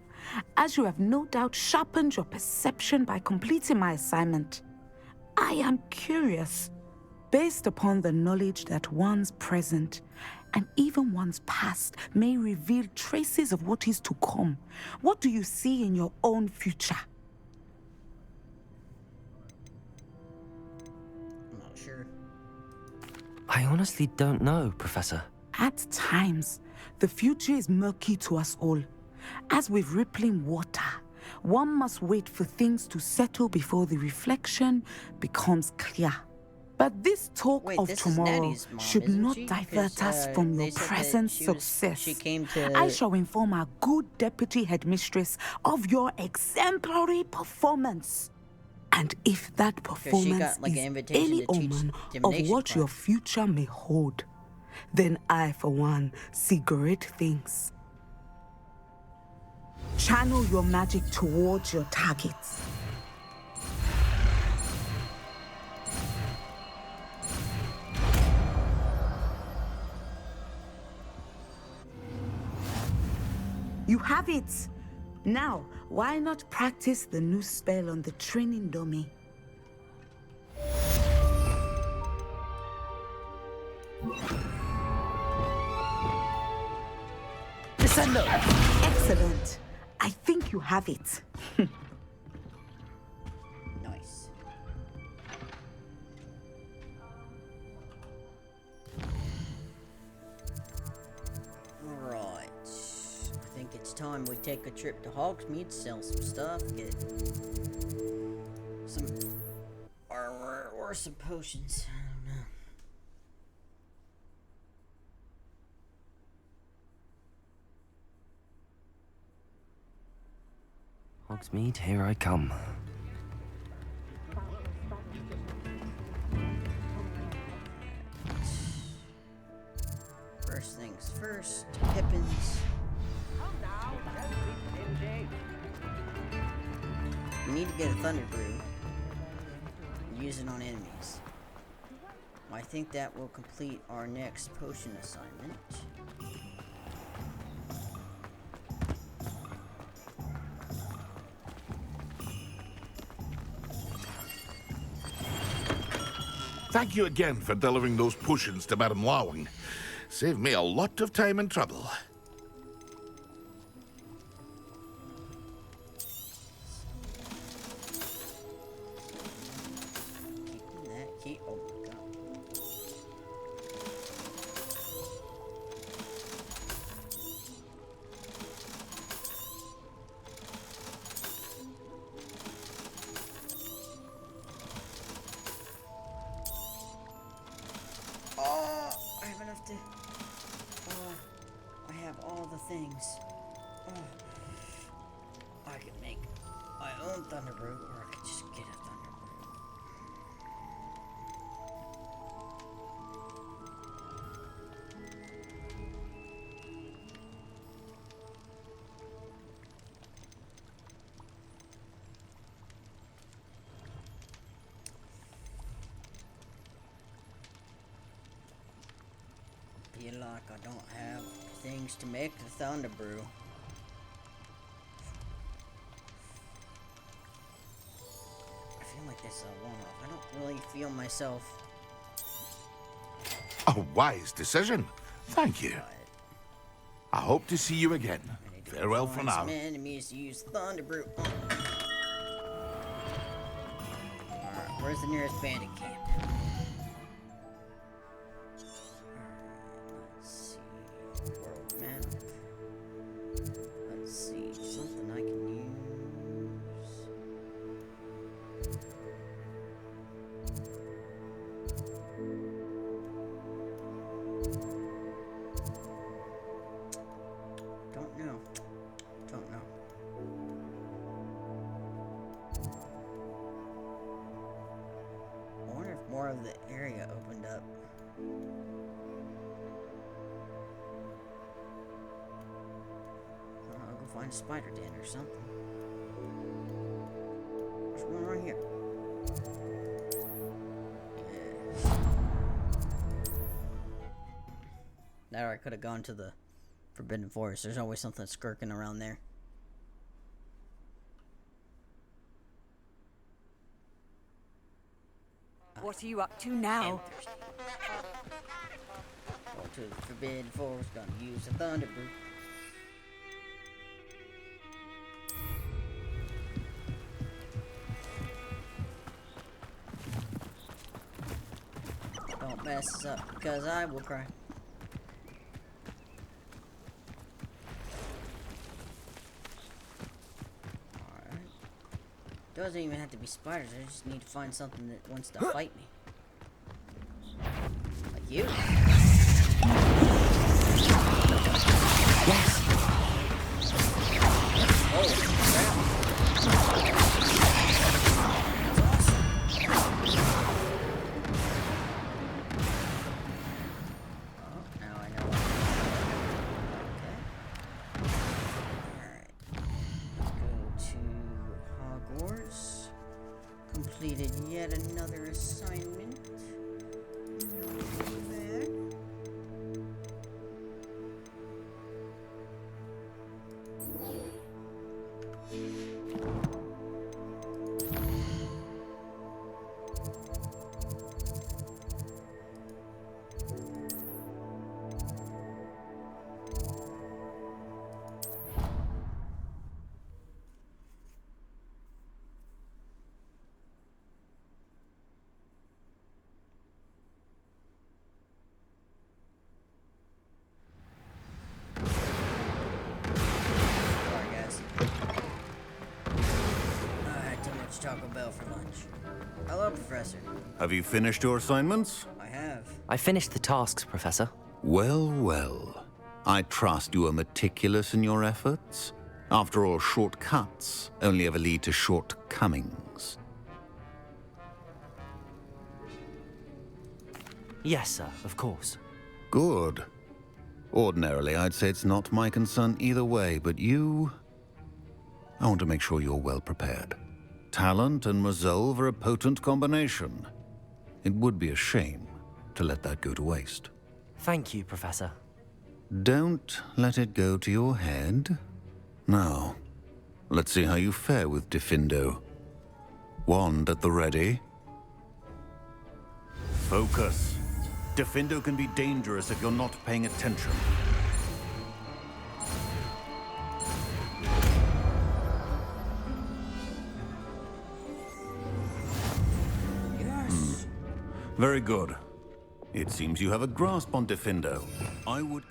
as you have no doubt sharpened your perception by completing my assignment, I am curious. Based upon the knowledge that one's present and even one's past may reveal traces of what is to come, what do you see in your own future? I'm not sure. I honestly don't know, Professor. At times, the future is murky to us all. As with rippling water, one must wait for things to settle before the reflection becomes clear. But this talk of tomorrow should not divert us from your present success. I shall inform our good deputy headmistress of your exemplary performance. And if that performance is any omen of what your future may hold, then I, for one, see great things. Channel your magic towards your targets. You have it! Now, why not practice the new spell on the training dummy? Descendo! Excellent. I think you have it. Nice. time we take a trip to Hogsmeade, sell some stuff, get some armor or some potions. I don't know. Hogsmeade, here I come. First things first, Pippins. We need to get a Thunder Brew and use it on enemies. I think that will complete our next potion assignment. Thank you again for delivering those potions to Madame Lawing. Saved me a lot of time and trouble. Keeping that key. Oh my god. Oh, I have enough to. I have all the things. I could make my own Thunder Brew, or I could just get a Thunder Brew. Feel like I don't have things to make the Thunder Brew. I feel like this is a one-off. I don't really feel myself. A wise decision. Thank you. I hope to see you again. Farewell for Find now. some enemies to use Thunder Brew on. Alright, where's the nearest bandit camp? Let's see. World map. Let's see. Something I can use. Don't know. Don't know. I wonder if more of the area opened up. I'll go find a spider den or something. There's one right here. Yes. Now I could have gone to the Forbidden Forest. There's always something skirking around there. What are you up to now? Go to the Forbidden Forest, gonna use the Thunder Brew. Don't mess this up, because I will cry. Alright. Doesn't even have to be spiders, I just need to find something that wants to fight me. Like you. Yes. Now I know. Okay. Alright. Go to Hogwarts. Completed yet another assignment. There. taco for lunch. Hello, Professor. Have you finished your assignments? I have. I finished the tasks, Professor. Well, well. I trust you are meticulous in your efforts. After all, shortcuts only ever lead to shortcomings. Yes, sir, of course. Good. Ordinarily, I'd say it's not my concern either way, but you... I want to make sure you're well prepared. Talent and resolve are a potent combination. It would be a shame to let that go to waste. Thank you, Professor. Don't let it go to your head. Now, let's see how you fare with Diffindo. Wand at the ready. Focus. Diffindo can be dangerous if you're not paying attention. Yes. Very good. It seems you have a grasp on Diffindo. I would...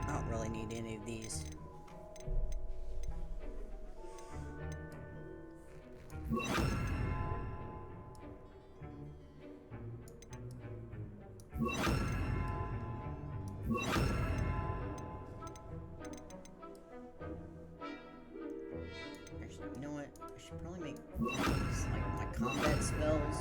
I don't really need any of these. Actually, you know what? I should probably make these, like, my combat spells.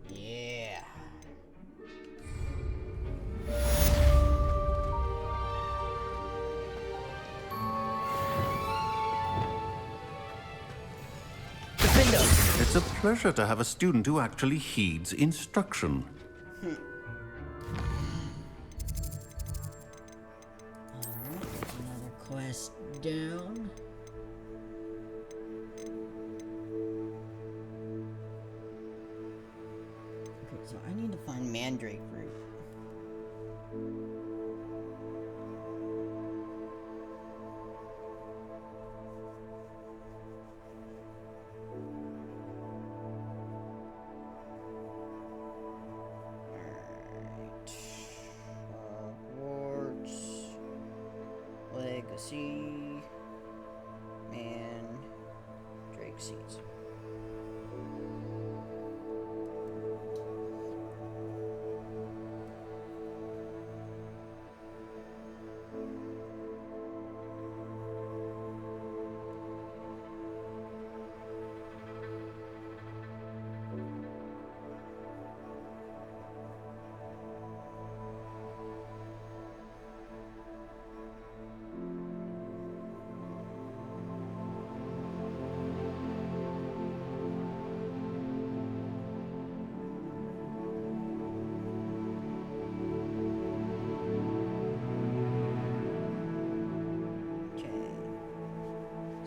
Yeah. It's a pleasure to have a student who actually heeds instruction. Alright, another quest down. Okay, so I need to find Mandrake Root. Hogwarts, Legacy, and Drake Seeds.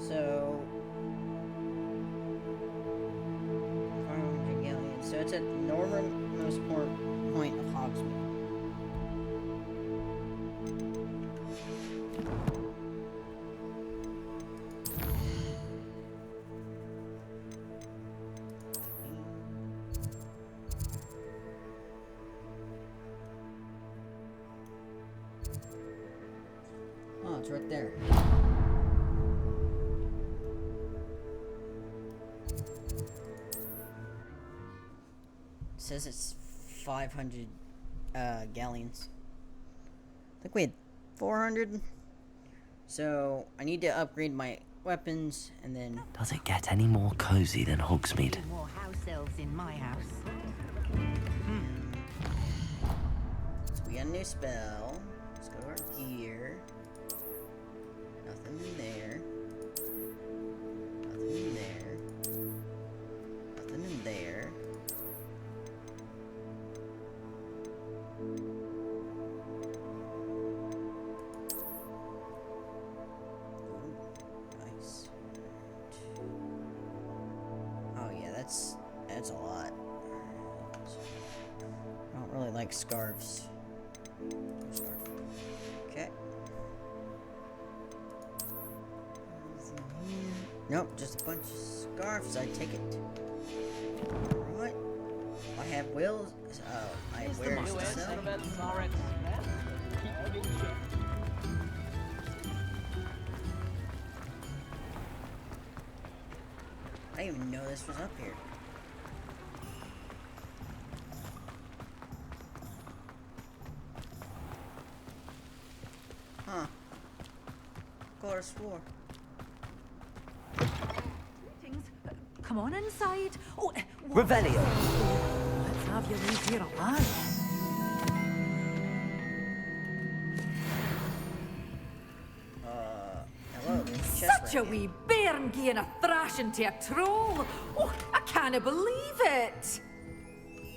So, 500 galleons. So it's at the northernmost point of Hogsmeade. Oh, it's right there. Says it's 500 galleons. I think we had 400. So I need to upgrade my weapons, and then... Does it get any more cozy than Hogsmeade? More house elves in my house. So we got a new spell. Let's go to our gear. Nothing in there. Nothing in there. Nothing in there. Nice. Oh yeah, that's a lot. I don't really like scarves. Scarf. Okay. Nope, just a bunch of scarves. I take it. Alright. I have wills. I have wares to sell. I didn't even know this was up here. Huh. Could have swore. Come on inside. Oh, Revelio. Let's have you leave here alive. Hello, there's a chest Such a right wee bairn gieing a thrashing to a troll. Oh, I can't believe it.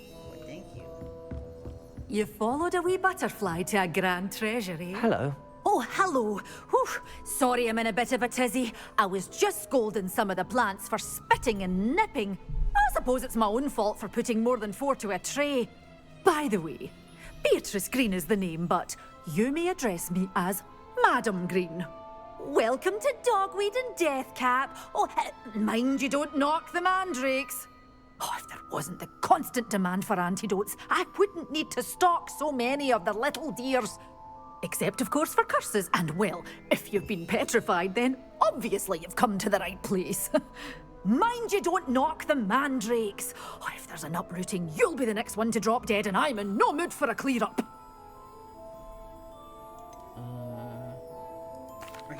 Well, thank you. You followed a wee butterfly to a grand treasury. Hello. Oh, hello. Whew. Sorry I'm in a bit of a tizzy. I was just scolding some of the plants for spitting and nipping. I suppose it's my own fault for putting more than 4 to a tray. By the way, Beatrice Green is the name, but you may address me as Madam Green. Welcome to Dogweed and Deathcap. Oh, mind you don't knock the mandrakes. Oh, if there wasn't the constant demand for antidotes, I wouldn't need to stock so many of the little dears. Except, of course, for curses. And, well, if you've been petrified, then obviously you've come to the right place. Mind you don't knock the mandrakes. Oh, if there's an uprooting, you'll be the next one to drop dead, and I'm in no mood for a clear-up.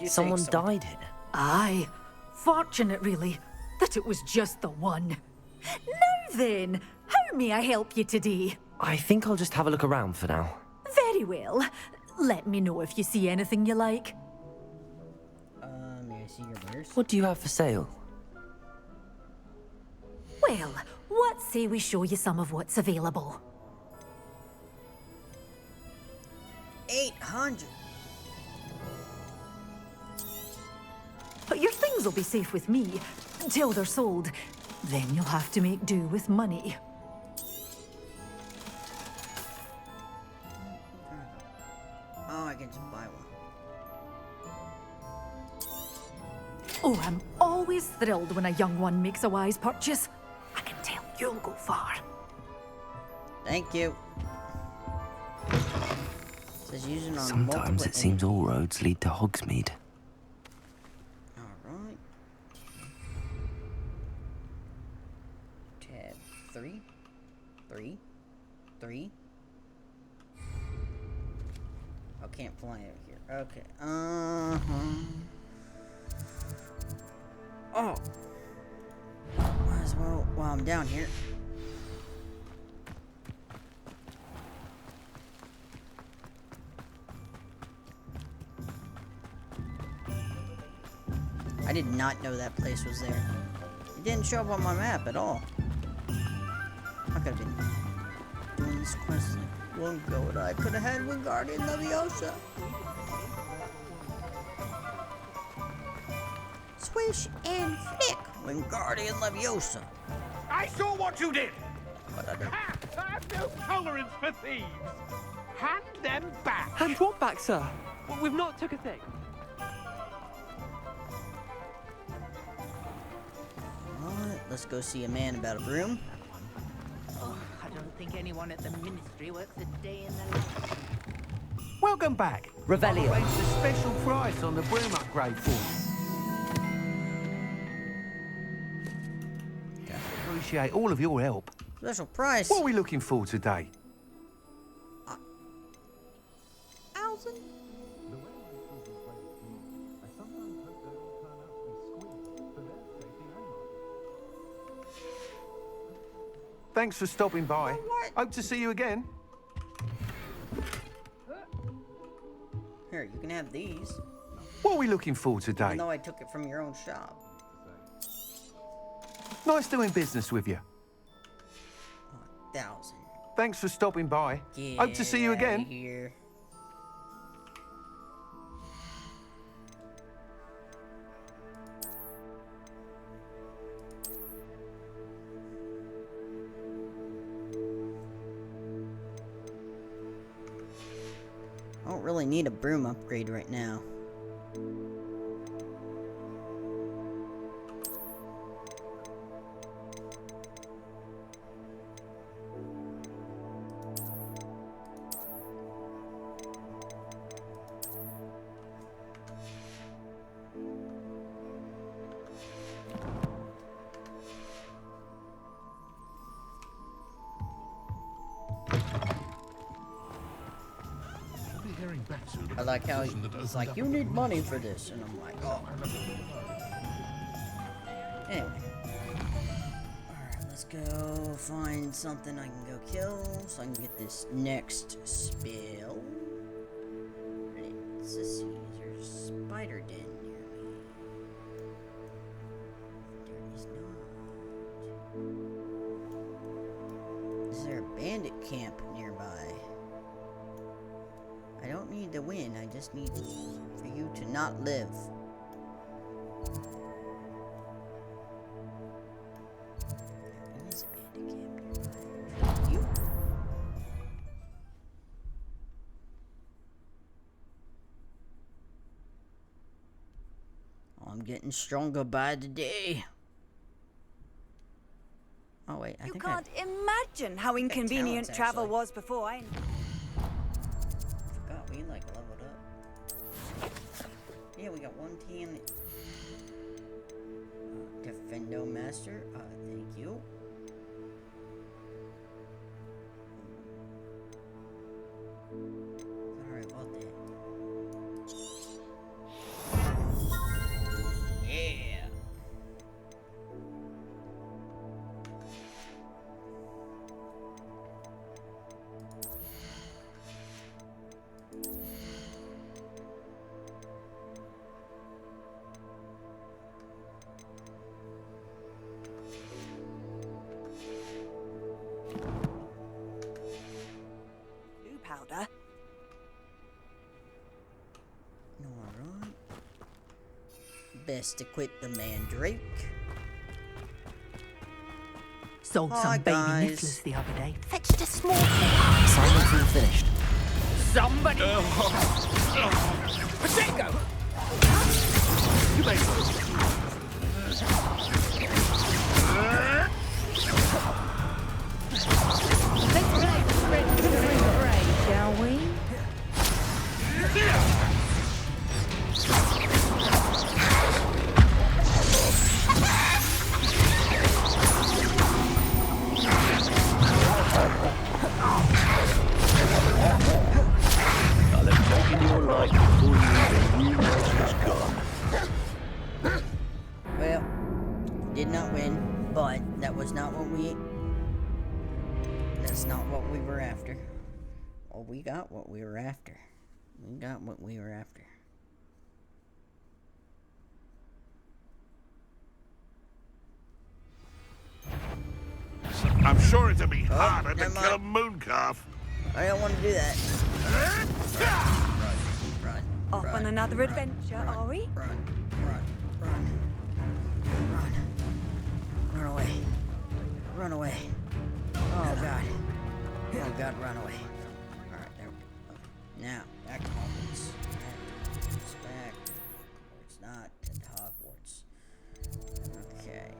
Someone died here? Aye. Fortunate, really, that it was just the one. Now then, how may I help you today? I think I'll just have a look around for now. Very well. Let me know if you see anything you like. May I see your wares? What do you have for sale? Well, what say we show you some of what's available? 800. But your things will be safe with me until they're sold. Then you'll have to make do with money. Oh, I can just buy one. Oh, I'm always thrilled when a young one makes a wise purchase. I can tell you'll go far. Thank you. Says using on Sometimes it seems all roads lead to Hogsmeade. Alright. Tab 3. 3. 3. Oh, can't fly over here. Okay. Oh. Might as well while I'm down here. I did not know that place was there. It didn't show up on my map at all. I could have been doing this quest long ago that I could have had with Guardian Leviosa. Swish and flick when Guardian Leviosa. I saw what you did! What I do? I have no tolerance for thieves! Hand them back! Hand what back, sir? We've not took a thing. Alright, let's go see a man about a broom. Oh, I don't think anyone at the ministry works a day in the life. Welcome back. Revelio. I've arranged a special price on the broom upgrade for you. Appreciate all of your help. Special price. What are we looking for today? 1,000? Thanks for stopping by. Hope to see you again. Here, you can have these. What are we looking for today? Even though I took it from your own shop. Nice doing business with you. 1,000. Thanks for stopping by. Hope to see you Get outta again. here. I don't really need a broom upgrade right now. I like how he's like, you need money for this, and I'm like, oh. Anyway. Alright, let's go find something I can go kill, so I can get this next spell. Let's see, there's a spider den near me. There is not. Is there a bandit camp nearby? I don't need to win, I just need for you to not live. There is a bandit camp nearby. You. Oh, I'm getting stronger by the day. Oh wait, I You think can't imagine how inconvenient talents, travel actually. was before I... forgot we like leveled up. Yeah, we got 1 talent. Defendo Master, thank you. Sorry about that. Yeah. Blue powder. Alright. Best equip the Mandrake. Sold Hi, some baby guys. nifflers the other day. Fetched a small Assignment room finished. Somebody! Potato! You may Let's play French Parade, shall we? I'll have taken your life before you even realize it's gone. Well, did not win, but that was not what we... That's not what we were after. Well, we got what we were after. We got what we were after. I'm sure it'll be harder to never kill a mind. moon calf. I don't want to do that. Run. Off on another adventure, are we? Run away. Run away. Oh, God. Oh, God, run away. Alright, there we go. Okay. Now, back to Hogwarts. Back. Or it's not to Hogwarts. Okay.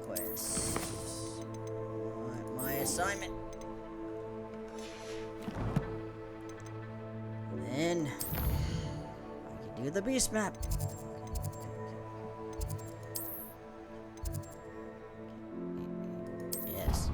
Quest. My assignment. Then I can do the beast map. Yes.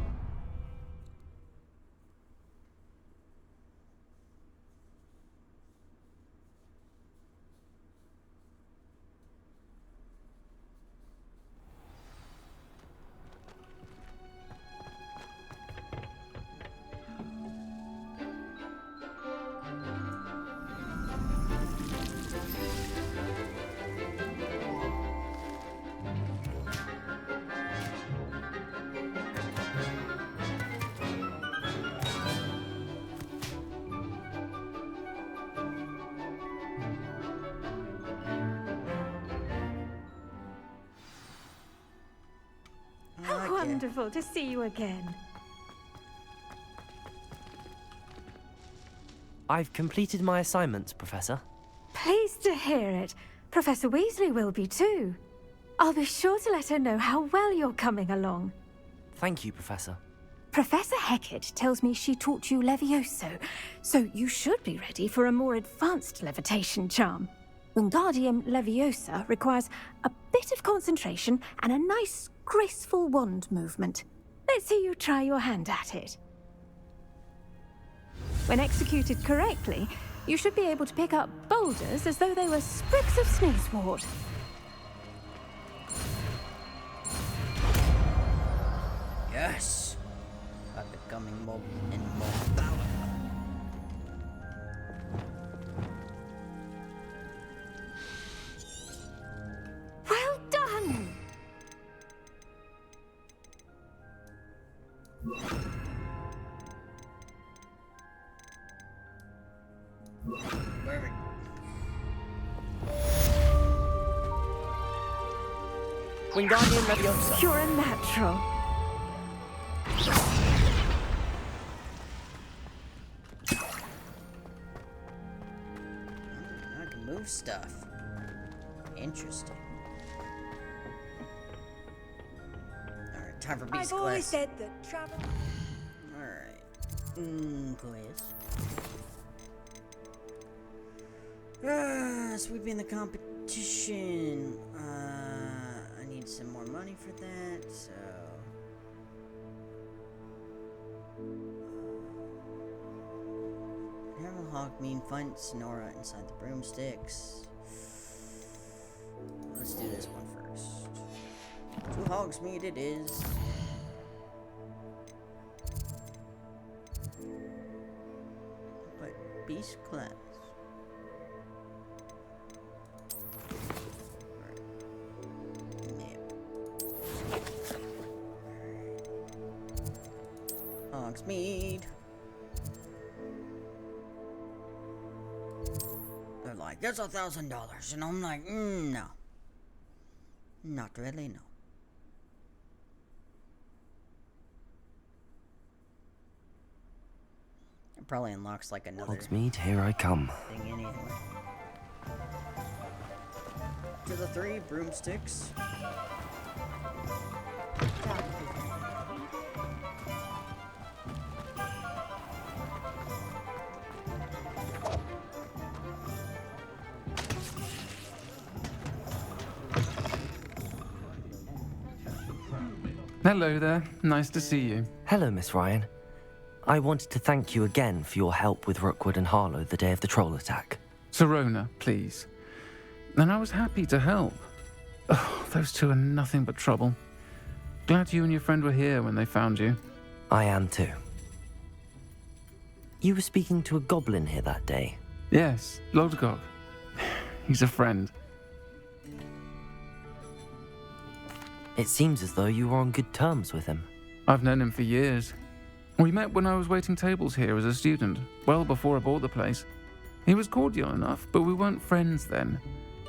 wonderful to see you again. I've completed my assignments, Professor. Pleased to hear it. Professor Weasley will be too. I'll be sure to let her know how well you're coming along. Thank you, Professor. Professor Hecat tells me she taught you Levioso, so you should be ready for a more advanced levitation charm. Wingardium Leviosa requires a bit of concentration and a nice, graceful wand movement. Let's see you try your hand at it. When executed correctly, you should be able to pick up boulders as though they were sprigs of sneezewort. Yes! I'm becoming more and more powerful. Well done! Perfect. Wingardium Leviosa. You're a natural. I can move stuff. Interesting. Alright, time for beast I've always quest. said that travel. Alright. Quest. Sweeping the competition. I need some more money for that, so. Harold Hogmead, find Sonora inside the broomsticks. Let's do this one first. To Hogsmeade it is. But beast class. Hogsmeade. They're like, that's $1,000, and I'm like, no. Not really, no. It probably unlocks like another Hogsmeade, here I come. thing anyway. To the 3 broomsticks. Hello there. Nice to see you. Hello, Miss Ryan. I wanted to thank you again for your help with Rookwood and Harlow the day of the troll attack. Serona, please. And I was happy to help. Oh, those two are nothing but trouble. Glad you and your friend were here when they found you. I am too. You were speaking to a goblin here that day. Yes, Lodgok. He's a friend. It seems as though you were on good terms with him. I've known him for years. We met when I was waiting tables here as a student, well before I bought the place. He was cordial enough, but we weren't friends then.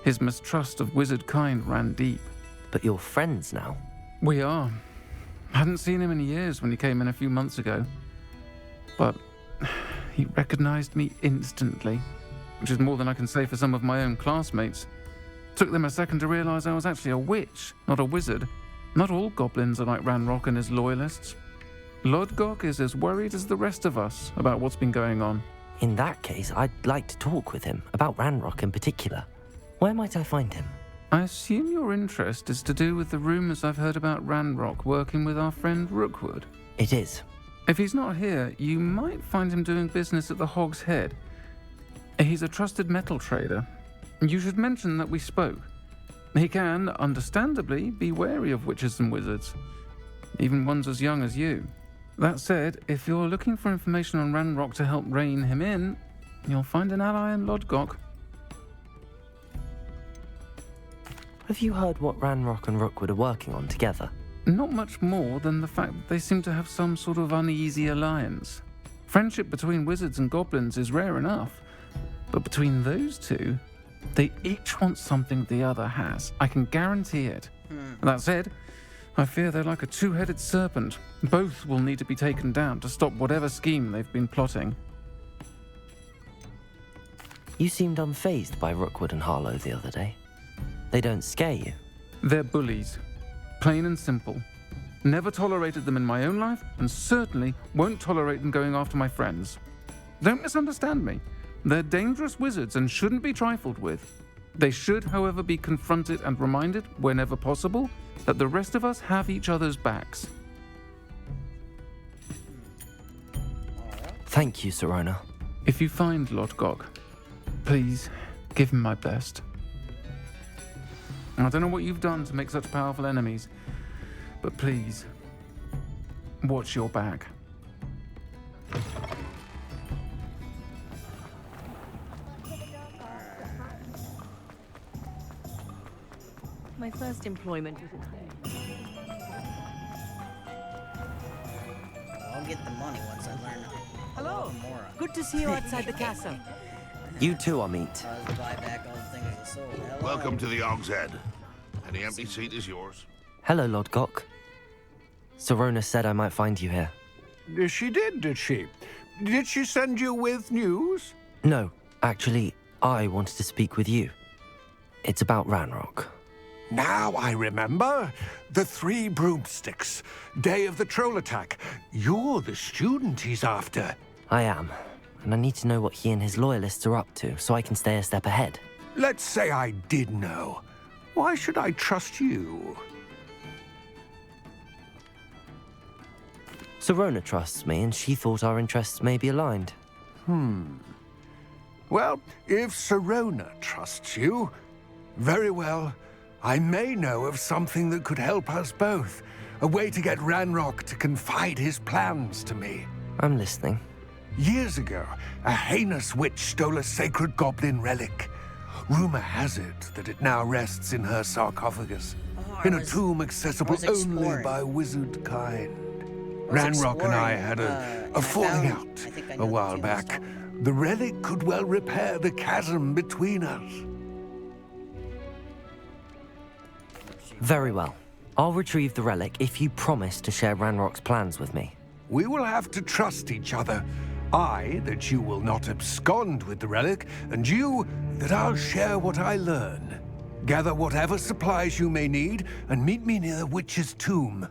His mistrust of wizard kind ran deep. But you're friends now? We are. Hadn't seen him in years when he came in a few months ago. But he recognized me instantly, which is more than I can say for some of my own classmates. Took them a second to realize I was actually a witch, not a wizard. Not all goblins are like Ranrock and his loyalists. Lodgok is as worried as the rest of us about what's been going on. In that case, I'd like to talk with him, about Ranrock in particular. Where might I find him? I assume your interest is to do with the rumors I've heard about Ranrock working with our friend Rookwood. It is. If he's not here, you might find him doing business at the Hog's Head. He's a trusted metal trader. You should mention that we spoke. He can, understandably, be wary of witches and wizards, even ones as young as you. That said, if you're looking for information on Ranrock to help rein him in, you'll find an ally in Lodgok. Have you heard what Ranrock and Rookwood are working on together? Not much more than the fact that they seem to have some sort of uneasy alliance. Friendship between wizards and goblins is rare enough, but between those two, they each want something the other has. I can guarantee it. That said, I fear they're like a two-headed serpent. Both will need to be taken down to stop whatever scheme they've been plotting. You seemed unfazed by Rookwood and Harlow the other day. They don't scare you. They're bullies. Plain and simple. Never tolerated them in my own life, and certainly won't tolerate them going after my friends. Don't misunderstand me. They're dangerous wizards and shouldn't be trifled with. They should, however, be confronted and reminded, whenever possible, that the rest of us have each other's backs. Thank you, Serona. If you find Lord Gog, please give him my best. I don't know what you've done to make such powerful enemies, but please, watch your back. My first employment was at I'll get the money once I learn Hello. more. Good to see you outside the castle. You too, Amit. I was to buy back all the things I sold. Hello. Welcome to the Og's Head. Any empty seat is yours. Hello, Lord Gok. Serona said I might find you here. She did she? Did she send you with news? No, actually, I wanted to speak with you. It's about Ranrock. Now I remember. The 3 broomsticks. Day of the troll attack. You're the student he's after. I am, and I need to know what he and his loyalists are up to so I can stay a step ahead. Let's say I did know. Why should I trust you? Serona trusts me, and she thought our interests may be aligned. Well, if Serona trusts you, very well. I may know of something that could help us both. A way to get Ranrock to confide his plans to me. I'm listening. Years ago, a heinous witch stole a sacred goblin relic. Rumor has it that it now rests in her sarcophagus, in a tomb accessible only by wizard kind. Ranrock and I had a falling out a while back. The relic could well repair the chasm between us. Very well. I'll retrieve the relic if you promise to share Ranrock's plans with me. We will have to trust each other. I, that you will not abscond with the relic, and you, that I'll share what I learn. Gather whatever supplies you may need, and meet me near the witch's tomb.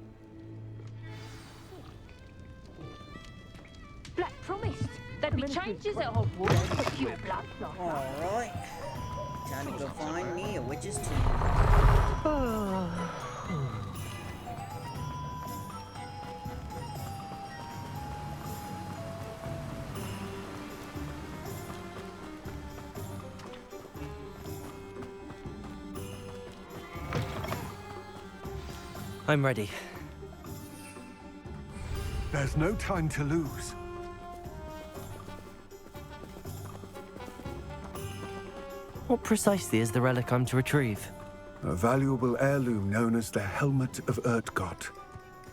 Black promised there'd be changes at Hogwarts for pure blood. Alright. Time to go find me a witch's tomb. I'm ready. There's no time to lose. What precisely is the relic I'm to retrieve? A valuable heirloom known as the Helmet of Urtgott.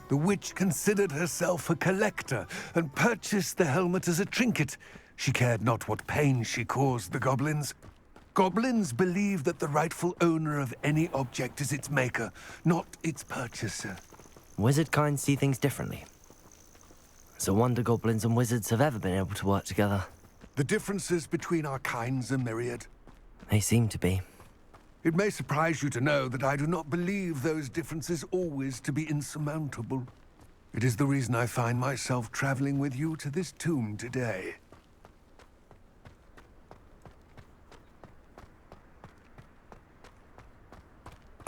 The witch considered herself a collector and purchased the helmet as a trinket. She cared not what pain she caused the goblins. Goblins believe that the rightful owner of any object is its maker, not its purchaser. Wizard kind see things differently. It's a wonder goblins and wizards have ever been able to work together. The differences between our kinds are myriad. They seem to be. It may surprise you to know that I do not believe those differences always to be insurmountable. It is the reason I find myself traveling with you to this tomb today.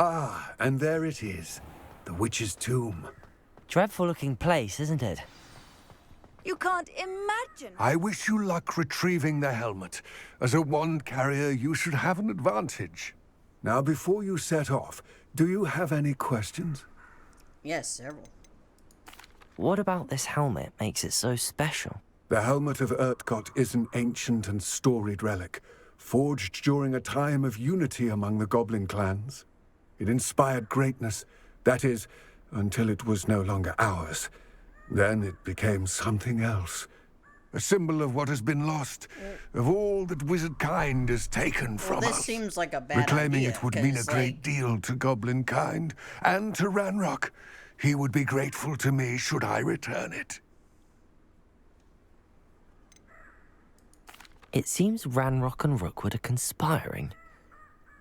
Ah, and there it is. The witch's tomb. Dreadful looking place, isn't it? You can't imagine. I wish you luck retrieving the helmet. As a wand carrier, you should have an advantage. Now, before you set off, do you have any questions? Yes, several. What about this helmet makes it so special? The Helmet of Urtgott is an ancient and storied relic, forged during a time of unity among the goblin clans. It inspired greatness, that is, until it was no longer ours. Then it became something else. a symbol of what has been lost, of all that wizard kind has taken from this us. seems like a bad Reclaiming idea, it would mean a 'cause, great deal to goblin kind, and to Ranrock. He would be grateful to me should I return it. It seems Ranrock and Rookwood are conspiring.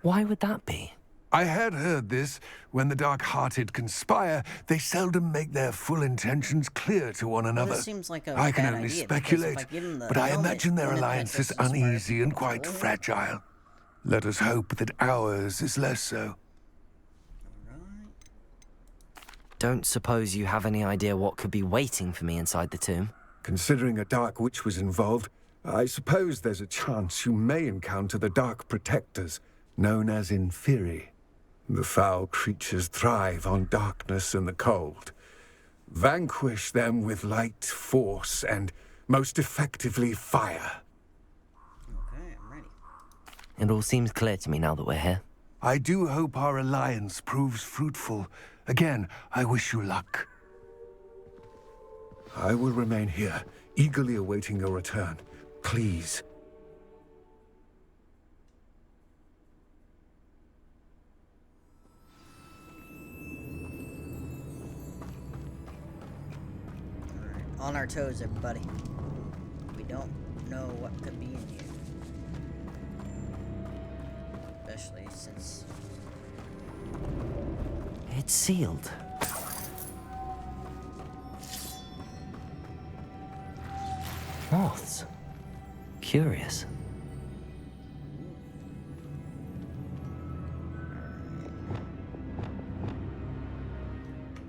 Why would that be? I had heard this. When the dark-hearted conspire, they seldom make their full intentions clear to one another. this seems like a I can bad only idea, because if speculate, I give them the but I helmet, imagine their then the alliance is princess inspires uneasy and quite control. fragile. Let us hope that ours is less so. Don't suppose you have any idea what could be waiting for me inside the tomb? Considering a Dark Witch was involved, I suppose there's a chance you may encounter the Dark Protectors, known as Inferi. The foul creatures thrive on darkness and the cold. Vanquish them with light, force, and most effectively fire. Okay, I'm ready. It all seems clear to me now that we're here. I do hope our alliance proves fruitful. Again, I wish you luck. I will remain here, eagerly awaiting your return. Please. On our toes, everybody. We don't know what could be in here. Especially since... It's sealed. Moths. Curious.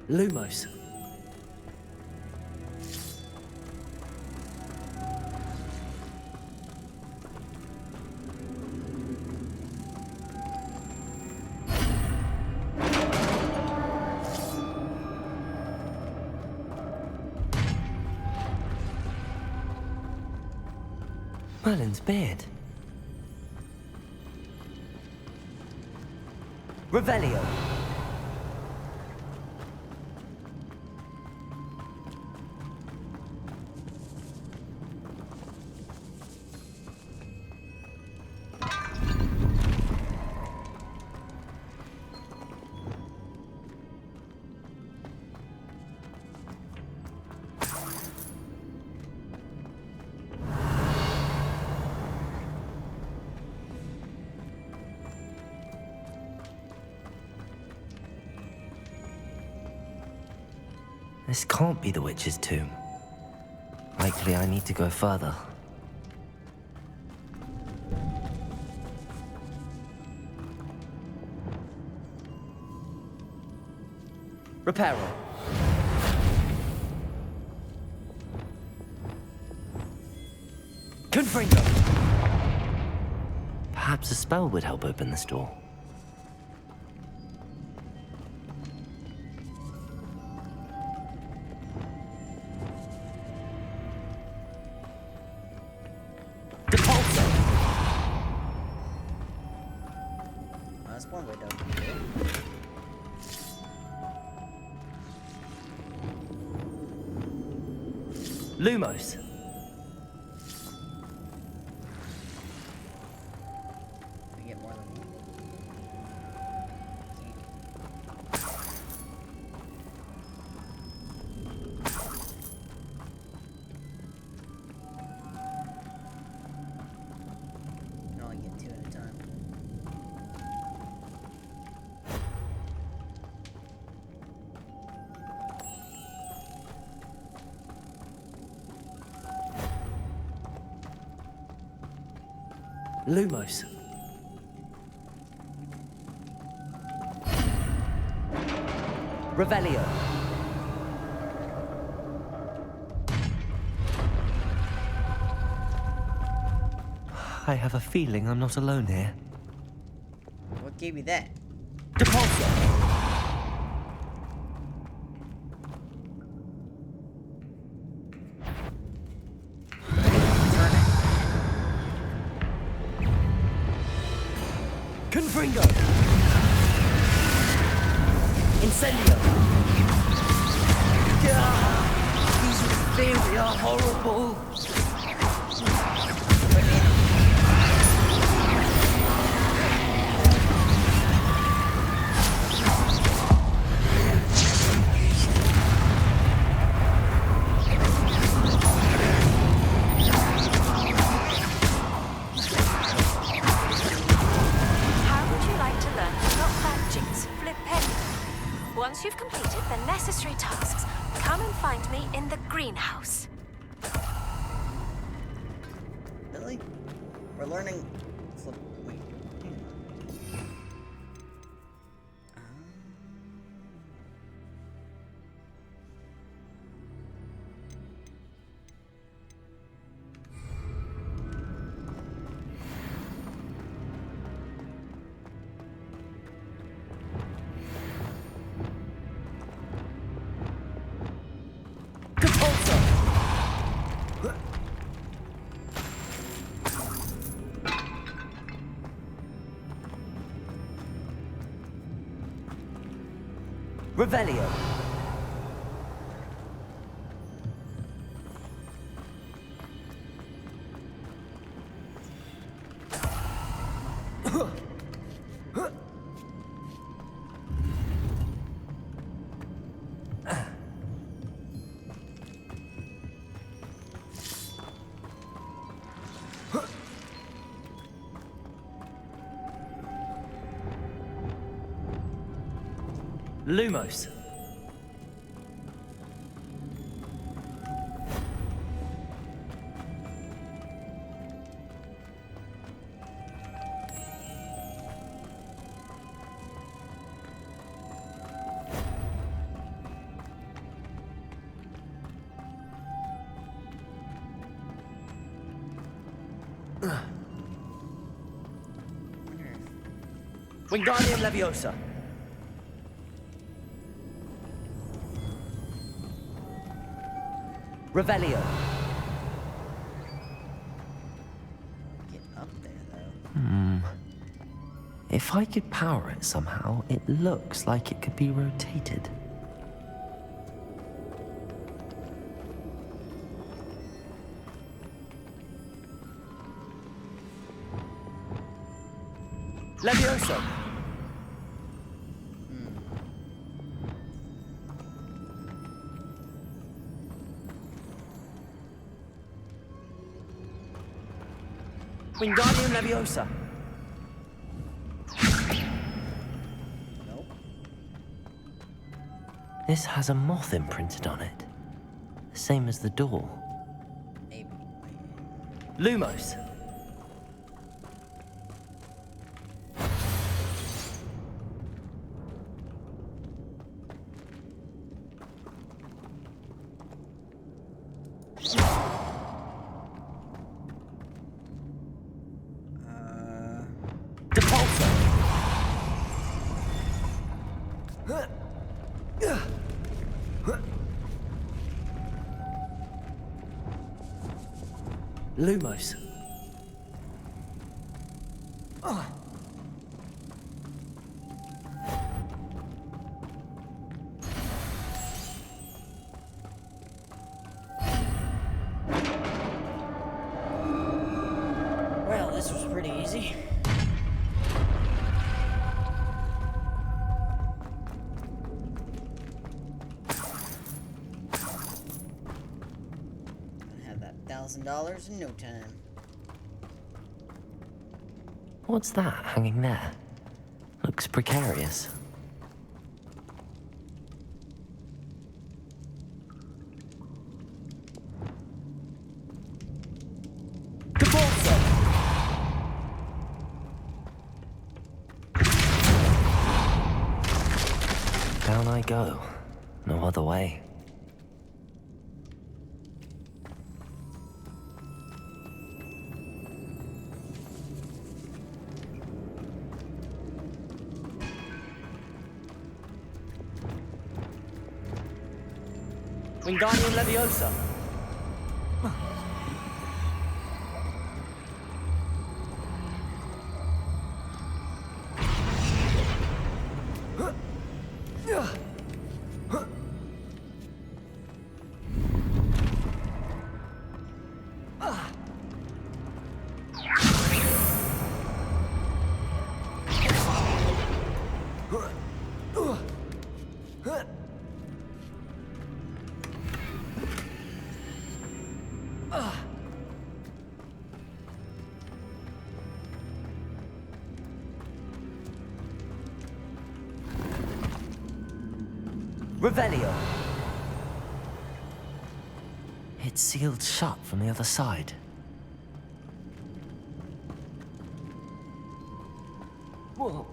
Lumos. Merlin's beard. Revelio. This can't be the witch's tomb. Likely I need to go further. Reparo. Confringo. Perhaps a spell would help open this door. That's one way to do it. Lumos. We get more than one. You can only get two at a time. Lumos. Revelio. I have a feeling I'm not alone here. What gave you that? Depulso. Confringo. Incendio. These are horrible. We're learning. Wait. Revelio. Lumos. Wingardium Leviosa. Revelio. Get up there, though. If I could power it somehow, it looks like it could be rotated. Leviosa. Wingardium Leviosa. Nope. This has a moth imprinted on it. The same as the door. Maybe. Lumos. Lumos. Well, this was pretty easy. $1,000 in no time. What's that hanging there? Looks precarious. Down I go. No other way. Wingardium Leviosa. Revelio. It's sealed shut from the other side. Oh!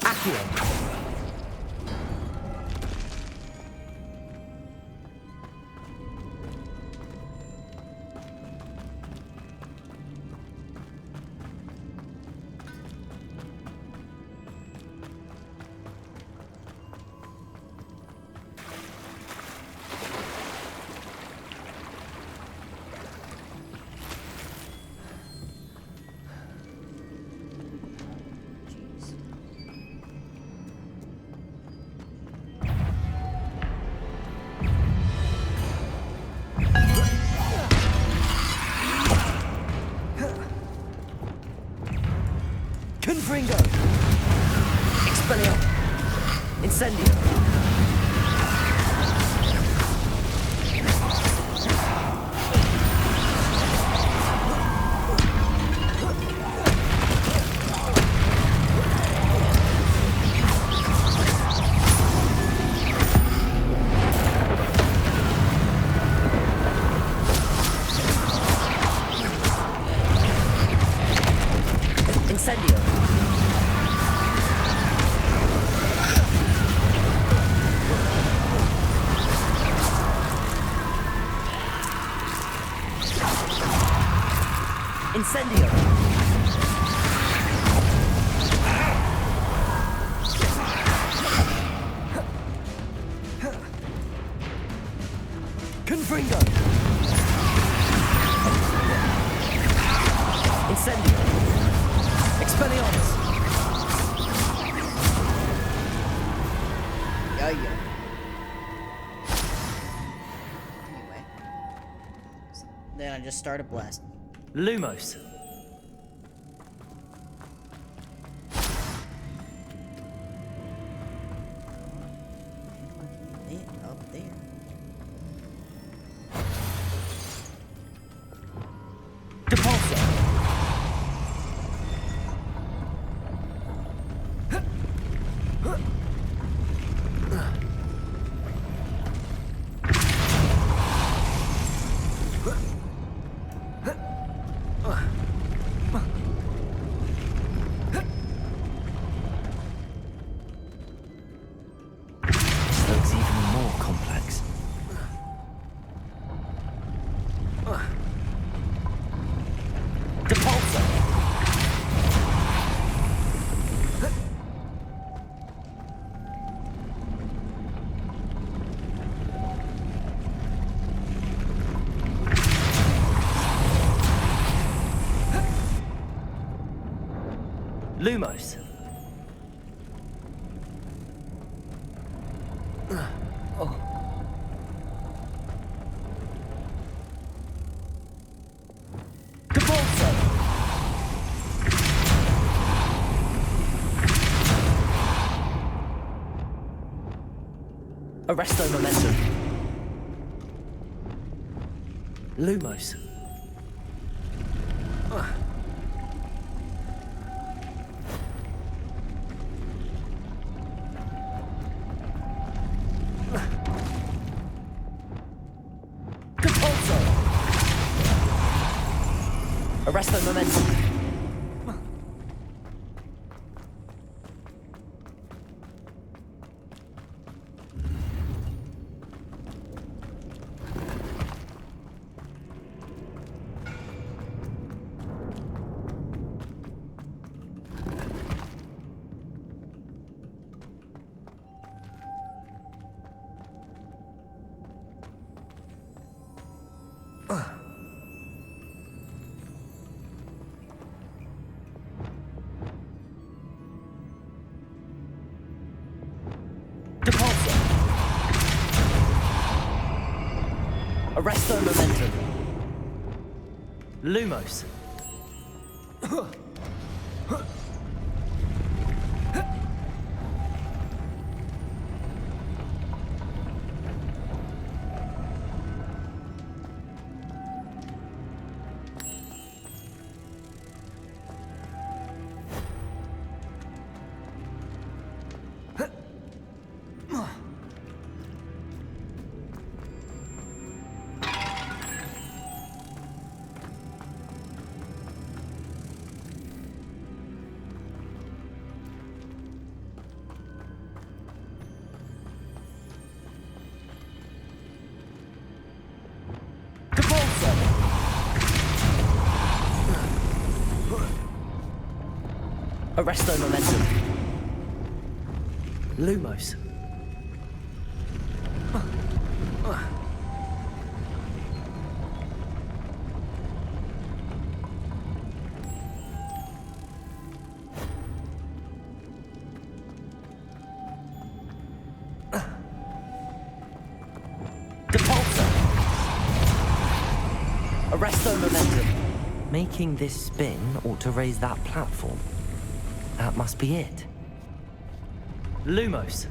Accio. Confringo! Expelliarmus! Incendio! Incendio! Incendio! Confringo! Incendio! Expelliarmus! Yeah. Anyway. Then I just started blasting. Lumos. Up there. Depulso. Looks even more complex. Depulso. Lumos. Depulso. Arresto momentum. Lumos. Depulso. Arresto momentum. Depulso. Arresto momentum. Lumos. Arresto momentum. Lumos. Arresto momentum. Making this spin ought to raise that platform. That must be it. Lumos.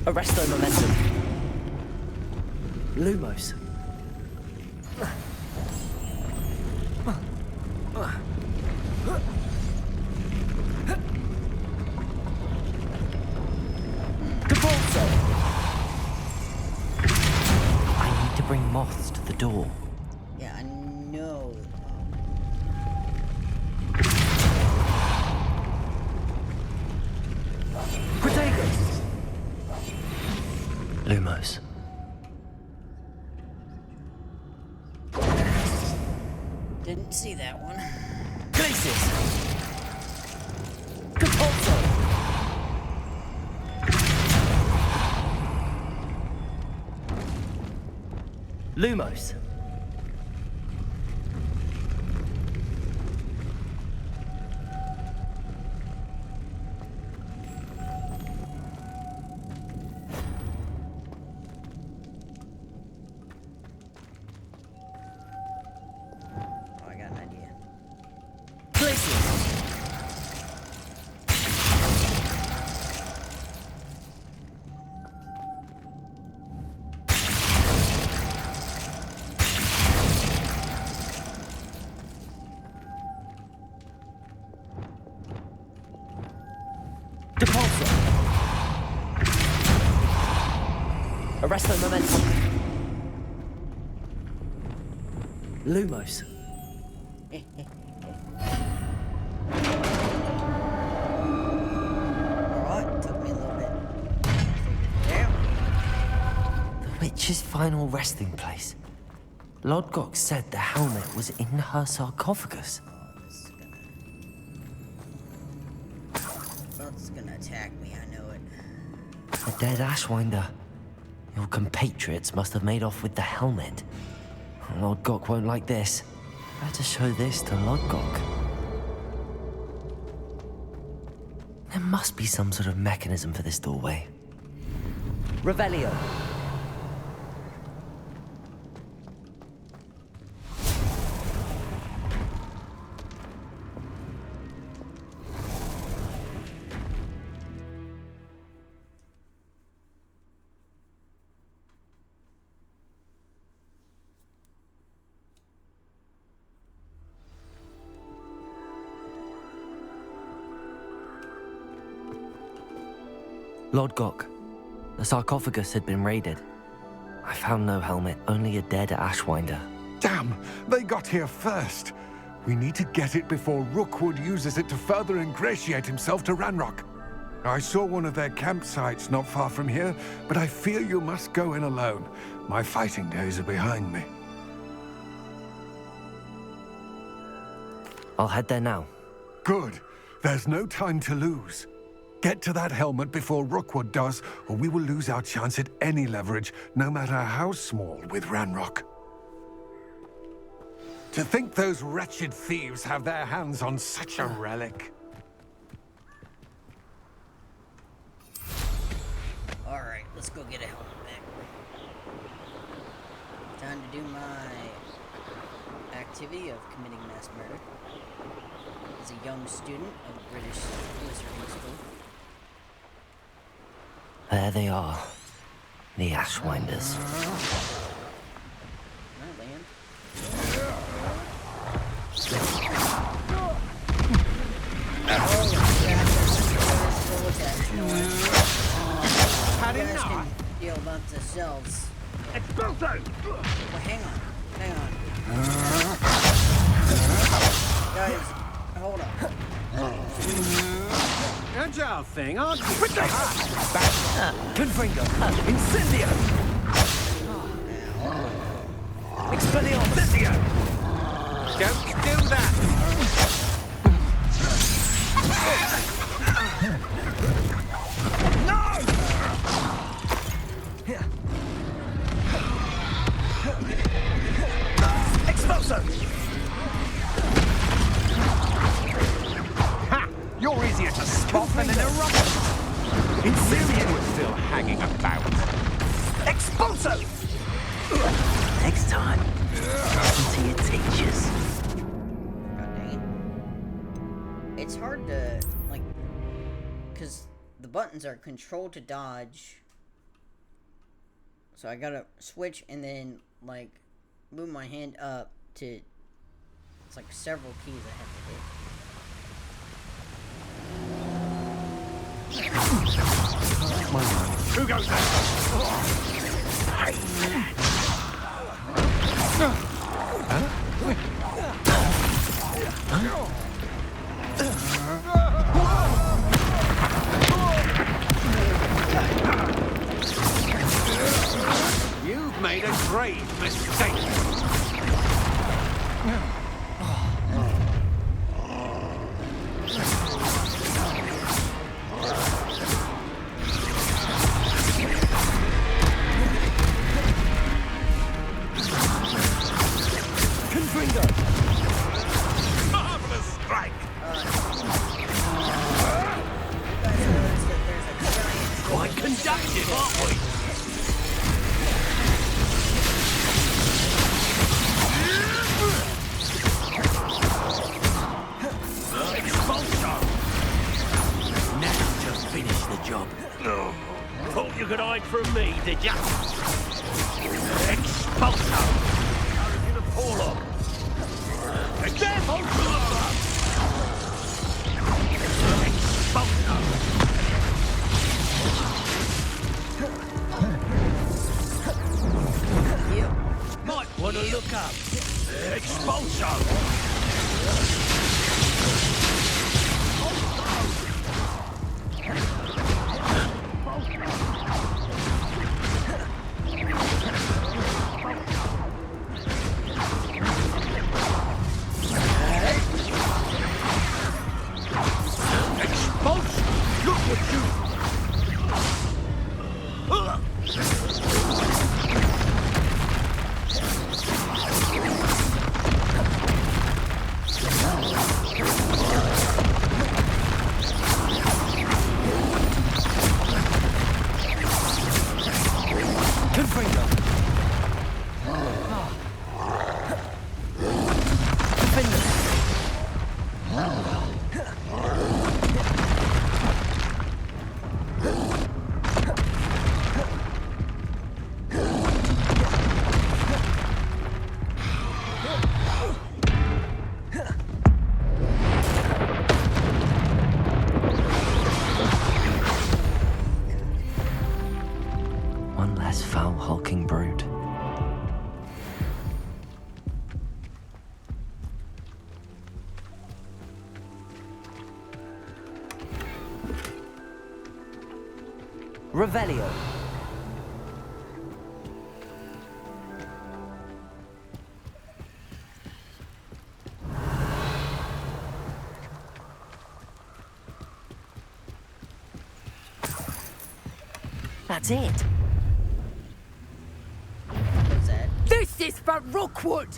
Arresto momentum. Lumos. I need to bring moths to the door. Yeah, I know. Lumos. Didn't see that one. Glacius. Compulso. Lumos. Arresto momentum. Lumos. Alright, took me a little bit. The witch's final resting place. Lodgok said the helmet was in her sarcophagus. It's gonna attack me, I know it. A dead Ashwinder. Your compatriots must have made off with the helmet. Lodgok won't like this. Better show this to Lodgok. There must be some sort of mechanism for this doorway. Revelio. Lodgok, the sarcophagus had been raided. I found no helmet, only a dead Ashwinder. Damn, they got here first. We need to get it before Rookwood uses it to further ingratiate himself to Ranrock. I saw one of their campsites not far from here, but I fear you must go in alone. My fighting days are behind me. I'll head there now. Good. There's no time to lose. Get to that helmet before Rookwood does, or we will lose our chance at any leverage, no matter how small, with Ranrock. To think those wretched thieves have their hands on such a relic. Alright, let's go get a helmet back. Time to do my activity of committing mass murder. As a young student of British Wizarding School. There they are. The Ashwinders. How do you guys can deal about themselves. Expulso! Well, hang on. Guys, hold up. Agile thing, aren't you? Confringo. Incendio. Expelliarmus. Incendio. Don't do that. Expulso. Ha! You're easier to spot than an eruption. Incendio was still hanging about. Expulso. Next time, listen to your teachers. God dang it. It's hard to, like, because the buttons are control to dodge. So I gotta switch and then, like, move my hand up to, it's like several keys I have to hit. Who goes there? You've made a grave mistake. Marvelous strike. Quite conductive, aren't we? Now just finish the job. No. Thought you could hide from me, did ya? Expulso! Courage in the forelock. Careful! Expulso! Might want to look up. Expulso! Look what you... One less foul hulking brute. Revelio. That's it. What's that? This is for Rookwood!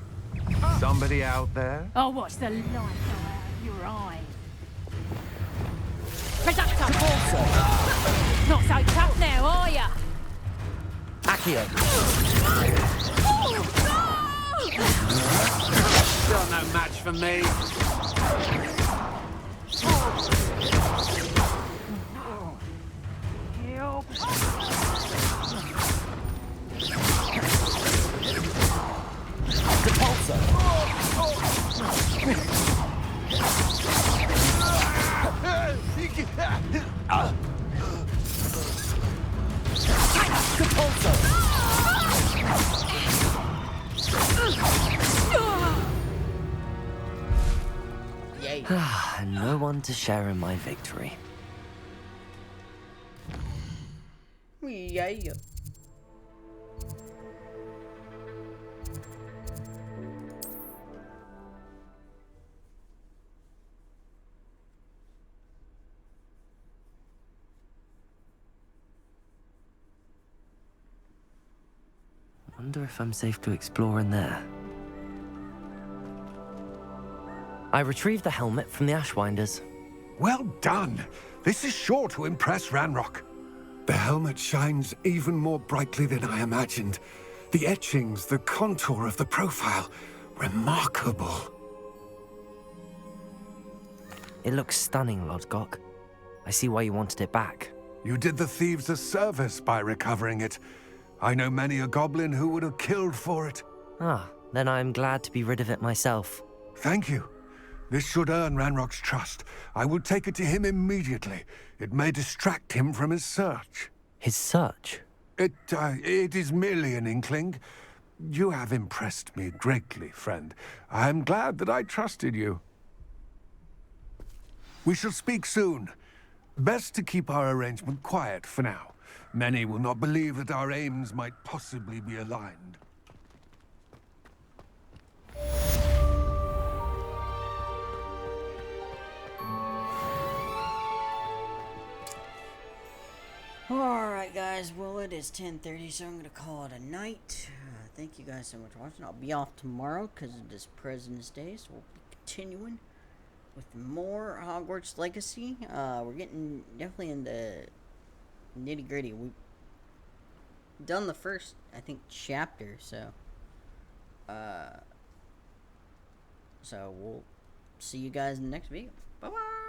Somebody out there? I'll watch the light go out of your eye. Reductor! Not so tough now, are ya? Accio. Still no match for me. And no one to share in my victory. Yeah. Wonder if I'm safe to explore in there. I retrieved the helmet from the Ashwinders. Well done. This is sure to impress Ranrock. The helmet shines even more brightly than I imagined. The etchings, the contour of the profile, remarkable. It looks stunning, Lodgok. I see why you wanted it back. You did the thieves a service by recovering it. I know many a goblin who would have killed for it. Ah, then I'm glad to be rid of it myself. Thank you. This should earn Ranrock's trust. I will take it to him immediately. It may distract him from his search. His search? It is merely an inkling. You have impressed me greatly, friend. I am glad that I trusted you. We shall speak soon. Best to keep our arrangement quiet for now. Many will not believe that our aims might possibly be aligned. Alright guys, well it is 10:30, so I'm going to call it a night. Thank you guys so much for watching. I'll be off tomorrow because it is President's Day, so we'll be continuing with more Hogwarts Legacy. We're getting definitely into nitty gritty. We've done the first, I think, chapter, so we'll see you guys in the next video. Bye bye.